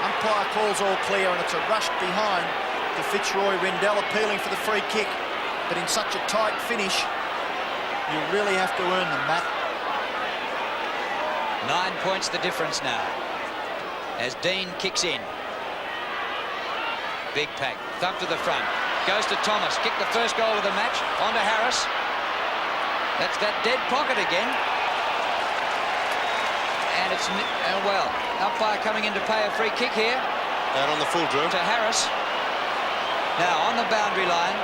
B: Umpire calls all clear, and it's a rush behind to Fitzroy. Rendell appealing for the free kick, but in such a tight finish, you really have to earn them, Matt.
A: 9 points the difference now as Dean kicks in. Big pack. Thump to the front. Goes to Thomas. Kicked the first goal of the match. On to Harris. That's that dead pocket again. And it's, well, umpire coming in to pay a free kick here.
C: Out on the full, Drew.
A: To Harris. Now on the boundary line.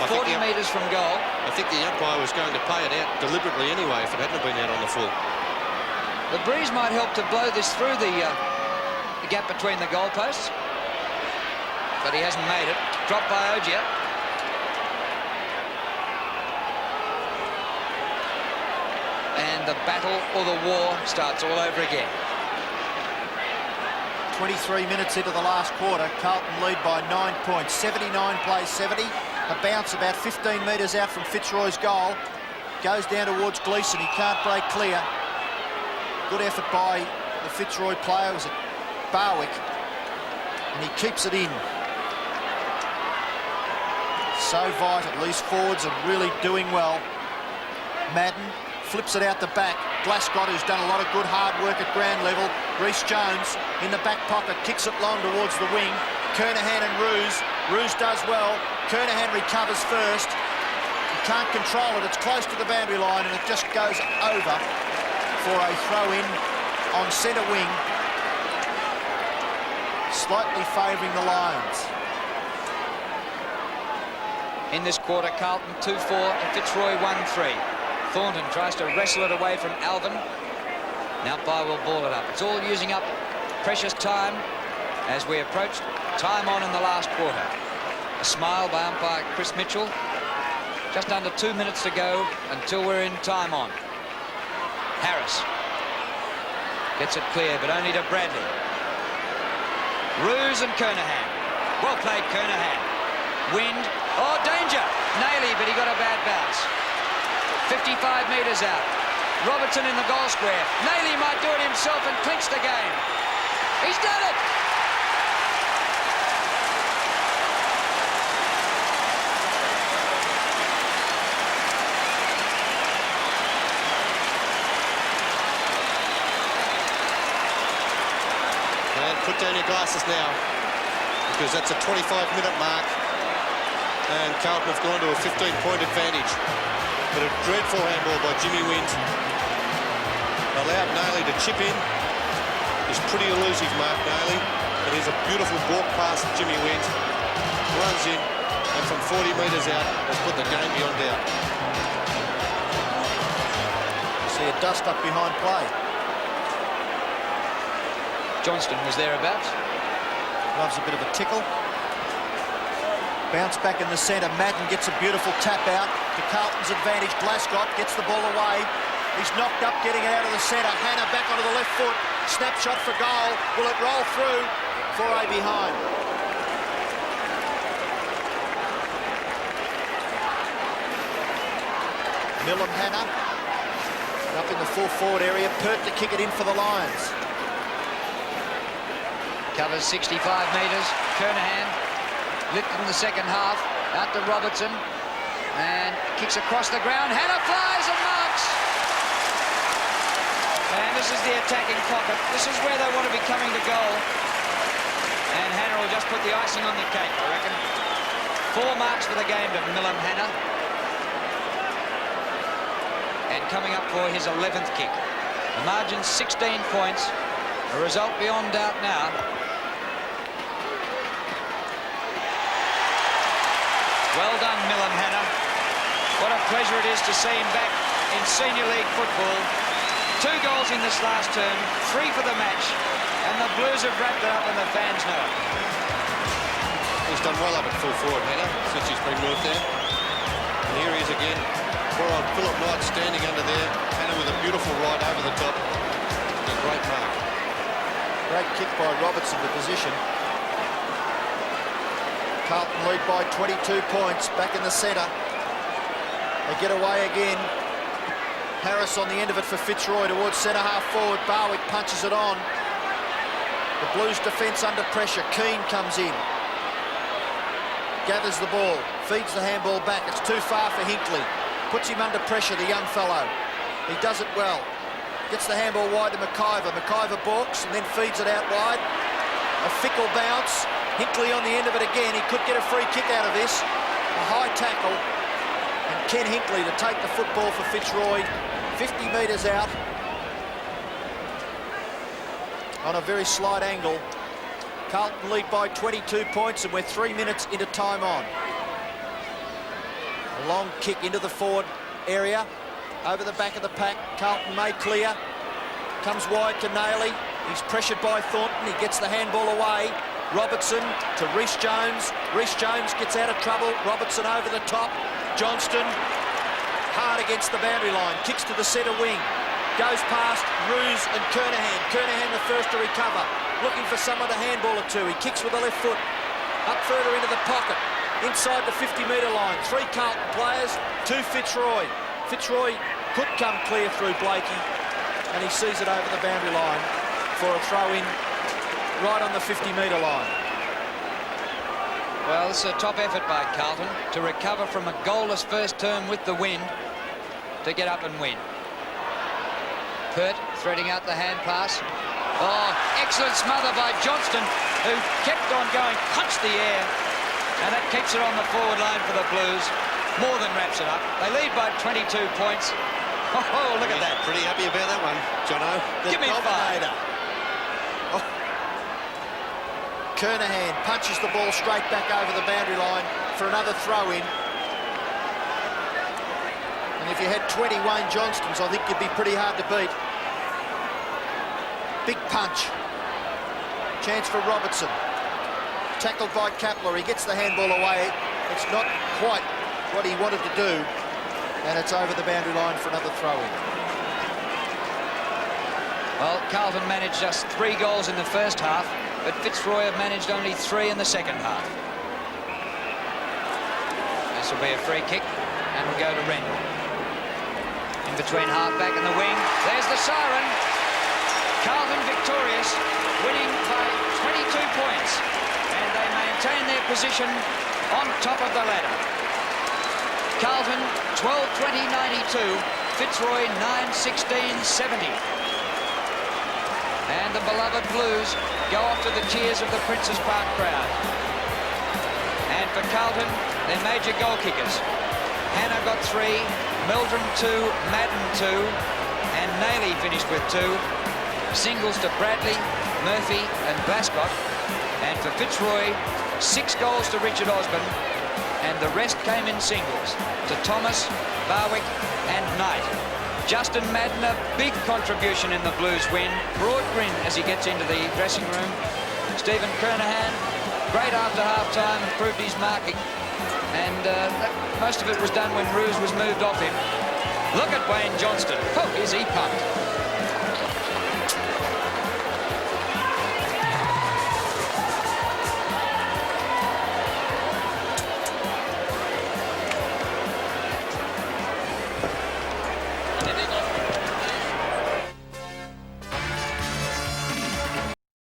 A: 40 metres from goal.
C: I think the umpire was going to pay it out deliberately anyway if it hadn't been out on the full.
A: The breeze might help to blow this through the gap between the goalposts. But he hasn't made it. Dropped by Ogier. And the battle or the war starts all over again.
B: 23 minutes into the last quarter. Carlton lead by 9 points. 79 plays 70. A bounce about 15 metres out from Fitzroy's goal. Goes down towards Gleeson. He can't break clear. Good effort by the Fitzroy player. It was Barwick. And he keeps it in. So vital. These forwards are really doing well. Madden flips it out the back. Glascott, who's done a lot of good hard work at ground level. Reece Jones in the back pocket, kicks it long towards the wing. Kernahan and Roos. Roos does well. Kernahan recovers first. He can't control it. It's close to the boundary line and it just goes over for a throw-in on centre wing. Slightly favouring the Lions.
A: In this quarter, Carlton 2-4 to Fitzroy 1-3. Thornton tries to wrestle it away from Alvin. Now umpire will ball it up. It's all using up precious time as we approach time on in the last quarter. A smile by umpire Chris Mitchell. Just under 2 minutes to go until we're in time on. Harris gets it clear, but only to Bradley. Roos and Kernahan. Well played, Kernahan. Wind. Oh, danger. Naily, but he got a bad bounce. 55 metres out. Robertson in the goal square. Naily might do it himself and clinch the game. He's done it!
C: And put down your glasses now, because that's a 25-minute mark. And Carlton have gone to a 15-point advantage. But a dreadful handball by Jimmy Wind. Allowed Naily to chip in. He's pretty elusive, Mark Naily. And here's a beautiful walk past Jimmy Wind. Runs in, and from 40 metres out, has put the game beyond doubt.
B: See a dust up behind play.
A: Johnston was thereabouts.
B: Loves a bit of a tickle. Bounce back in the centre. Madden gets a beautiful tap out to Carlton's advantage. Glascott gets the ball away. He's knocked up, getting out of the centre. Hannah back onto the left foot. Snapshot for goal. Will it roll through? 4A behind. Millam Hannah up in the full forward area. Pert to kick it in for the Lions.
A: Covers 65 metres. Kernahan lifted in the second half. Out to Robertson. And kicks across the ground. Hannah flies and marks. And this is the attacking pocket. This is where they want to be coming to goal. And Hannah will just put the icing on the cake, I reckon. 4 marks for the game to Millam Hannah. And coming up for his 11th kick. The margin 16 points. A result beyond doubt now. Well done, Millam Hannah. What a pleasure it is to see him back in Senior League football. 2 goals in this last term, 3 for the match, and the Blues have wrapped it up and the fans know it.
C: He's done well up at full forward, Hannah, since he's been moved there. And here he is again. Poor old Philip Knight standing under there. Hannah with a beautiful right over the top. A great mark.
B: Great kick by Robertson to position. Carlton lead by 22 points, back in the centre. They get away again. Harris on the end of it for Fitzroy towards centre half forward. Barwick punches it on. The Blues defence under pressure. Keane comes in. Gathers the ball. Feeds the handball back. It's too far for Hinckley. Puts him under pressure, the young fellow. He does it well. Gets the handball wide to McIver. McIver balks and then feeds it out wide. A fickle bounce. Hinkley on the end of it again. He could get a free kick out of this. A high tackle. And Ken Hinkley to take the football for Fitzroy. 50 metres out. On a very slight angle. Carlton lead by 22 points, and we're 3 minutes into time on. A long kick into the forward area. Over the back of the pack. Carlton made clear. Comes wide to Nailey. He's pressured by Thornton. He gets the handball away. Robertson to Reece Jones. Reece Jones gets out of trouble. Robertson over the top. Johnston hard against the boundary line. Kicks to the centre wing. Goes past Roos and Kernahan. Kernahan the first to recover. Looking for someone to handball it to. He kicks with the left foot. Up further into the pocket. Inside the 50-metre line. 3 Carlton players, 2 Fitzroy. Fitzroy could come clear through Blakey, and he sees it over the boundary line for a throw-in right on the 50-metre line.
A: Well, this is a top effort by Carlton to recover from a goalless first term with the wind to get up and win. Pert threading out the hand pass. Oh, excellent smother by Johnston, who kept on going, punched the air, and that keeps it on the forward line for the Blues. More than wraps it up. They lead by 22 points. Oh, look at that.
C: Pretty happy about that one, Jono.
A: Give me 5.
B: Oh. Kernahan punches the ball straight back over the boundary line for another throw-in. And if you had 20 Wayne Johnstons, I think you'd be pretty hard to beat. Big punch. Chance for Robertson. Tackled by Kapler. He gets the handball away. It's not quite what he wanted to do. And it's over the boundary line for another throw-in.
A: Well, Carlton managed just 3 goals in the first half, but Fitzroy have managed only 3 in the second half. This will be a free kick, and we'll go to Rendell. In between half-back and the wing, there's the siren. Carlton victorious, winning by 22 points, and they maintain their position on top of the ladder. Carlton 12-20-92, Fitzroy 9-16-70. And the beloved Blues go off to the cheers of the Princes Park crowd. And for Carlton, their major goal kickers. Hannah got 3, Meldrum 2, Madden 2, and Nailey finished with 2. Singles to Bradley, Murphy and Glascott. And for Fitzroy, 6 goals to Richard Osborne, and the rest came in singles to Thomas, Barwick and Knight. Justin Madden, a big contribution in the Blues win. Broad grin as he gets into the dressing room. Stephen Kernahan, great after half-time, improved his marking. And most of it was done when Roos was moved off him. Look at Wayne Johnston. Oh, is he pumped?